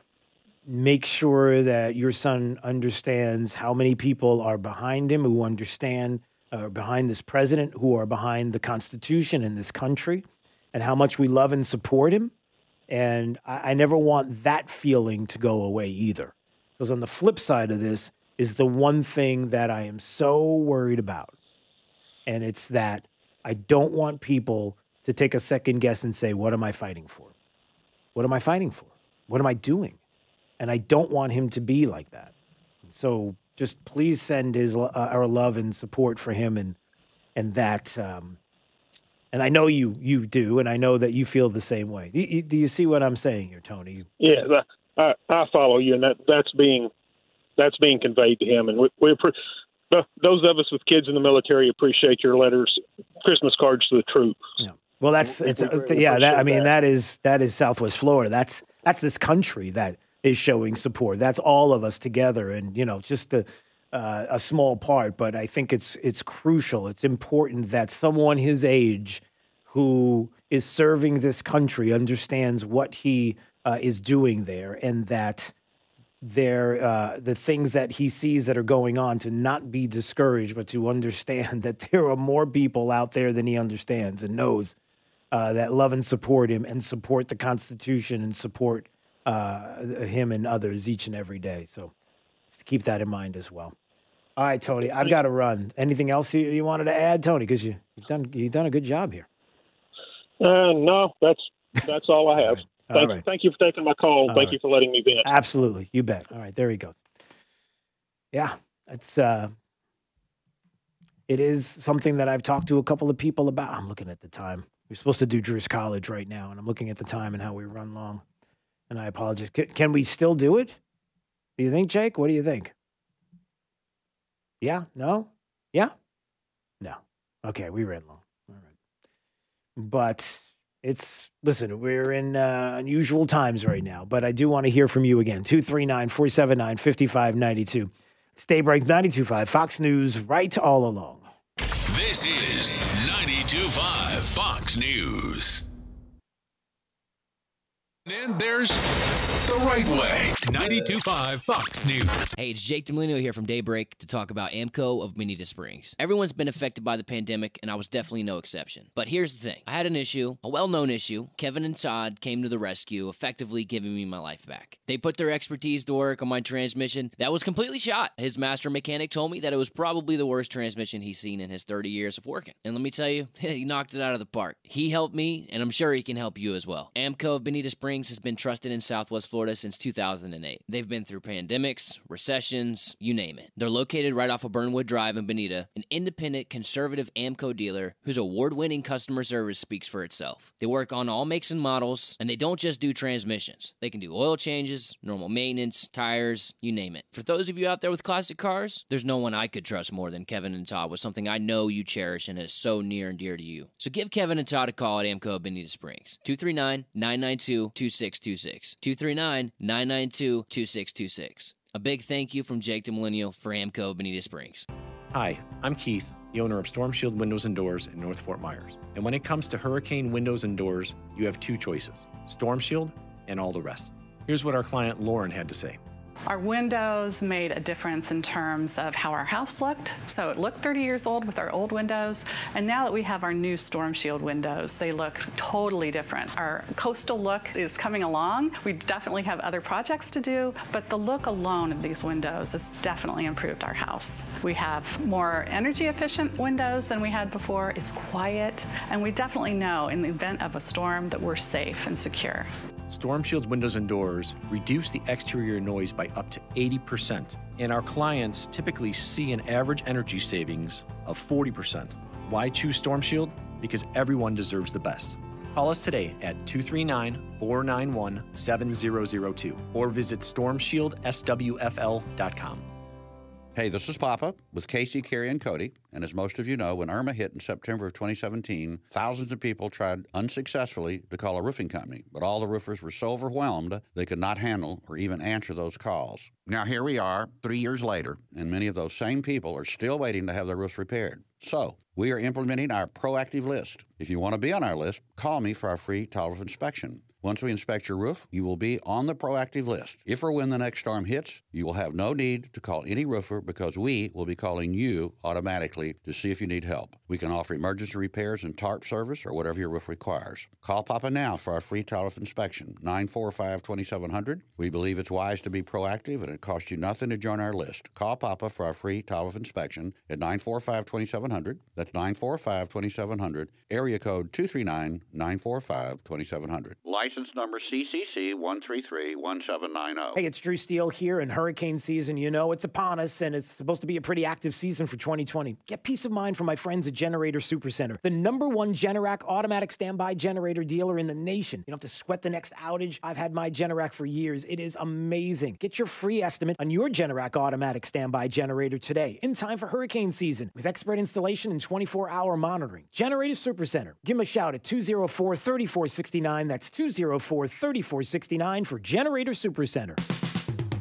make sure that your son understands how many people are behind him, who understand are behind this president, who are behind the Constitution in this country, and how much we love and support him. And I never want that feeling to go away either. Because on the flip side of this is the one thing that I am so worried about. And it's that I don't want people to take a second guess and say, what am I fighting for? What am I fighting for? What am I doing? And I don't want him to be like that. So just please send our love and support for him and that. And I know you do, and I know that you feel the same way. Do you see what I'm saying here, Tony? Yeah, I follow you, and that's being conveyed to him. And those of us with kids in the military appreciate your letters, Christmas cards to the troops. Yeah. Well, that is Southwest Florida. That's this country that is showing support. That's all of us together, and just a small part. But I think it's crucial. It's important that someone his age who is serving this country understands what he is doing there, and that the things that he sees that are going on, to not be discouraged, but to understand that there are more people out there than he understands and knows that love and support him and support the Constitution and support him and others each and every day. So just keep that in mind as well. All right, Tony, I've got to run. Anything else you wanted to add, Tony? Because you've done a good job here. No, that's all I have. Thank you for taking my call. Thank you for letting me vent. Absolutely. You bet. All right. There he goes. Yeah. It is something that I've talked to a couple of people about. I'm looking at the time. We're supposed to do Drew's College right now, and I'm looking at the time and how we run long. And I apologize. Can we still do it? Do you think, Jake? What do you think? Yeah? No? Yeah? No. Okay. We ran long. All right. But listen, we're in unusual times right now, but I do want to hear from you again. 239-479-5592. It's Daybreak 92.5, Fox News, right all along. This is 92.5 Fox News. And there's the right way. 92.5 Fox News. Hey, it's Jake DeMolino here from Daybreak to talk about AMCO of Bonita Springs. Everyone's been affected by the pandemic, and I was definitely no exception. But here's the thing. I had an issue, a well-known issue. Kevin and Todd came to the rescue, effectively giving me my life back. They put their expertise to work on my transmission. That was completely shot. His master mechanic told me that it was probably the worst transmission he's seen in his 30 years of working. And let me tell you, he knocked it out of the park. He helped me, and I'm sure he can help you as well. AMCO of Bonita Springs has been trusted in Southwest Florida since 2008. They've been through pandemics, recessions, you name it. They're located right off of Burnwood Drive in Bonita, an independent, conservative AMCO dealer whose award-winning customer service speaks for itself. They work on all makes and models, and they don't just do transmissions. They can do oil changes, normal maintenance, tires, you name it. For those of you out there with classic cars, there's no one I could trust more than Kevin and Todd with something I know you cherish and is so near and dear to you. So give Kevin and Todd a call at AMCO of Bonita Springs, 239-992-2626. 239-992-2626. A big thank you from Jake DeMolino for AMCO Bonita Springs. Hi, I'm Keith, the owner of Storm Shield Windows and Doors in North Fort Myers. And when it comes to hurricane windows and doors, you have two choices, Storm Shield and all the rest. Here's what our client Lauren had to say. Our windows made a difference in terms of how our house looked. So it looked 30 years old with our old windows. And now that we have our new Storm Shield windows, they look totally different. Our coastal look is coming along. We definitely have other projects to do, but the look alone of these windows has definitely improved our house. We have more energy efficient windows than we had before. It's quiet, and we definitely know in the event of a storm that we're safe and secure. Storm Shield's windows and doors reduce the exterior noise by up to 80%, and our clients typically see an average energy savings of 40%. Why choose Storm Shield? Because everyone deserves the best. Call us today at 239-491-7002 or visit stormshieldSWFL.com. Hey, this is Papa with Casey, Carrie, and Cody. And as most of you know, when Irma hit in September of 2017, thousands of people tried unsuccessfully to call a roofing company, but all the roofers were so overwhelmed they could not handle or even answer those calls. Now here we are, 3 years later, and many of those same people are still waiting to have their roofs repaired. So we are implementing our proactive list. If you want to be on our list, call me for our free total inspection. Once we inspect your roof, you will be on the proactive list. If or when the next storm hits, you will have no need to call any roofer because we will be calling you automatically quickly to see if you need help. We can offer emergency repairs and tarp service or whatever your roof requires. Call Papa now for our free tile-off inspection, 945-2700. We believe it's wise to be proactive, and it costs you nothing to join our list. Call Papa for our free tile-off inspection at 945-2700. That's 945-2700, area code 239-945-2700. License number CCC 1331790. Hey, it's Drew Steele here, and hurricane season, you know, it's upon us, and it's supposed to be a pretty active season for 2020. Get peace of mind from my friends at Generator Supercenter, the #1 Generac automatic standby generator dealer in the nation. You don't have to sweat the next outage. I've had my Generac for years. It is amazing. Get your free estimate on your Generac automatic standby generator today, in time for hurricane season, with expert installation and 24-hour monitoring. Generator Supercenter. Give them a shout at 204-3469. That's 204-3469 for Generator Supercenter.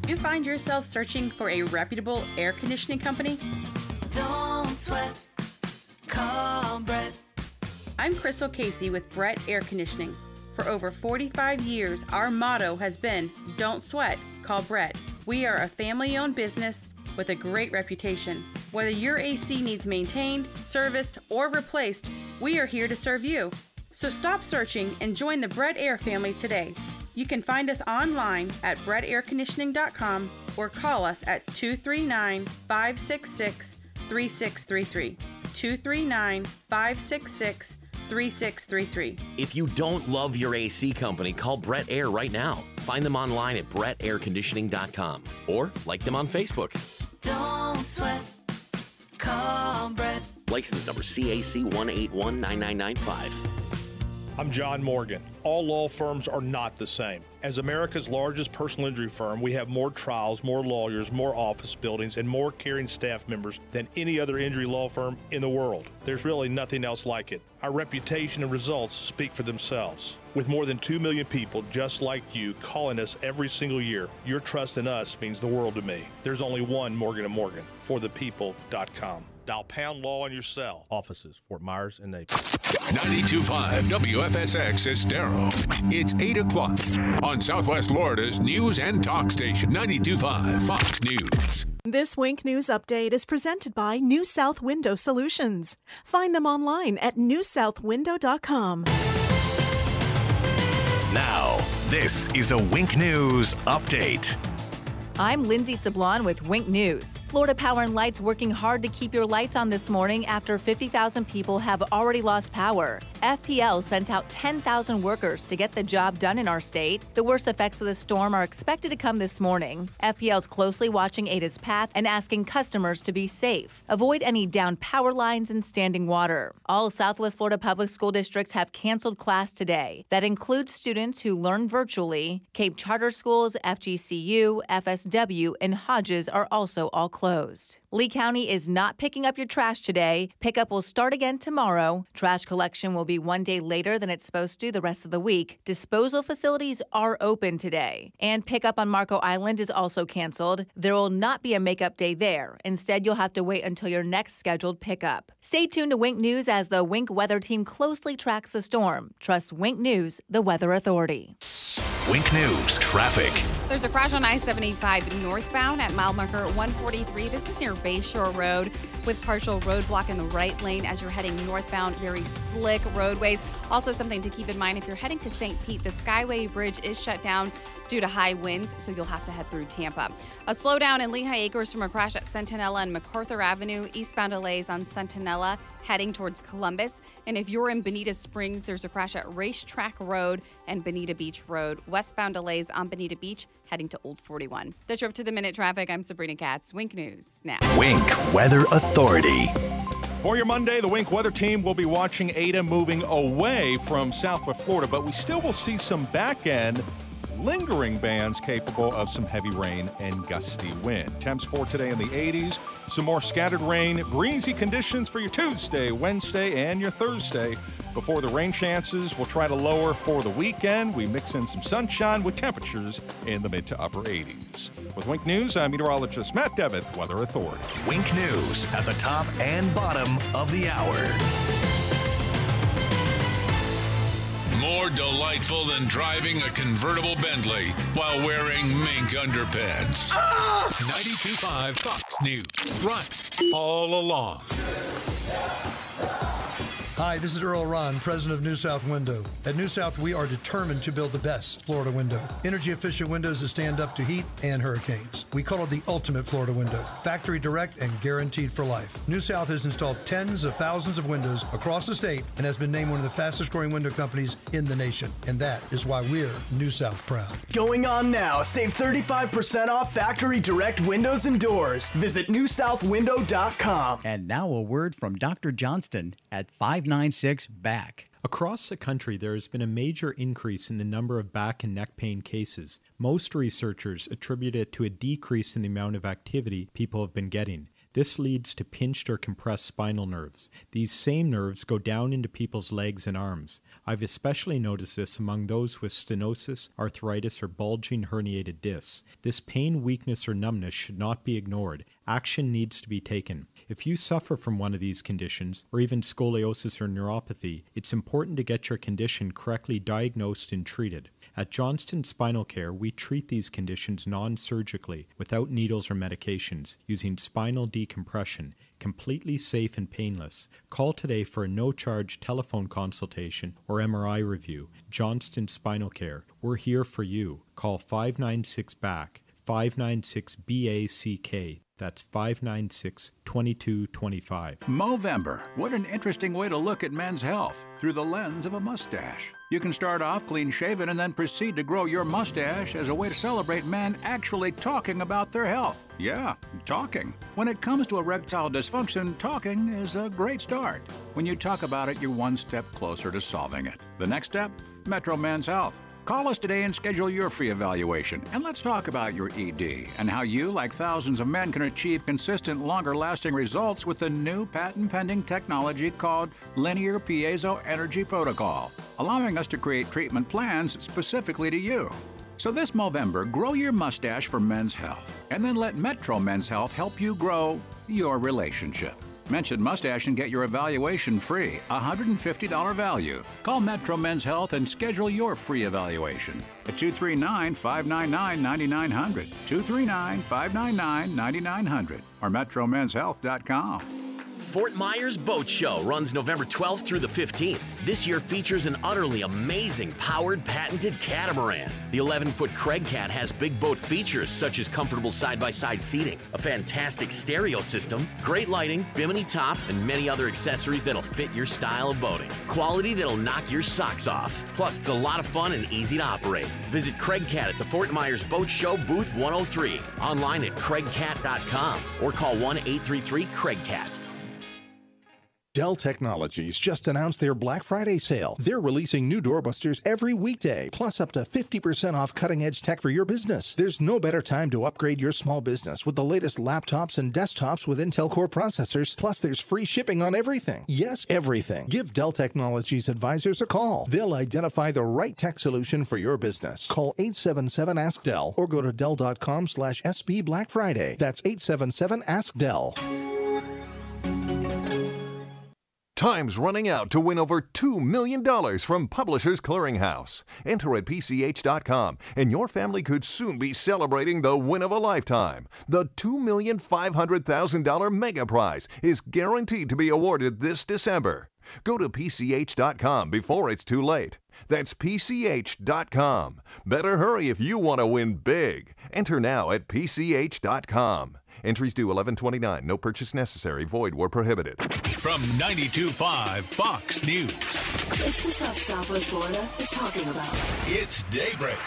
You find yourself searching for a reputable air conditioning company? Don't sweat. Call Brett. I'm Crystal Casey with Brett Air Conditioning. For over 45 years, our motto has been, don't sweat, call Brett. We are a family-owned business with a great reputation. Whether your AC needs maintained, serviced, or replaced, we are here to serve you. So stop searching and join the Brett Air family today. You can find us online at brettairconditioning.com or call us at 239-566-3633. 239-566-3633. If you don't love your AC company, call Brett Air right now. Find them online at brettairconditioning.com or like them on Facebook. Don't sweat. Call Brett. License number CAC 1819995. I'm John Morgan. All law firms are not the same. As America's largest personal injury firm, we have more trials, more lawyers, more office buildings, and more caring staff members than any other injury law firm in the world. There's really nothing else like it. Our reputation and results speak for themselves. With more than 2 million people just like you calling us every single year, your trust in us means the world to me. There's only one Morgan & Morgan, forthepeople.com. Dial pound law on your cell. Offices, Fort Myers and Naples. 92.5 WFSX Estero. It's 8 o'clock on Southwest Florida's news and talk station, 92.5 Fox News. This Wink News Update is presented by New South Window Solutions. Find them online at newsouthwindow.com. Now, this is a Wink News Update. I'm Lindsay Sablon with Wink News. Florida Power and Light's working hard to keep your lights on this morning after 50,000 people have already lost power. FPL sent out 10,000 workers to get the job done in our state. The worst effects of the storm are expected to come this morning. FPL's closely watching Ada's path and asking customers to be safe. Avoid any downed power lines and standing water. All Southwest Florida public school districts have canceled class today. That includes students who learn virtually. Cape Charter Schools, FGCU, FSW, and Hodges are also all closed. Lee County is not picking up your trash today. Pickup will start again tomorrow. Trash collection will be one day later than it's supposed to the rest of the week. Disposal facilities are open today. And pickup on Marco Island is also canceled. There will not be a makeup day there. Instead, you'll have to wait until your next scheduled pickup. Stay tuned to Wink News as the Wink weather team closely tracks the storm. Trust Wink News, the weather authority. Wink News traffic. There's a crash on I-75 northbound at mile marker 143. This is near Bayshore Road with partial roadblock in the right lane as you're heading northbound. Very slick roadways. Also something to keep in mind if you're heading to St. Pete, the Skyway Bridge is shut down due to high winds, so you'll have to head through Tampa. A slowdown in Lehigh Acres from a crash at Centinela and MacArthur Avenue. Eastbound delays on Centinela heading towards Columbus. And if you're in Bonita Springs, there's a crash at Racetrack Road and Bonita Beach Road. Westbound delays on Bonita Beach heading to Old 41. The trip to the minute traffic, I'm Sabrina Katz. Wink News now. Wink Weather Authority. For your Monday, the Wink weather team will be watching Ada moving away from Southwest Florida, but we still will see some back-end lingering bands capable of some heavy rain and gusty wind. Temps for today in the 80s. Some more scattered rain, breezy conditions for your Tuesday, Wednesday, and your Thursday. Before the rain chances, we'll try to lower for the weekend. We mix in some sunshine with temperatures in the mid to upper 80s. With Wink News, I'm meteorologist Matt Devitt, Weather Authority. Wink News at the top and bottom of the hour. More more delightful than driving a convertible Bentley while wearing mink underpants. 92.5 Fox News. Right all along. Hi, this is Earl Ron, president of New South Window. At New South, we are determined to build the best Florida window. Energy-efficient windows that stand up to heat and hurricanes. We call it the ultimate Florida window. Factory direct and guaranteed for life. New South has installed tens of thousands of windows across the state and has been named one of the fastest-growing window companies in the nation. And that is why we're New South proud. Going on now. Save 35% off factory direct windows and doors. Visit newsouthwindow.com. And now a word from Dr. Johnston at 596-BACK. Across the country, there has been a major increase in the number of back and neck pain cases. Most researchers attribute it to a decrease in the amount of activity people have been getting. This leads to pinched or compressed spinal nerves. These same nerves go down into people's legs and arms. I've especially noticed this among those with stenosis, arthritis, or bulging herniated discs. This pain, weakness, or numbness should not be ignored. Action needs to be taken. If you suffer from one of these conditions, or even scoliosis or neuropathy, it's important to get your condition correctly diagnosed and treated. At Johnston Spinal Care, we treat these conditions non-surgically, without needles or medications, using spinal decompression, completely safe and painless. Call today for a no-charge telephone consultation or MRI review. Johnston Spinal Care. We're here for you. Call 596-BACK, 596-BACK. That's 596-2225. Movember. What an interesting way to look at men's health through the lens of a mustache. You can start off clean-shaven and then proceed to grow your mustache as a way to celebrate men actually talking about their health. Yeah, talking. When it comes to erectile dysfunction, talking is a great start. When you talk about it, you're one step closer to solving it. The next step? Metro Men's Health. Call us today and schedule your free evaluation. And let's talk about your ED and how you, like thousands of men, can achieve consistent, longer-lasting results with the new patent-pending technology called Linear Piezo Energy Protocol, allowing us to create treatment plans specifically to you. So this Movember, grow your mustache for men's health, and then let Metro Men's Health help you grow your relationship. Mention mustache and get your evaluation free, $150 value. Call Metro Men's Health and schedule your free evaluation at 239-599-9900, 239-599-9900, or metromenshealth.com. Fort Myers Boat Show runs November 12th through the 15th. This year features an utterly amazing powered patented catamaran. The 11-foot Craig Cat has big boat features such as comfortable side-by-side seating, a fantastic stereo system, great lighting, bimini top, and many other accessories that'll fit your style of boating. Quality that'll knock your socks off. Plus, it's a lot of fun and easy to operate. Visit Craig Cat at the Fort Myers Boat Show, booth 103, online at craigcat.com, or call 1-833-CRAIG-CAT. Dell Technologies just announced their Black Friday sale. They're releasing new doorbusters every weekday, plus up to 50% off cutting-edge tech for your business. There's no better time to upgrade your small business with the latest laptops and desktops with Intel Core processors, plus there's free shipping on everything. Yes, everything. Give Dell Technologies advisors a call. They'll identify the right tech solution for your business. Call 877-ASK-DELL or go to Dell.com/SB Black Friday. That's 877-ASK-DELL. Time's running out to win over $2 million from Publishers Clearinghouse. Enter at PCH.com, and your family could soon be celebrating the win of a lifetime. The $2,500,000 mega prize is guaranteed to be awarded this December. Go to PCH.com before it's too late. That's PCH.com. Better hurry if you want to win big. Enter now at PCH.com. Entries due 11/29. No purchase necessary. Void where prohibited. From 92.5 Fox News. It's the stuff Southwest Florida is talking about. It's Daybreak.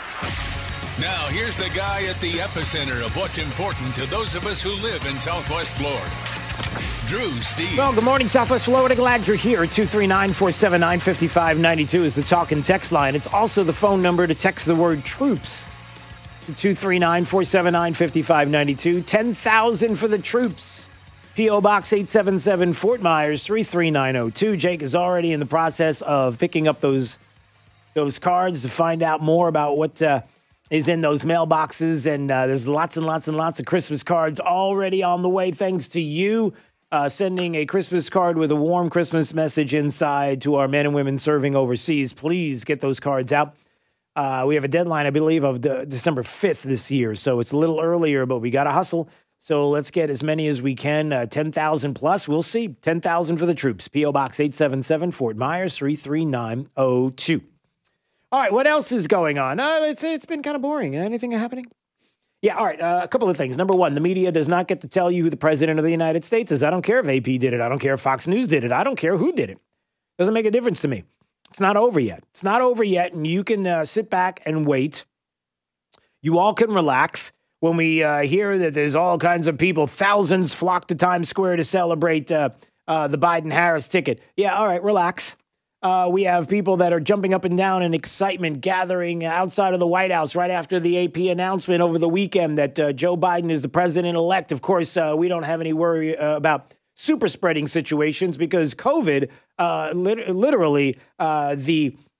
Now, here's the guy at the epicenter of what's important to those of us who live in Southwest Florida. Drew Steve. Well, good morning, Southwest Florida. Glad you're here. 239-479-5592 is the talk and text line. It's also the phone number to text the word troops to 239-479-5592. 10,000 for the troops. P.O. Box 877 Fort Myers 33902. Jake is already in the process of picking up those cards to find out more about what is in those mailboxes. And there's lots and lots and lots of Christmas cards already on the way, thanks to you. sending a Christmas card with a warm Christmas message inside to our men and women serving overseas. Please get those cards out. We have a deadline, I believe, of December 5th this year, so it's a little earlier, but we got to hustle. So let's get as many as we can, 10,000 plus. We'll see. 10,000 for the troops. P.O. Box 877, Fort Myers, 33902. All right, what else is going on? It's been kind of boring. Anything happening? Yeah, all right, a couple of things. Number one, the media does not get to tell you who the president of the United States is. I don't care if AP did it. I don't care if Fox News did it. I don't care who did it. Doesn't make a difference to me. It's not over yet. It's not over yet, and you can sit back and wait. You all can relax. When we hear that there's all kinds of people, thousands flock to Times Square to celebrate the Biden-Harris ticket. Yeah, all right, relax. We have people that are jumping up and down in excitement, gathering outside of the White House right after the AP announcement over the weekend that Joe Biden is the president-elect. Of course, we don't have any worry about super spreading situations because COVID, literally,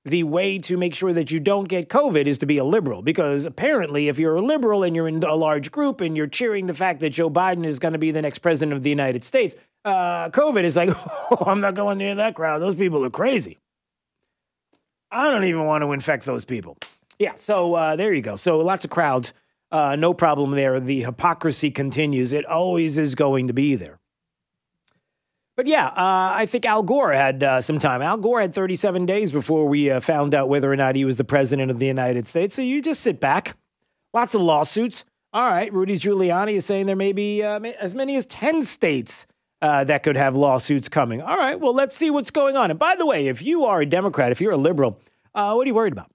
the way to make sure that you don't get COVID is to be a liberal, because apparently if you're a liberal and you're in a large group and you're cheering the fact that Joe Biden is going to be the next president of the United States, COVID is like, oh, I'm not going near that crowd. Those people are crazy. I don't even want to infect those people. Yeah, so there you go. So lots of crowds, no problem there. The hypocrisy continues. It always is going to be there. But yeah, I think Al Gore had some time. Al Gore had 37 days before we found out whether or not he was the president of the United States. So you just sit back. Lots of lawsuits. All right, Rudy Giuliani is saying there may be as many as 10 states that could have lawsuits coming. All right, well, let's see what's going on. And by the way, if you are a Democrat, if you're a liberal, what are you worried about?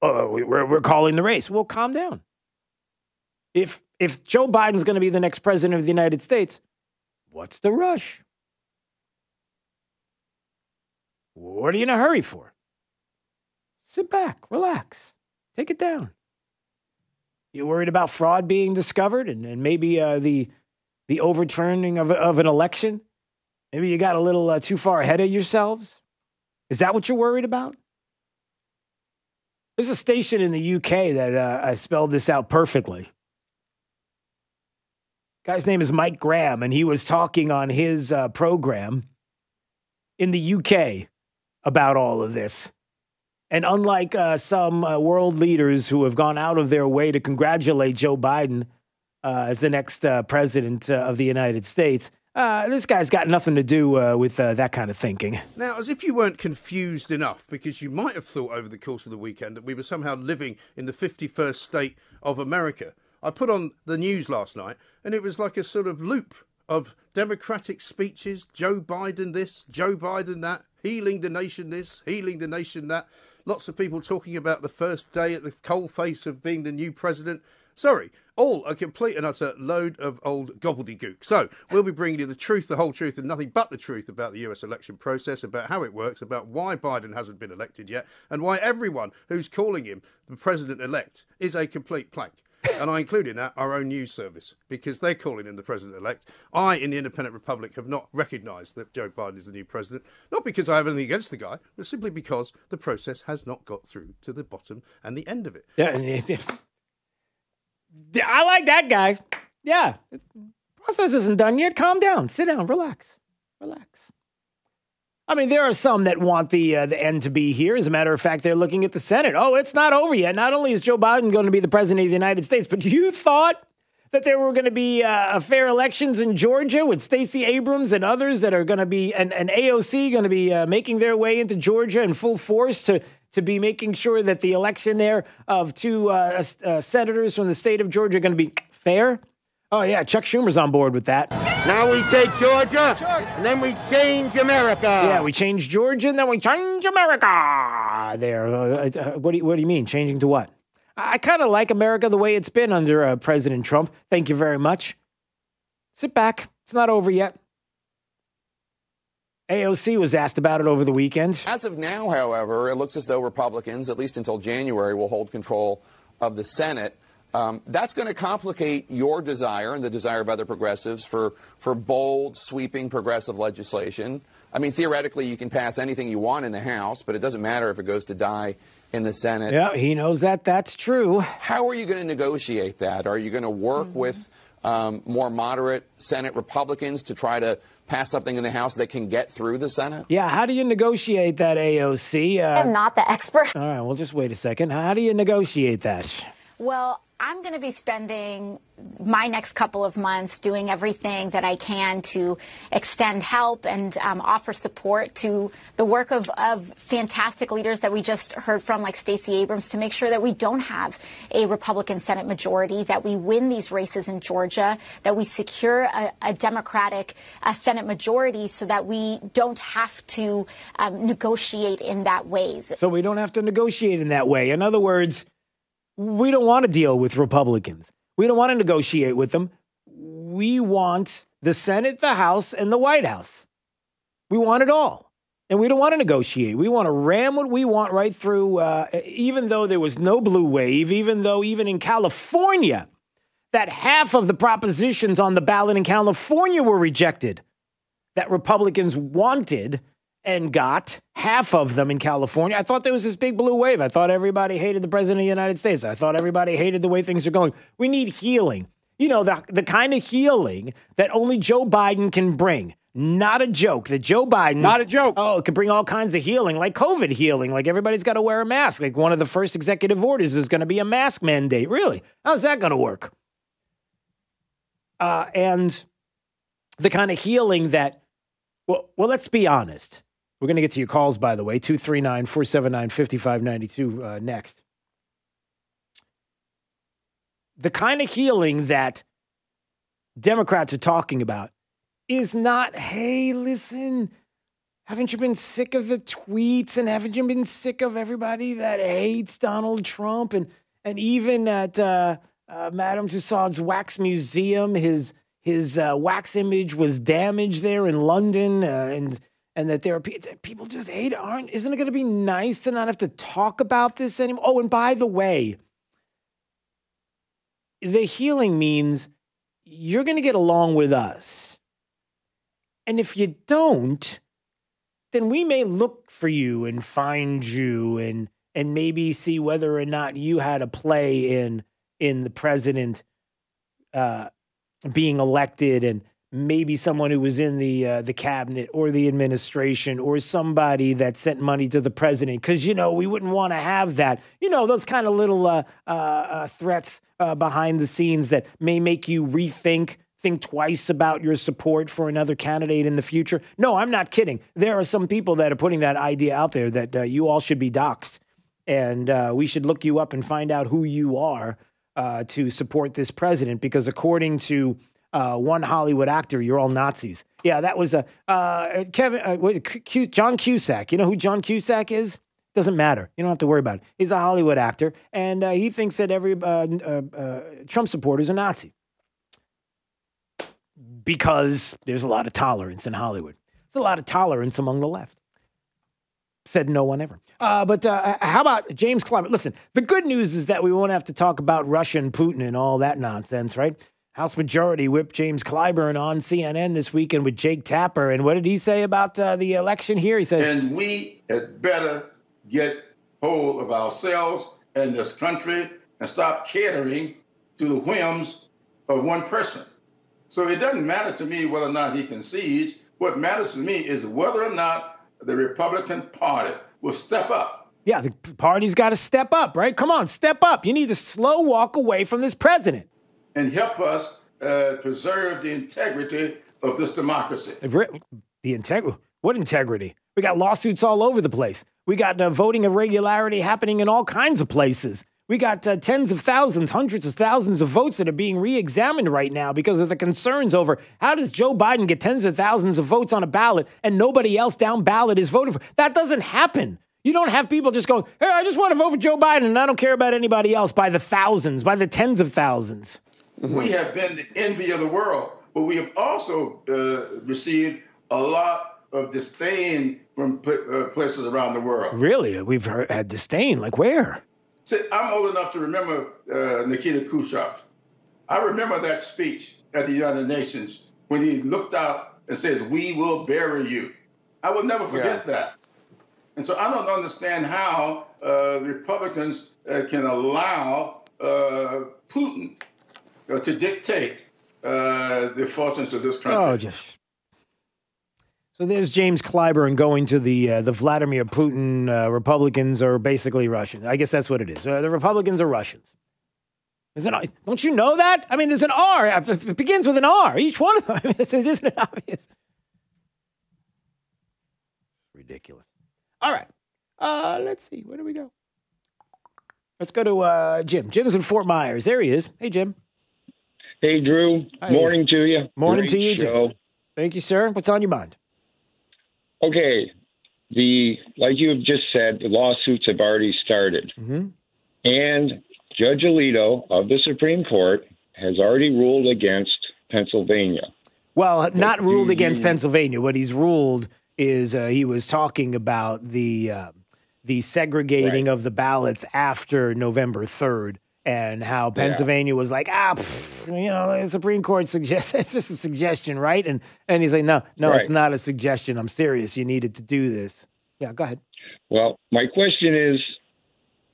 We're calling the race. Well, calm down. If Joe Biden's going to be the next president of the United States, what's the rush? What are you in a hurry for? Sit back, relax, take it down. You worried about fraud being discovered and maybe the overturning of an election? Maybe you got a little too far ahead of yourselves? Is that what you're worried about? There's a station in the UK that I spelled this out perfectly. Guy's name is Mike Graham, and he was talking on his program in the UK about all of this. And unlike some world leaders who have gone out of their way to congratulate Joe Biden as the next president of the United States, this guy's got nothing to do with that kind of thinking. Now, as if you weren't confused enough, because you might have thought over the course of the weekend that we were somehow living in the 51st state of America, I put on the news last night, and it was like a sort of loop of Democratic speeches, Joe Biden this, Joe Biden that, healing the nation this, healing the nation that. Lots of people talking about the first day at the coalface of being the new president. Sorry, all a complete and utter load of old gobbledygook. So we'll be bringing you the truth, the whole truth, and nothing but the truth about the US election process, about how it works, about why Biden hasn't been elected yet, and why everyone who's calling him the president-elect is a complete plank. And I include in that our own news service, because they're calling him the president-elect. I, in the Independent Republic, have not recognised that Joe Biden is the new president, not because I have anything against the guy, but simply because the process has not got through to the bottom and the end of it. Yeah, I like that guy. Yeah, the process isn't done yet. Calm down. Sit down. Relax. Relax. I mean, there are some that want the end to be here. As a matter of fact, they're looking at the Senate. Oh, it's not over yet. Not only is Joe Biden going to be the president of the United States, but you thought that there were going to be fair elections in Georgia with Stacey Abrams and others that are going to be, and AOC going to be making their way into Georgia in full force to be making sure that the election there of two senators from the state of Georgia are going to be fair? Oh, yeah, Chuck Schumer's on board with that. Now we take Georgia, and then we change America. Yeah, we change Georgia, and then we change America. There. What do you mean? Changing to what? I kind of like America the way it's been under President Trump. Thank you very much. Sit back. It's not over yet. AOC was asked about it over the weekend. As of now, however, it looks as though Republicans, at least until January, will hold control of the Senate. That's going to complicate your desire and the desire of other progressives for bold, sweeping progressive legislation. I mean, theoretically, you can pass anything you want in the House, but it doesn't matter if it goes to die in the Senate. Yeah, he knows that that's true. How are you going to negotiate that? Are you going to work with more moderate Senate Republicans to try to pass something in the House that can get through the Senate? Yeah, how do you negotiate that, AOC? I'm not the expert. All right, well, just wait a second. How do you negotiate that? Well, I'm going to be spending my next couple of months doing everything that I can to extend help and offer support to the work of fantastic leaders that we just heard from, like Stacey Abrams, to make sure that we don't have a Republican Senate majority, that we win these races in Georgia, that we secure a Democratic Senate majority so that we don't have to negotiate in that ways. So we don't have to negotiate in that way. In other words, we don't want to deal with Republicans. We don't want to negotiate with them. We want the Senate, the House, and the White House. We want it all. And we don't want to negotiate. We want to ram what we want right through, even though there was no blue wave, even though even in California, that half of the propositions on the ballot in California were rejected, that Republicans wanted and got half of them in California. I thought there was this big blue wave. I thought everybody hated the president of the United States. I thought everybody hated the way things are going. We need healing. You know, the kind of healing that only Joe Biden can bring. Not a joke. That Joe Biden... Not a joke. Oh, it can bring all kinds of healing, like COVID healing. Like everybody's got to wear a mask. Like one of the first executive orders is going to be a mask mandate. Really? How's that going to work? And the kind of healing that... Well, let's be honest. We're going to get to your calls, by the way. 239-479-5592 next. The kind of healing that Democrats are talking about is not, hey, listen, haven't you been sick of the tweets and haven't you been sick of everybody that hates Donald Trump? And even at Madame Tussauds Wax Museum, his wax image was damaged there in London, and that there are people just hate it. Isn't it going to be nice to not have to talk about this anymore? Oh, and by the way, the healing means you're going to get along with us. And if you don't, then we may look for you and find you and maybe see whether or not you had a play in the president being elected, and maybe someone who was in the cabinet or the administration or somebody that sent money to the president. Because, you know, we wouldn't want to have that. You know, those kind of little threats behind the scenes that may make you think twice about your support for another candidate in the future. No, I'm not kidding. There are some people that are putting that idea out there that you all should be doxxed. And we should look you up and find out who you are to support this president. Because according to one Hollywood actor, you're all Nazis. Yeah, that was John Cusack. You know who John Cusack is? Doesn't matter. You don't have to worry about it. He's a Hollywood actor, and he thinks that every Trump supporter is a Nazi because there's a lot of tolerance in Hollywood. There's a lot of tolerance among the left. Said no one ever. But how about James Clyburn? Listen, the good news is that we won't have to talk about Russia and Putin and all that nonsense, right? House Majority whipped James Clyburn on CNN this weekend with Jake Tapper. And what did he say about the election here? He said, and we had better get hold of ourselves and this country and stop catering to the whims of one person. So it doesn't matter to me whether or not he concedes. What matters to me is whether or not the Republican Party will step up. Yeah, the party's got to step up, right? Come on, step up. You need to slow walk away from this president. And help us preserve the integrity of this democracy. The integrity? What integrity? We got lawsuits all over the place. We got voting irregularity happening in all kinds of places. We got tens of thousands, hundreds of thousands of votes that are being re-examined right now because of the concerns over how does Joe Biden get tens of thousands of votes on a ballot and nobody else down ballot is voting for. That doesn't happen. You don't have people just going, hey, I just want to vote for Joe Biden and I don't care about anybody else by the thousands, by the tens of thousands. Mm-hmm. We have been the envy of the world, but we have also received a lot of disdain from places around the world. Really? We've had disdain? Like where? See, I'm old enough to remember Nikita Khrushchev. I remember that speech at the United Nations when he looked out and says, we will bury you. I will never forget that. And so I don't understand how Republicans can allow Putin to dictate the fortunes of this country. Oh, just. So there's James Clyburn going to the Vladimir Putin Republicans are basically Russian. I guess that's what it is. The Republicans are Russians. Don't you know that? I mean, there's an R. It begins with an R. Each one of them. I mean, isn't it obvious? Ridiculous. All right. Let's see. Where do we go? Let's go to Jim. Jim's in Fort Myers. There he is. Hey, Jim. Hey, Drew. Hi. Morning to you. Morning Great to you, show. Jim. Thank you, sir. What's on your mind? Okay. Like you have just said, the lawsuits have already started. Mm-hmm. And Judge Alito of the Supreme Court has already ruled against Pennsylvania. Well, not ruled against Pennsylvania. What he's ruled is he was talking about the segregating of the ballots after November 3rd and how Pennsylvania was like, the Supreme Court suggests it's just a suggestion, right? And he's like, no, it's not a suggestion. I'm serious. You needed to do this. Yeah, go ahead. Well, my question is,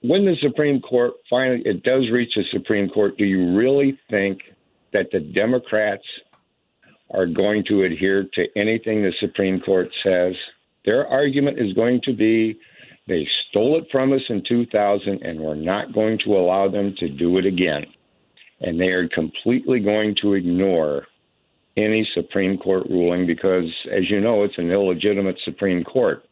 when the Supreme Court finally, it does reach the Supreme Court, do you really think that the Democrats are going to adhere to anything the Supreme Court says? Their argument is going to be they stole it from us in 2000 and we're not going to allow them to do it again. And they are completely going to ignore any Supreme Court ruling because, as you know, it's an illegitimate Supreme Court.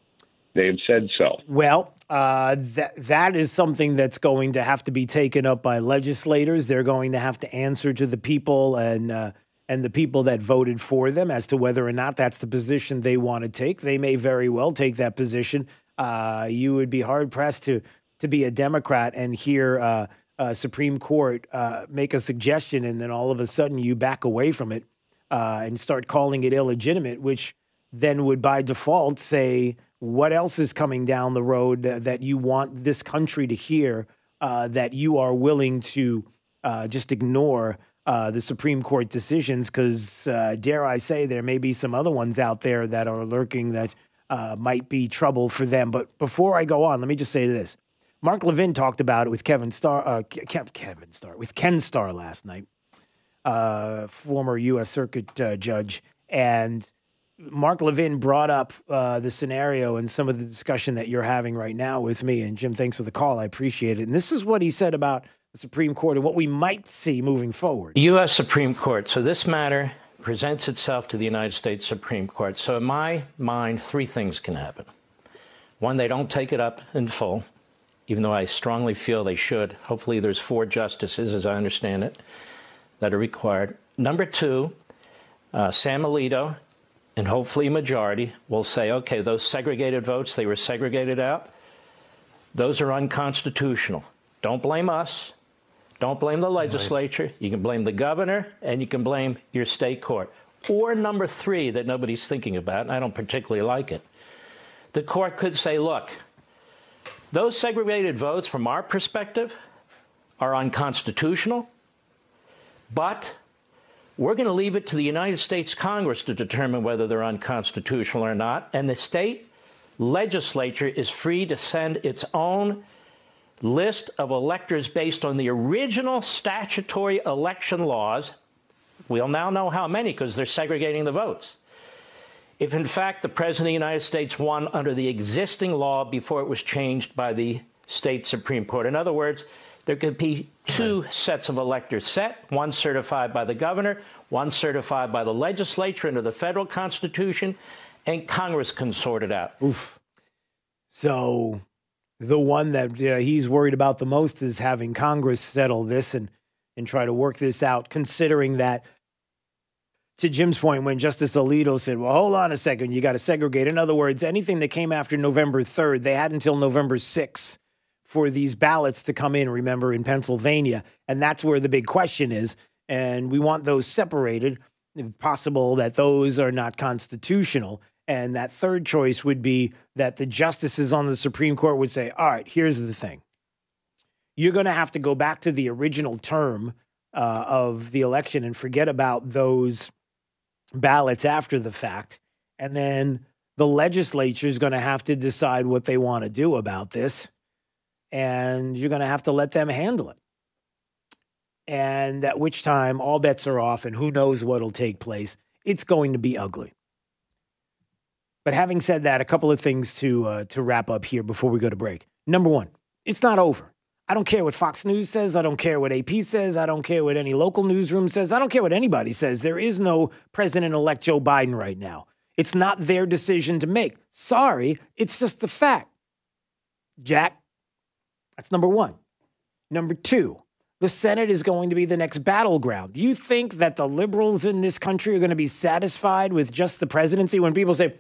They've said so. Well, that is something that's going to have to be taken up by legislators. They're going to have to answer to the people and the people that voted for them as to whether or not that's the position they want to take. They may very well take that position. You would be hard-pressed to be a Democrat and hear Supreme Court make a suggestion and then all of a sudden you back away from it and start calling it illegitimate, which then would by default say what else is coming down the road that you want this country to hear that you are willing to just ignore the Supreme Court decisions because, dare I say, there may be some other ones out there that are lurking that might be trouble for them. But before I go on, let me just say this. Mark Levin talked about it with Ken Starr last night, former U.S. Circuit judge. And Mark Levin brought up the scenario and some of the discussion that you're having right now with me. And Jim, thanks for the call. I appreciate it. And this is what he said about the Supreme Court and what we might see moving forward. U.S. Supreme Court. So this matter presents itself to the United States Supreme Court. So in my mind, three things can happen. One, they don't take it up in full, even though I strongly feel they should. Hopefully there's 4 justices, as I understand it, that are required. Number two, Sam Alito and hopefully a majority will say, okay, those segregated votes, they were segregated out. Those are unconstitutional. Don't blame us. Don't blame the legislature. You can blame the governor and you can blame your state court. Or number three that nobody's thinking about, and I don't particularly like it. The court could say, look, those segregated votes from our perspective are unconstitutional, but we're going to leave it to the United States Congress to determine whether they're unconstitutional or not, and the state legislature is free to send its own list of electors based on the original statutory election laws. We'll now know how many because they're segregating the votes. If, in fact, the President of the United States won under the existing law before it was changed by the state Supreme Court. In other words, there could be 2 sets of electors set, one certified by the governor, one certified by the legislature under the federal Constitution, and Congress can sort it out. Oof. So the one that he's worried about the most is having Congress settle this and try to work this out, considering that, to Jim's point, when Justice Alito said, well, hold on a second, you got to segregate. In other words, anything that came after November 3rd, they had until November 6th for these ballots to come in, remember, in Pennsylvania. And that's where the big question is. And we want those separated, if possible, that those are not constitutional. And that third choice would be that the justices on the Supreme Court would say, all right, here's the thing. You're going to have to go back to the original term of the election and forget about those ballots after the fact. And then the legislature is going to have to decide what they want to do about this. And you're going to have to let them handle it. and at which time all bets are off and who knows what'll take place. It's going to be ugly. But having said that, a couple of things to wrap up here before we go to break. Number one, it's not over. I don't care what Fox News says. I don't care what AP says. I don't care what any local newsroom says. I don't care what anybody says. There is no President-elect Joe Biden right now. It's not their decision to make. Sorry, it's just the fact. Jack, that's number one. Number two, the Senate is going to be the next battleground. Do you think that the liberals in this country are going to be satisfied with just the presidency when people say,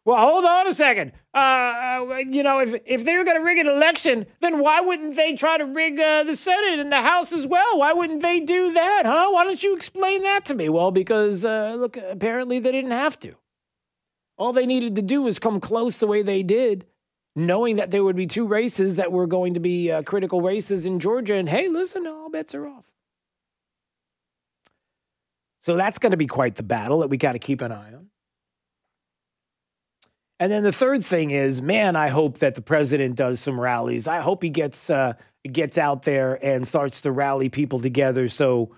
well, hold on a second. If they're going to rig an election, then why wouldn't they try to rig the Senate and the House as well? Why wouldn't they do that, huh? Why don't you explain that to me? Well, because, look, apparently they didn't have to. All they needed to do was come close the way they did, knowing that there would be two races that were going to be critical races in Georgia. And, hey, listen, all bets are off. So that's going to be quite the battle that we got to keep an eye on. And then the third thing is, man, I hope that the president does some rallies. I hope he gets out there and starts to rally people together so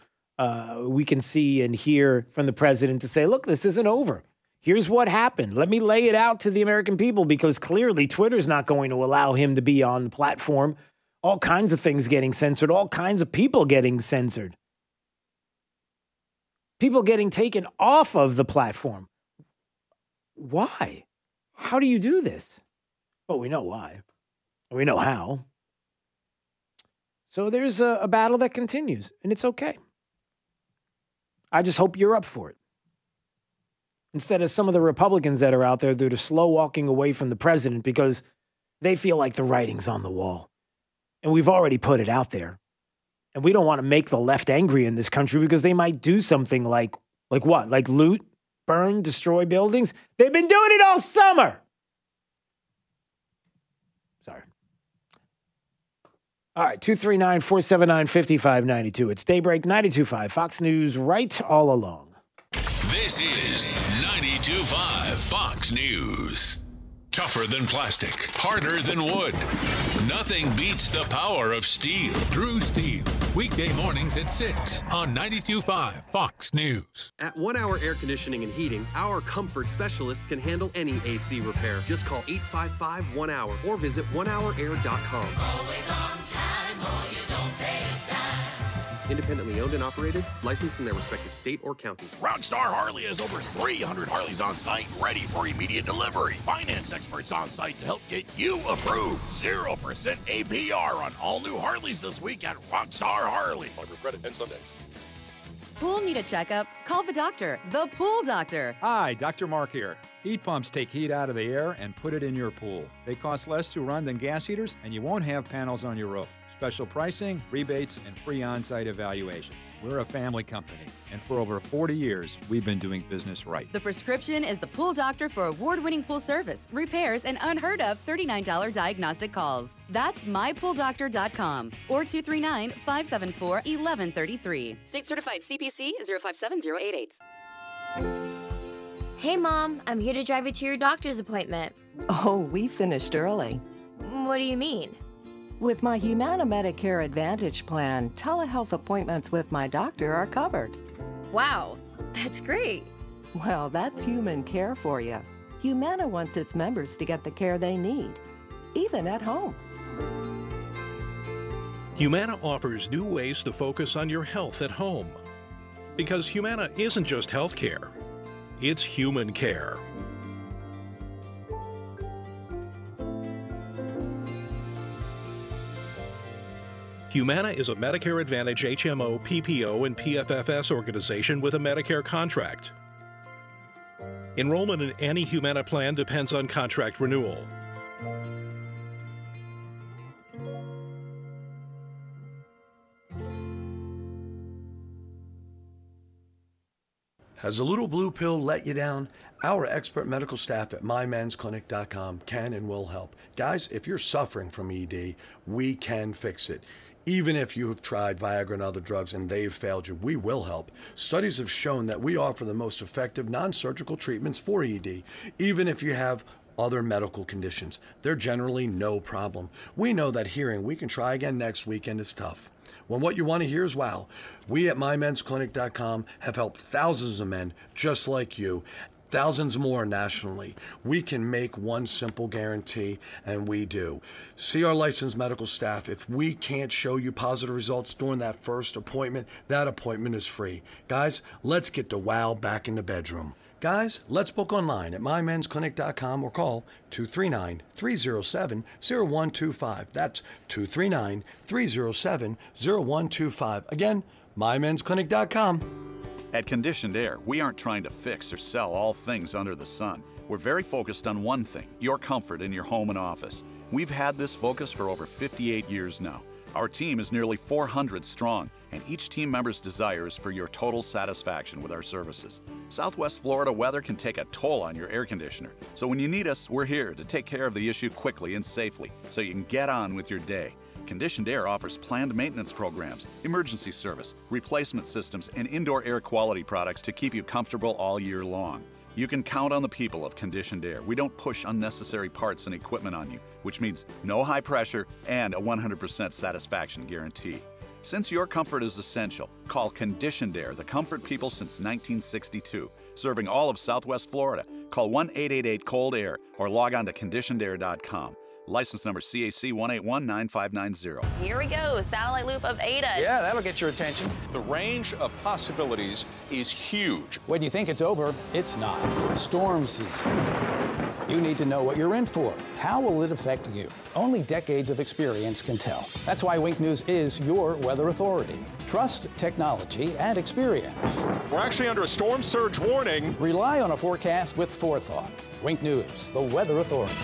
we can see and hear from the president to say, look, this isn't over. Here's what happened. Let me lay it out to the American people, because clearly Twitter's not going to allow him to be on the platform. All kinds of things getting censored, all kinds of people getting censored. People getting taken off of the platform. Why? How do you do this? Well, we know why. We know how. So there's a battle that continues, and it's okay. I just hope you're up for it. Instead of some of the Republicans that are out there that are slow walking away from the president because they feel like the writing's on the wall. And we've already put it out there. And we don't want to make the left angry in this country because they might do something like what? Like loot? Burn, destroy buildings? They've been doing it all summer. Sorry. All right, 239-479-5592. It's Daybreak 92.5, Fox News, right all along. This is 92.5 Fox News. Tougher than plastic, harder than wood. Nothing beats the power of steel. Drew Steele, weekday mornings at 6 on 92.5 Fox News. At 1 Hour Air Conditioning and Heating, our comfort specialists can handle any AC repair. Just call 855-1-HOUR or visit onehourair.com. Always on time or you don't pay time. Independently owned and operated, licensed in their respective state or county. Rockstar Harley has over 300 Harleys on site, ready for immediate delivery. Finance experts on site to help get you approved. 0% APR on all new Harleys this week at Rockstar Harley. Offer credit ends Sunday. Pool need a checkup? Call the doctor, the Pool Doctor. Hi, Dr. Mark here. Heat pumps take heat out of the air and put it in your pool. They cost less to run than gas heaters, and you won't have panels on your roof. Special pricing, rebates, and free on-site evaluations. We're a family company, and for over 40 years, we've been doing business right. The prescription is the Pool Doctor for award-winning pool service, repairs, and unheard of $39 diagnostic calls. That's mypooldoctor.com or 239-574-1133. State certified CPC 057088. Hey, Mom, I'm here to drive you to your doctor's appointment. Oh, we finished early. What do you mean? With my Humana Medicare Advantage plan, telehealth appointments with my doctor are covered. Wow, that's great. Well, that's human care for you. Humana wants its members to get the care they need, even at home. Humana offers new ways to focus on your health at home. Because Humana isn't just health care. It's human care. Humana is a Medicare Advantage HMO, PPO, and PFFS organization with a Medicare contract. Enrollment in any Humana plan depends on contract renewal. Has the little blue pill let you down? Our expert medical staff at MyMensClinic.com can and will help. Guys, if you're suffering from ED, we can fix it. Even if you have tried Viagra and other drugs and they've failed you, we will help. Studies have shown that we offer the most effective non-surgical treatments for ED. Even if you have other medical conditions. They're generally no problem. We know that hearing "we can try again next weekend" is tough. When what you want to hear is wow, we at mymensclinic.com have helped thousands of men just like you, thousands more nationally. We can make one simple guarantee, and we do. See our licensed medical staff. If we can't show you positive results during that first appointment, that appointment is free. Guys, let's get the wow back in the bedroom. Guys, let's book online at mymensclinic.com or call 239-307-0125. That's 239-307-0125. Again, mymensclinic.com. At Conditioned Air, we aren't trying to fix or sell all things under the sun. We're very focused on one thing, your comfort in your home and office. We've had this focus for over 58 years now. Our team is nearly 400 strong, and each team member's desire is for your total satisfaction with our services. Southwest Florida weather can take a toll on your air conditioner, so when you need us, we're here to take care of the issue quickly and safely so you can get on with your day. Conditioned Air offers planned maintenance programs, emergency service, replacement systems, and indoor air quality products to keep you comfortable all year long. You can count on the people of Conditioned Air. We don't push unnecessary parts and equipment on you, which means no high pressure and a 100% satisfaction guarantee. Since your comfort is essential, call Conditioned Air, the comfort people since 1962. Serving all of Southwest Florida. Call 1-888-COLD-AIR or log on to conditionedair.com. License number CAC 1819590. Here we go, satellite loop of Ada. Yeah, that'll get your attention. The range of possibilities is huge. When you think it's over, it's not. Storm season. You need to know what you're in for. How will it affect you? Only decades of experience can tell. That's why Wink News is your weather authority. Trust, technology, and experience. We're actually under a storm surge warning. Rely on a forecast with forethought. Wink News, the weather authority.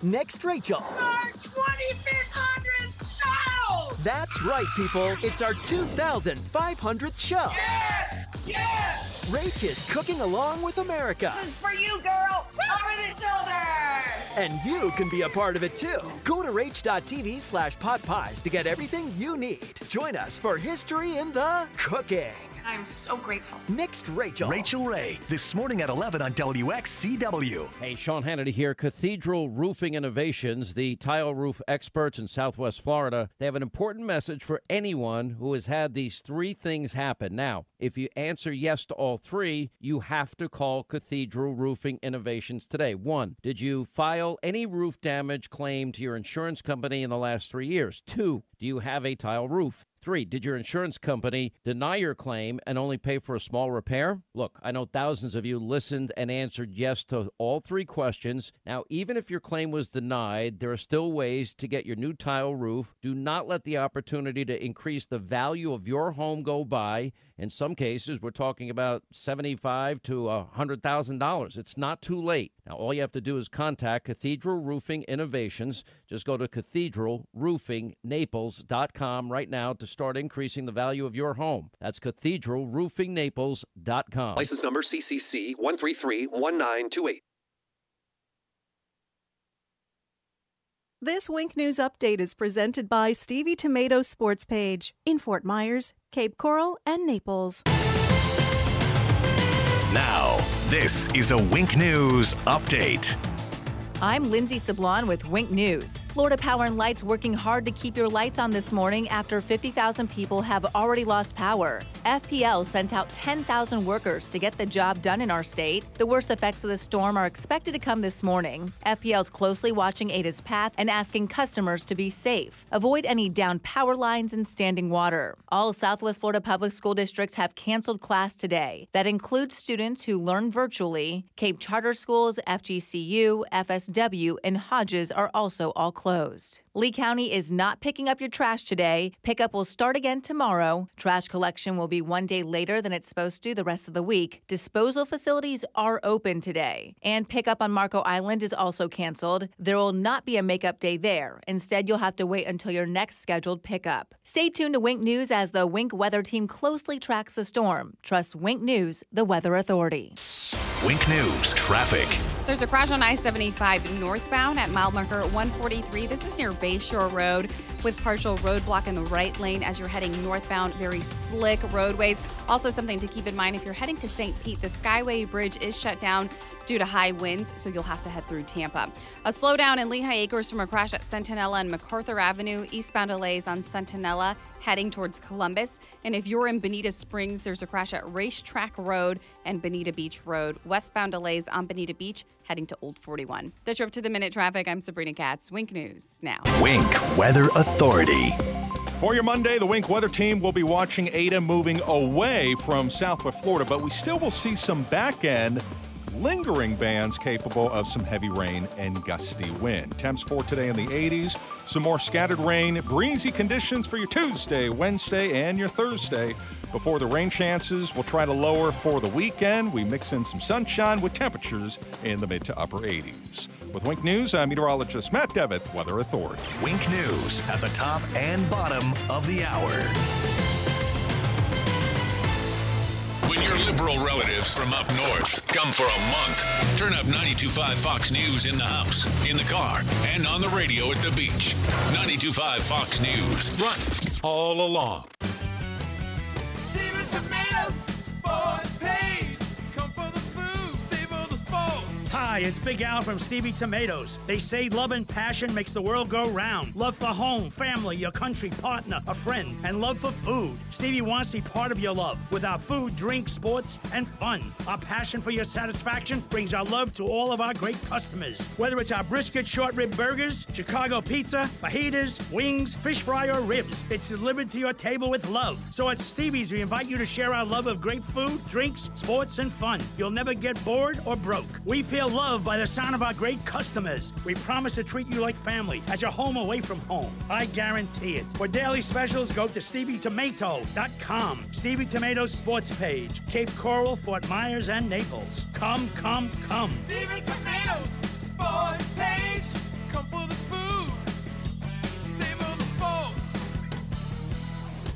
Next, Rachel. Our 2500th show! That's right, people. It's our 2500th show. Yes! Yes! Rach is cooking along with America. This is for you, girl. Over the shoulders! And you can be a part of it, too. Go to rach.tv/potpies to get everything you need. Join us for History in the Cooking. I'm so grateful. Next, Rachel. Rachel Ray, this morning at 11 on WXCW. Hey, Sean Hannity here. Cathedral Roofing Innovations, the tile roof experts in Southwest Florida. They have an important message for anyone who has had these three things happen. Now, if you answer yes to all three, you have to call Cathedral Roofing Innovations today. 1, did you file any roof damage claim to your insurance company in the last 3 years? 2, do you have a tile roof? 3, did your insurance company deny your claim and only pay for a small repair? Look, I know thousands of you listened and answered yes to all three questions. Now, even if your claim was denied, there are still ways to get your new tile roof. Do not let the opportunity to increase the value of your home go by. In some cases, we're talking about $75,000 to $100,000. It's not too late. Now, all you have to do is contact Cathedral Roofing Innovations. Just go to cathedralroofingnaples.com right now to start increasing the value of your home. That's cathedralroofingnaples.com. License number CCC 1331928. This Wink News update is presented by Stevie Tomato Sports Page in Fort Myers, Cape Coral, and Naples. Now, this is a Wink News update. I'm Lindsay Sablon with Wink News. Florida Power and Light's working hard to keep your lights on this morning after 50,000 people have already lost power. FPL sent out 10,000 workers to get the job done in our state. The worst effects of the storm are expected to come this morning. FPL's closely watching Ada's path and asking customers to be safe. Avoid any downed power lines and standing water. All Southwest Florida public school districts have canceled class today. That includes students who learn virtually. Cape Charter Schools, FGCU, FSW, and Hodges are also all closed. Lee County is not picking up your trash today. Pickup will start again tomorrow. Trash collection will be one day later than it's supposed to the rest of the week. Disposal facilities are open today. And pickup on Marco Island is also canceled. There will not be a makeup day there. Instead, you'll have to wait until your next scheduled pickup. Stay tuned to Wink News as the Wink weather team closely tracks the storm. Trust Wink News, the weather authority. Wink News traffic. There's a crash on I-75 northbound at mile marker 143. This is near Bayshore Road with partial roadblock in the right lane as you're heading northbound. Very slick roadways. Also something to keep in mind if you're heading to St. Pete, the Skyway Bridge is shut down due to high winds, so you'll have to head through Tampa. A slowdown in Lehigh Acres from a crash at Centinela and MacArthur Avenue. Eastbound delays on Centinela heading towards Columbus. And if you're in Bonita Springs, there's a crash at Racetrack Road and Bonita Beach Road. Westbound delays on Bonita Beach heading to Old 41. The trip to the minute traffic, I'm Sabrina Katz. Wink News now. Wink Weather Authority. For your Monday, the Wink weather team will be watching Ada moving away from southwest Florida, but we still will see some back-end lingering bands capable of some heavy rain and gusty wind. Temps for today in the 80s. Some more scattered rain, breezy conditions for your Tuesday, Wednesday, and your Thursday. Before the rain chances, we'll try to lower for the weekend. We mix in some sunshine with temperatures in the mid to upper 80s. With Wink News, I'm meteorologist Matt Devitt, Weather Authority. Wink News at the top and bottom of the hour. When your liberal relatives from up north come for a month, turn up 92.5 Fox News in the house, in the car, and on the radio at the beach. 92.5 Fox News. Right all along. Steven Tomatoes Sports Page. Come for the food, stay for the sports. Hi, it's Big Al from Stevie Tomatoes. They say love and passion makes the world go round. Love for home, family, your country, partner, a friend, and love for food. Stevie wants to be part of your love with our food, drink, sports, and fun. Our passion for your satisfaction brings our love to all of our great customers. Whether it's our brisket short rib burgers, Chicago pizza, fajitas, wings, fish fry, or ribs, it's delivered to your table with love. So at Stevie's, we invite you to share our love of great food, drinks, sports, and fun. You'll never get bored or broke. We feel loved by the sound of our great customers. We promise to treat you like family at your home away from home. I guarantee it. For daily specials, go to StevieTomato.com. Stevie Tomatoes Sports Page, Cape Coral, Fort Myers, and Naples. Come, come, come. Stevie Tomatoes Sports Page. Come for the food, stay for the sports.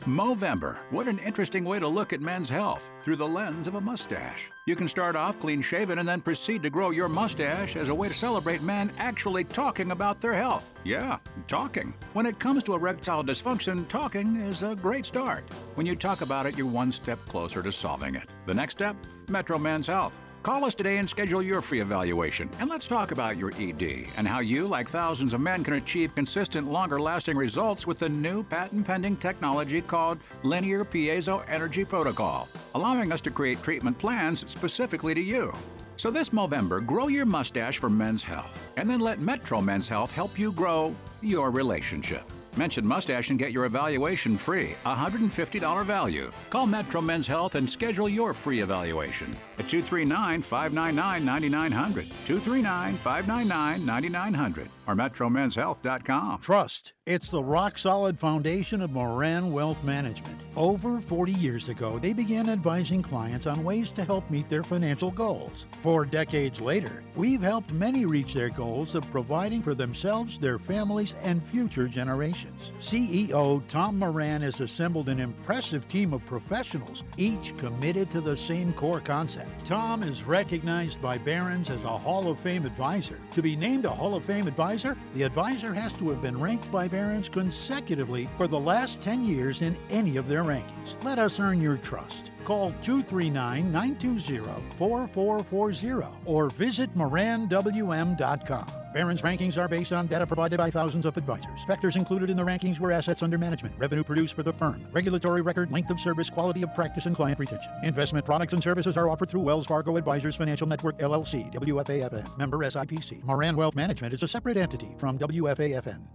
Movember. What an interesting way to look at men's health through the lens of a mustache. You can start off clean-shaven and then proceed to grow your mustache as a way to celebrate men actually talking about their health. Yeah, talking. When it comes to erectile dysfunction, talking is a great start. When you talk about it, you're one step closer to solving it. The next step? Metro Men's Health. Call us today and schedule your free evaluation. And let's talk about your ED and how you, like thousands of men, can achieve consistent, longer-lasting results with the new patent-pending technology called Linear Piezo Energy Protocol, allowing us to create treatment plans specifically to you. So this Movember, grow your mustache for men's health, and then let Metro Men's Health help you grow your relationship. Mention mustache and get your evaluation free, $150 value. Call Metro Men's Health and schedule your free evaluation at 239-599-9900, 239-599-9900, or metromenshealth.com. Trust. It's the rock-solid foundation of Moran Wealth Management. Over 40 years ago, they began advising clients on ways to help meet their financial goals. 4 decades later, we've helped many reach their goals of providing for themselves, their families, and future generations. CEO Tom Moran has assembled an impressive team of professionals, each committed to the same core concept. Tom is recognized by Barron's as a Hall of Fame advisor. To be named a Hall of Fame advisor, the advisor has to have been ranked by Barron's consecutively for the last 10 years in any of their rankings. Let us earn your trust. Call 239-920-4440 or visit moranwm.com. Barron's rankings are based on data provided by thousands of advisors. Factors included in the rankings were assets under management, revenue produced for the firm, regulatory record, length of service, quality of practice, and client retention. Investment products and services are offered through Wells Fargo Advisors Financial Network, LLC, WFAFN, member SIPC. Moran Wealth Management is a separate entity from WFAFN.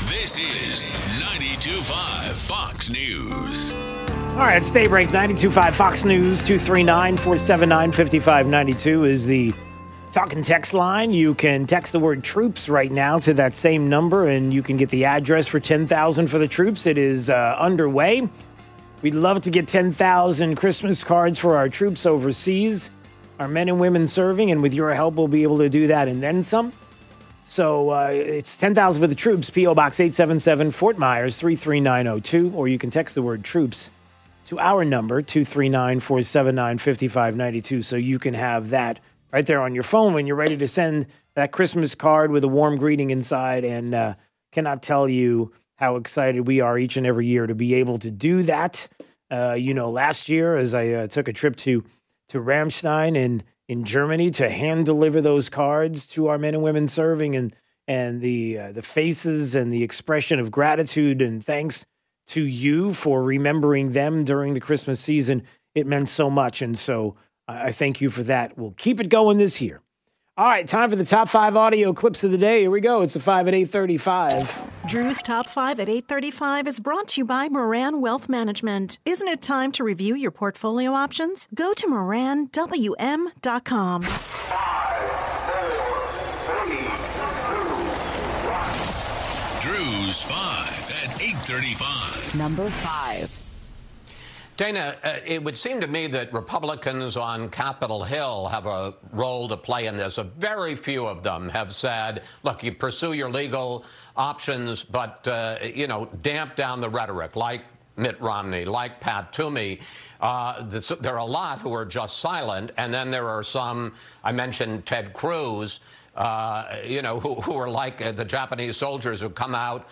This is 92.5 Fox News. All right, it's Daybreak 92.5 Fox News. 239-479-5592 is the talk and text line. You can text the word troops right now to that same number, and you can get the address for 10,000 for the troops. It is underway. We'd love to get 10,000 Christmas cards for our troops overseas, our men and women serving, and with your help, we'll be able to do that and then some. So it's 10,000 for the troops, P.O. Box 877, Fort Myers, 33902, or you can text the word troops to our number, 239-479-5592, so you can have that right there on your phone when you're ready to send that Christmas card with a warm greeting inside. And cannot tell you how excited we are each and every year to be able to do that. Last year, as I took a trip to Ramstein in Germany to hand deliver those cards to our men and women serving, and the faces and the expression of gratitude and thanks to you for remembering them during the Christmas season, it meant so much. And so I thank you for that. We'll keep it going this year. All right, time for the top 5 audio clips of the day. Here we go. It's the 5 at 8:35. Drew's Top 5 at 8:35 is brought to you by Moran Wealth Management. Isn't it time to review your portfolio options? Go to moranwm.com. Drew's 5 at 8:35. Number 5. Dana, it would seem to me that Republicans on Capitol Hill have a role to play in this. A very few of them have said, look, you pursue your legal options, but, damp down the rhetoric, like Mitt Romney, like Pat Toomey. There are a lot who are just silent, and then there are some, I mentioned Ted Cruz, who are like the Japanese soldiers who come out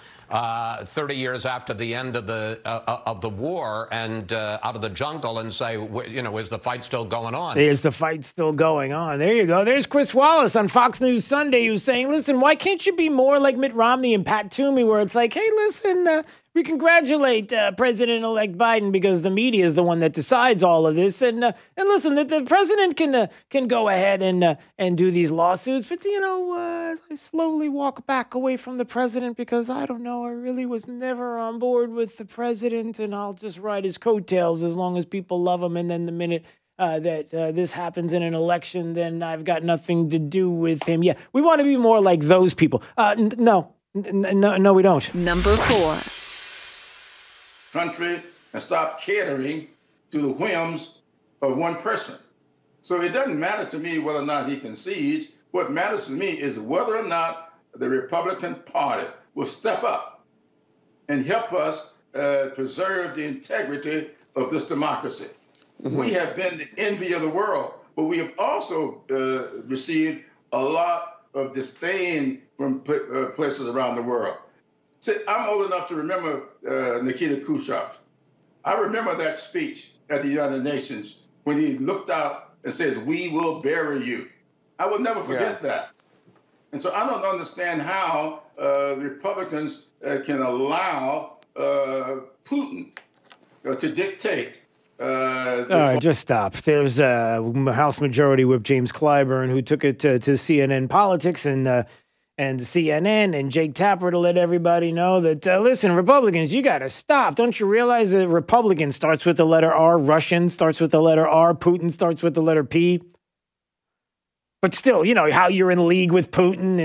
30 years after the end of the war and out of the jungle and say, is the fight still going on? Is the fight still going on? There you go. There's Chris Wallace on Fox News Sunday who's saying, listen, why can't you be more like Mitt Romney and Pat Toomey, where it's like, hey, listen, we congratulate President-elect Biden because the media is the one that decides all of this. And listen, the president can go ahead and do these lawsuits. But, I slowly walk back away from the president because, I don't know, I really was never on board with the president, and I'll just ride his coattails as long as people love him. And then the minute that this happens in an election, then I've got nothing to do with him. Yeah, we want to be more like those people. No, we don't. Number 4. Country and stop catering to the whims of one person. So it doesn't matter to me whether or not he concedes. What matters to me is whether or not the Republican Party will step up and help us preserve the integrity of this democracy. Mm-hmm. We have been the envy of the world, but we have also received a lot of disdain from places around the world. See, I'm old enough to remember Nikita Khrushchev. I remember that speech at the United Nations when he looked out and says, "We will bury you." I will never forget that. And so I don't understand how Republicans can allow Putin to dictate. All right, just stop. There's House Majority Whip James Clyburn, who took it to CNN Politics and CNN and Jake Tapper to let everybody know that, listen, Republicans, you got to stop. Don't you realize that Republican starts with the letter R, Russian starts with the letter R, Putin starts with the letter P? But still, how you're in league with Putin,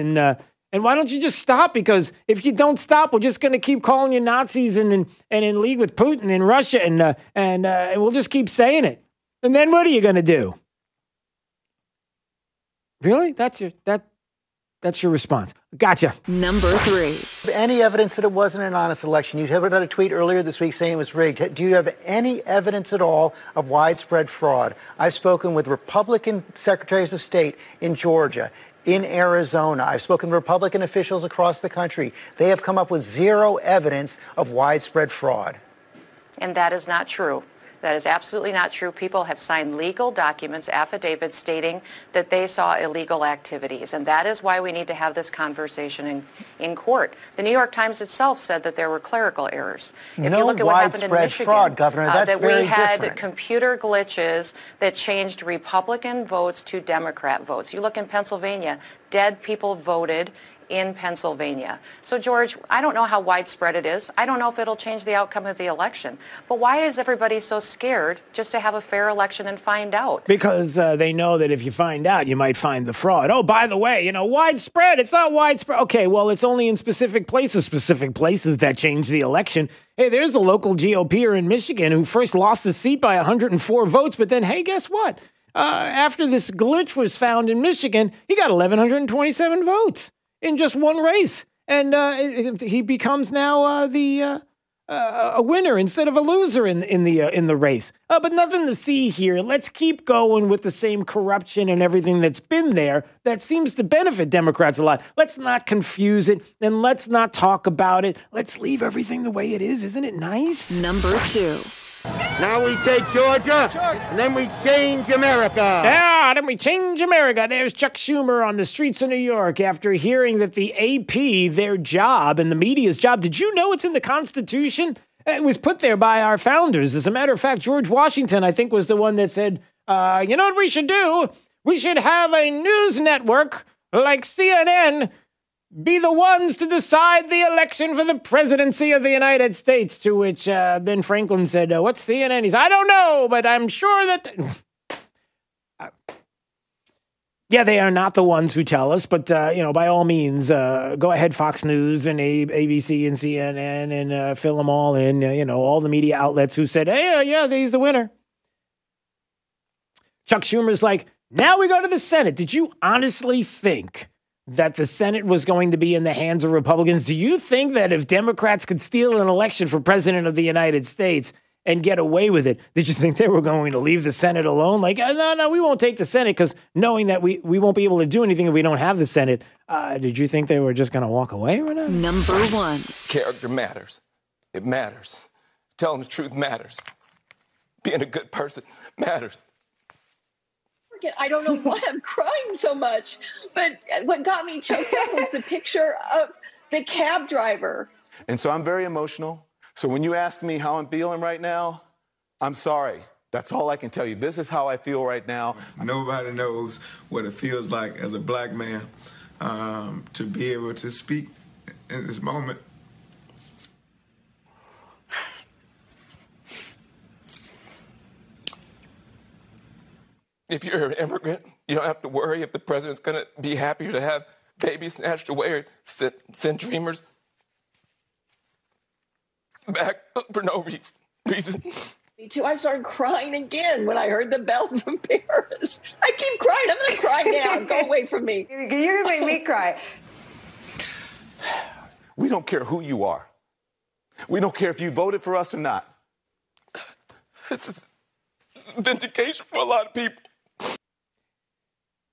and why don't you just stop? Because if you don't stop, we're just going to keep calling you Nazis and in league with Putin and Russia, and we'll just keep saying it. And then what are you going to do? Really? That's your response. Gotcha. Number 3. Any evidence that it wasn't an honest election? You had a tweet earlier this week saying it was rigged. Do you have any evidence at all of widespread fraud? I've spoken with Republican secretaries of state in Georgia, in Arizona. I've spoken to Republican officials across the country. They have come up with zero evidence of widespread fraud. And that is not true. That is absolutely not true. People have signed legal documents, affidavits stating that they saw illegal activities. And that is why we need to have this conversation in court. The New York Times itself said that there were clerical errors. If you look at what happened in Michigan, fraud, Governor, that's that very we had different. Computer glitches that changed Republican votes to Democrat votes. You look in Pennsylvania, dead people voted in Pennsylvania. So, George, I don't know how widespread it is. I don't know if it'll change the outcome of the election. But why is everybody so scared just to have a fair election and find out? Because they know that if you find out, you might find the fraud. Oh, by the way, widespread. It's not widespread. Okay, well, it's only in specific places that change the election. Hey, there's a local GOPer in Michigan who first lost his seat by 104 votes, but then, hey, guess what? After this glitch was found in Michigan, he got 1,127 votes in just one race. And he becomes now the a winner instead of a loser in the race. But nothing to see here. Let's keep going with the same corruption and everything that's been there that seems to benefit Democrats a lot. Let's not confuse it, and let's not talk about it. Let's leave everything the way it is. Isn't it nice? Number 2. Now we take Georgia, and then we change America. Yeah, then we change America. There's Chuck Schumer on the streets of New York after hearing that the AP, their job, and the media's job, did you know it's in the Constitution? It was put there by our founders. As a matter of fact, George Washington, I think, was the one that said, you know what we should do? We should have a news network like CNN be the ones to decide the election for the presidency of the United States, to which Ben Franklin said, what's CNN? He said, I don't know, but I'm sure that... Yeah, they are not the ones who tell us, but, by all means, go ahead, Fox News and ABC and CNN and fill them all in, all the media outlets who said, hey, yeah, he's the winner. Chuck Schumer's like, now we go to the Senate. Did you honestly think that the Senate was going to be in the hands of Republicans? Do you think that if Democrats could steal an election for president of the United States and get away with it, did you think they were going to leave the Senate alone? Like, no, we won't take the Senate because knowing that we won't be able to do anything if we don't have the Senate, did you think they were just going to walk away or not? Number 1. Character matters. It matters. Telling the truth matters. Being a good person matters. I don't know why I'm crying so much, but what got me choked up was the picture of the cab driver. And so I'm very emotional. So when you ask me how I'm feeling right now, I'm sorry. That's all I can tell you. This is how I feel right now. Nobody knows what it feels like as a black man to be able to speak in this moment. If you're an immigrant, you don't have to worry if the president's going to be happier to have babies snatched away or send dreamers back for no reason. Me too. I started crying again when I heard the bell from Paris. I keep crying. I'm going to cry now. Go away from me. You're going to make me cry. We don't care who you are. We don't care if you voted for us or not. This is vindication for a lot of people.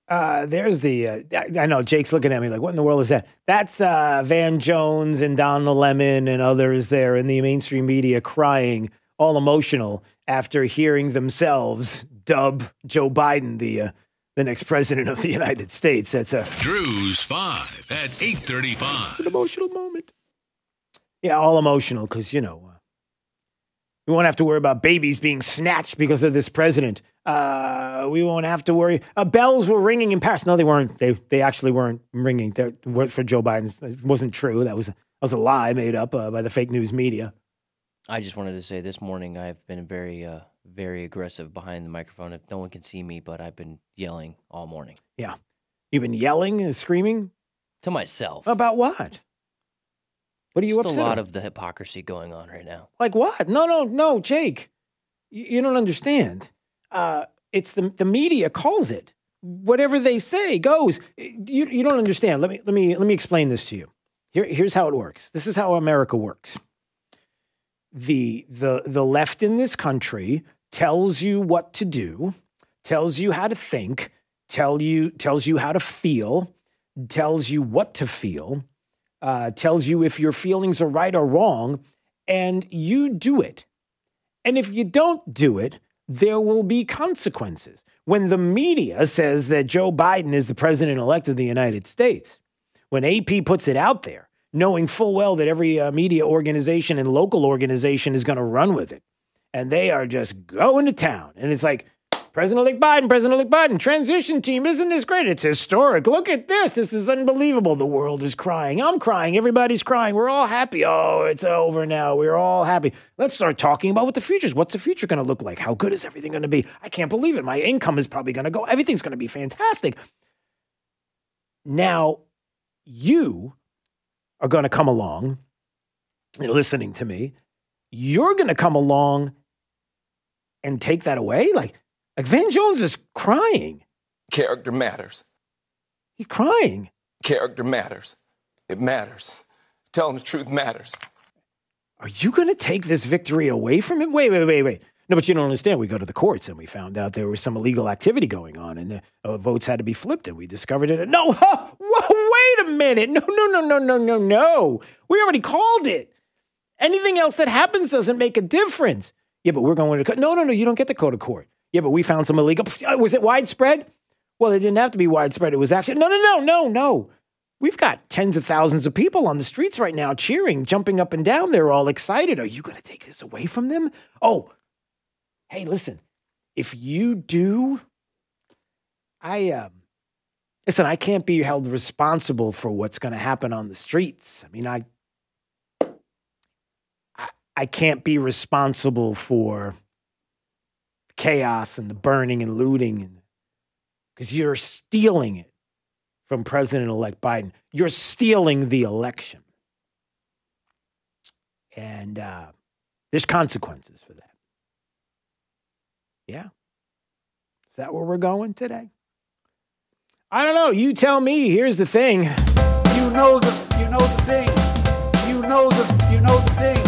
There's the, I know Jake's looking at me like, what in the world is that? That's Van Jones and Don the Lemon and others there in the mainstream media crying, all emotional after hearing themselves dub Joe Biden the next president of the United States. That's Drew's 5 at 8:35. It's an emotional moment. Yeah, all emotional because, we won't have to worry about babies being snatched because of this president. We won't have to worry. Bells were ringing in Paris. No, they weren't. They actually weren't ringing. They were for Joe Biden's. It wasn't true. That was a lie made up by the fake news media. I just wanted to say this morning I've been very, very aggressive behind the microphone. If no one can see me, but I've been yelling all morning. Yeah. You've been yelling and screaming? To myself. About what? What are you upset Just a lot about? of the hypocrisy going on right now. Like what? No, Jake. You don't understand. It's the media calls it. Whatever they say goes. You don't understand. Let me explain this to you. Here's how it works. This is how America works. The left in this country tells you what to do, tells you how to think, tells you how to feel, tells you what to feel, tells you if your feelings are right or wrong, and you do it. And if you don't do it, there will be consequences. When the media says that Joe Biden is the president-elect of the United States, when AP puts it out there, knowing full well that every media organization and local organization is going to run with it, and they are just going to town, and it's like, President-elect Biden, transition team, isn't this great? It's historic. Look at this. This is unbelievable. The world is crying. I'm crying. Everybody's crying. We're all happy. Oh, it's over now. We're all happy. Let's start talking about what the future is. What's the future going to look like? How good is everything going to be? I can't believe it. My income is probably going to go. Everything's going to be fantastic. Now, you are going to come along and listening to me. You're going to come along and take that away? Like Van Jones is crying. Character matters. He's crying. Character matters. It matters. Telling the truth matters. are you going to take this victory away from him? Wait. No, but you don't understand. We go to the courts and we found out there was some illegal activity going on and the votes had to be flipped and we discovered it. No, wait a minute. No. We already called it. Anything else that happens doesn't make a difference. Yeah, but we're going to court. No, you don't get to go to court. Yeah, but we found some illegal. Was it widespread? Well, it didn't have to be widespread. It was actually, no. We've got tens of thousands of people on the streets right now cheering, jumping up and down. They're all excited. Are you going to take this away from them? Oh, hey, listen, if you do, I can't be held responsible for what's going to happen on the streets. I mean, I can't be responsible for chaos and the burning and looting because you're stealing it from President-elect Biden. You're stealing the election. And there's consequences for that. Yeah. Is that where we're going today? I don't know. You tell me. Here's the thing. You know the thing. You know the thing. You know the thing. You know the thing.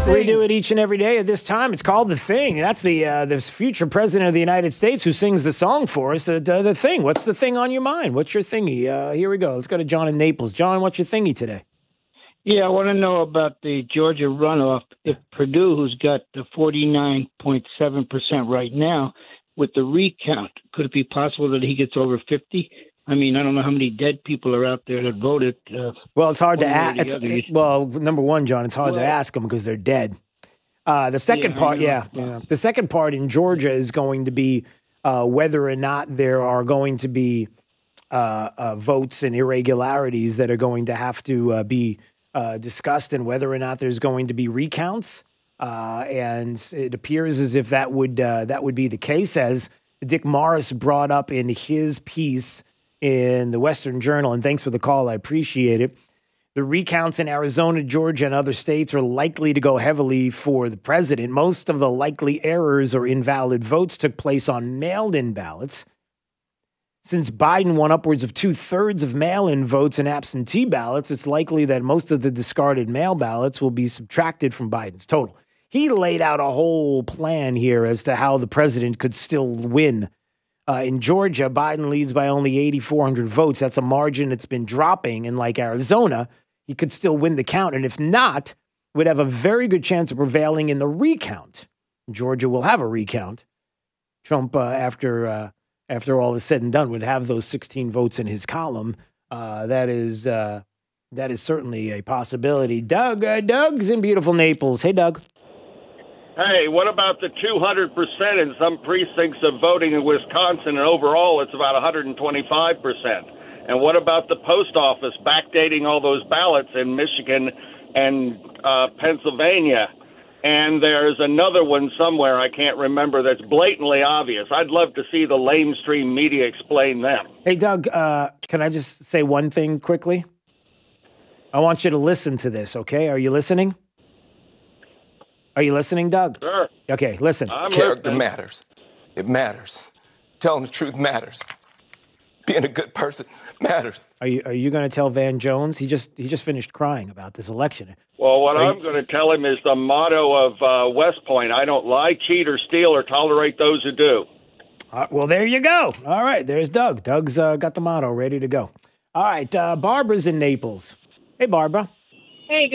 We do it each and every day at this time. It's called The Thing. That's the future president of the United States who sings the song for us. The Thing. What's the thing on your mind? What's your thingy? Here we go. Let's go to John in Naples. John, what's your thingy today? Yeah, I want to know about the Georgia runoff. If Purdue, who's got the 49.7% right now, with the recount, could it be possible that he gets over 50? I mean, I don't know how many dead people are out there that voted. Well, it's hard to ask. Well, number one, John, it's hard to ask them because they're dead. The second part, the second part in Georgia is going to be whether or not there are going to be votes and irregularities that are going to have to be discussed, and whether or not there's going to be recounts. And it appears as if that would be the case, as Dick Morris brought up in his piece in the Western Journal, and thanks for the call. I appreciate it. The recounts in Arizona, Georgia, and other states are likely to go heavily for the president. Most of the likely errors or invalid votes took place on mailed-in ballots. Since Biden won upwards of 2/3 of mail-in votes and absentee ballots, it's likely that most of the discarded mail ballots will be subtracted from Biden's total. He laid out a whole plan here as to how the president could still win. In Georgia, Biden leads by only 8,400 votes. That's a margin that's been dropping. And like Arizona, he could still win the count. And if not, would have a very good chance of prevailing in the recount. Georgia will have a recount. Trump, after all is said and done, would have those 16 votes in his column. That is certainly a possibility. Doug's in beautiful Naples. Hey, Doug. Hey, what about the 200% in some precincts of voting in Wisconsin, and overall it's about 125%? And what about the post office backdating all those ballots in Michigan and Pennsylvania? And there's another one somewhere I can't remember that's blatantly obvious. I'd love to see the lamestream media explain them. Hey, Doug, can I just say one thing quickly? I want you to listen to this, okay? Are you listening? Are you listening, Doug? Sure. Okay, listen. Character matters. It matters. Telling the truth matters. Being a good person matters. Are you going to tell Van Jones? He just finished crying about this election. Well, what I'm going to tell him is the motto of West Point: I don't lie, cheat, or steal, or tolerate those who do. Well, there you go. All right, there's Doug. Doug's got the motto ready to go. All right, Barbara's in Naples. Hey, Barbara. Hey,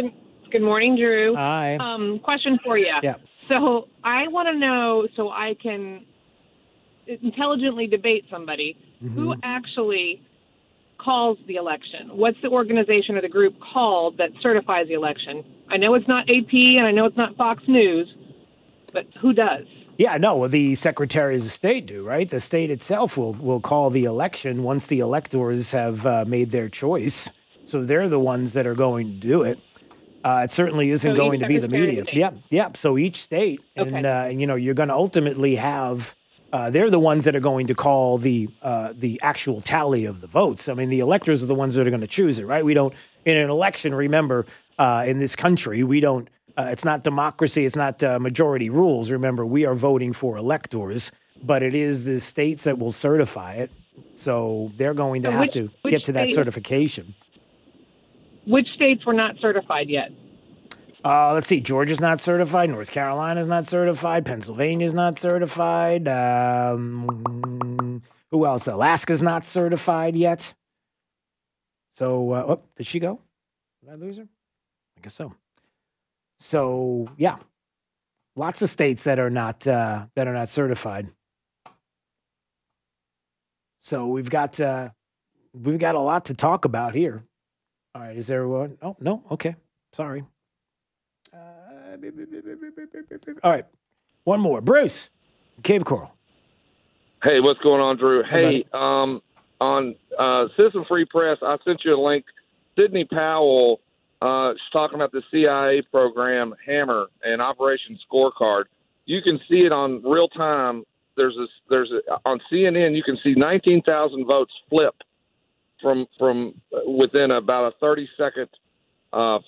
good morning, Drew. Hi. Question for you. Yeah. So I want to know, so I can intelligently debate somebody, who actually calls the election? What's the organization or the group called that certifies the election? I know it's not AP and I know it's not Fox News, but who does? Yeah, no, well, the secretaries of state do, right? The state itself will call the election once the electors have made their choice. So they're the ones that are going to do it. It certainly isn't going to be the media. Yeah. So each state, and you're going to ultimately have. They're the ones that are going to call the actual tally of the votes. I mean, the electors are the ones that are going to choose it, right? We don't in an election. Remember, in this country, we don't. It's not democracy. It's not majority rules. Remember, we are voting for electors, but it is the states that will certify it. So they're going to have to get to that certification. Which states were not certified yet? Let's see. Georgia's not certified. North Carolina's not certified. Pennsylvania's not certified. Who else? Alaska's not certified yet. So, did she go? Did I lose her? I guess so. So, yeah, lots of states that are not certified. So we've got a lot to talk about here. All right, is there one? Oh no, okay, sorry. All right, one more. Bruce, Cape Coral. Hey, what's going on, Drew? Hey, on Citizen Free Press, I sent you a link. Sidney Powell, she's talking about the CIA program Hammer and Operation Scorecard. You can see it on real time. On CNN, you can see 19,000 votes flip from within about a 30-second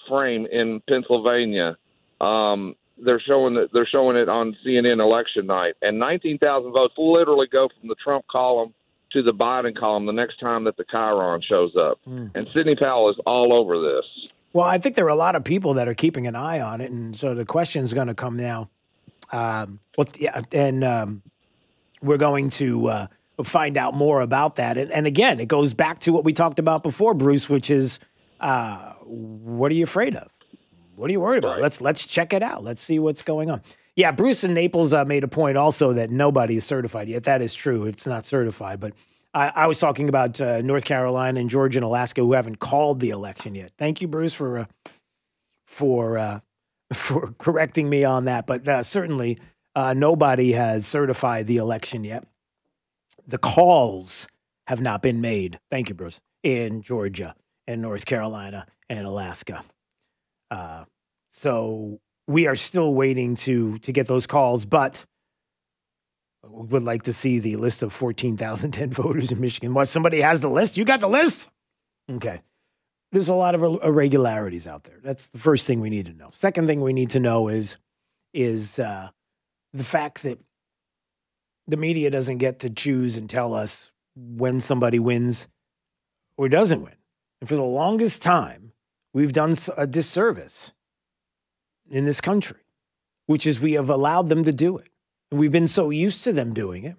frame in Pennsylvania. They're showing it on CNN election night, and 19,000 votes literally go from the Trump column to the Biden column the next time that the Chiron shows up. And Sidney Powell is all over this. Well, I think there are a lot of people that are keeping an eye on it, and so the question is going to come now. We're going to find out more about that. And again, it goes back to what we talked about before, Bruce, which is what are you afraid of? What are you worried about? Let's check it out. Let's see what's going on. Yeah, Bruce in Naples made a point also that nobody is certified yet. That is true. It's not certified. But I was talking about North Carolina and Georgia and Alaska who haven't called the election yet. Thank you, Bruce, for correcting me on that. But certainly nobody has certified the election yet. The calls have not been made. Thank you, Bruce, in Georgia and North Carolina and Alaska. So we are still waiting to get those calls, but would like to see the list of 14,010 voters in Michigan. What, somebody has the list? You got the list? Okay. There's a lot of irregularities out there. That's the first thing we need to know. Second thing we need to know is the fact that the media doesn't get to choose and tell us when somebody wins or doesn't win. And for the longest time, we've done a disservice in this country, which is we have allowed them to do it. And we've been so used to them doing it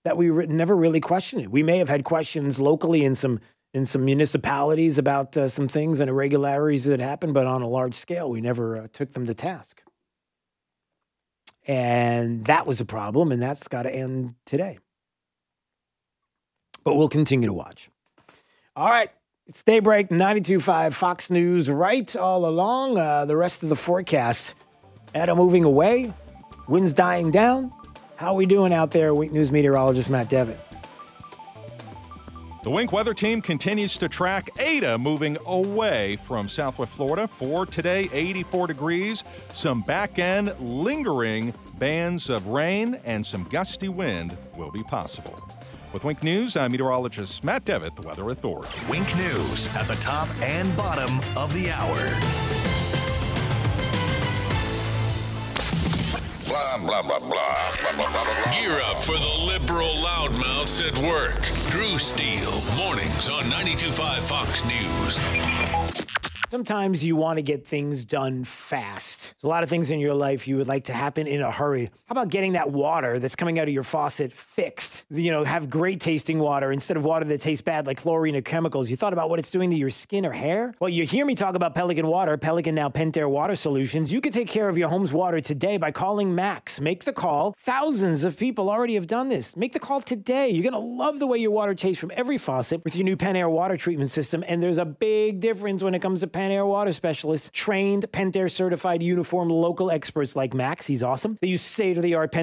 that we never really questioned it. We may have had questions locally in some municipalities about some things and irregularities that happened, but on a large scale, we never took them to task. And that was a problem, and that's got to end today. But we'll continue to watch. All right. It's Daybreak, 92.5 Fox News, right all along. The rest of the forecast. Edda moving away. Winds dying down. How are we doing out there? Wink News meteorologist Matt Devitt. The Wink weather team continues to track Ada moving away from southwest Florida. For today, 84 degrees, some back-end lingering bands of rain and some gusty wind will be possible. With Wink News, I'm meteorologist Matt Devitt, the Weather Authority. Wink News at the top and bottom of the hour. Blah, blah, blah, blah, blah, blah, blah, blah. Gear up for the liberal loudmouths at work. Drew Steele, mornings on 92.5 Fox News. Sometimes you want to get things done fast. There's a lot of things in your life you would like to happen in a hurry. How about getting that water that's coming out of your faucet fixed? You know, have great tasting water instead of water that tastes bad like chlorine or chemicals. You thought about what it's doing to your skin or hair? Well, you hear me talk about Pelican Water, Pelican now Pentair Water Solutions. You can take care of your home's water today by calling Max. Make the call. Thousands of people already have done this. Make the call today. You're going to love the way your water tastes from every faucet with your new Pentair water treatment system. And there's a big difference when it comes to Pentair water specialists, trained, Pentair certified, uniformed local experts like Max. He's awesome. They use state-of-the-art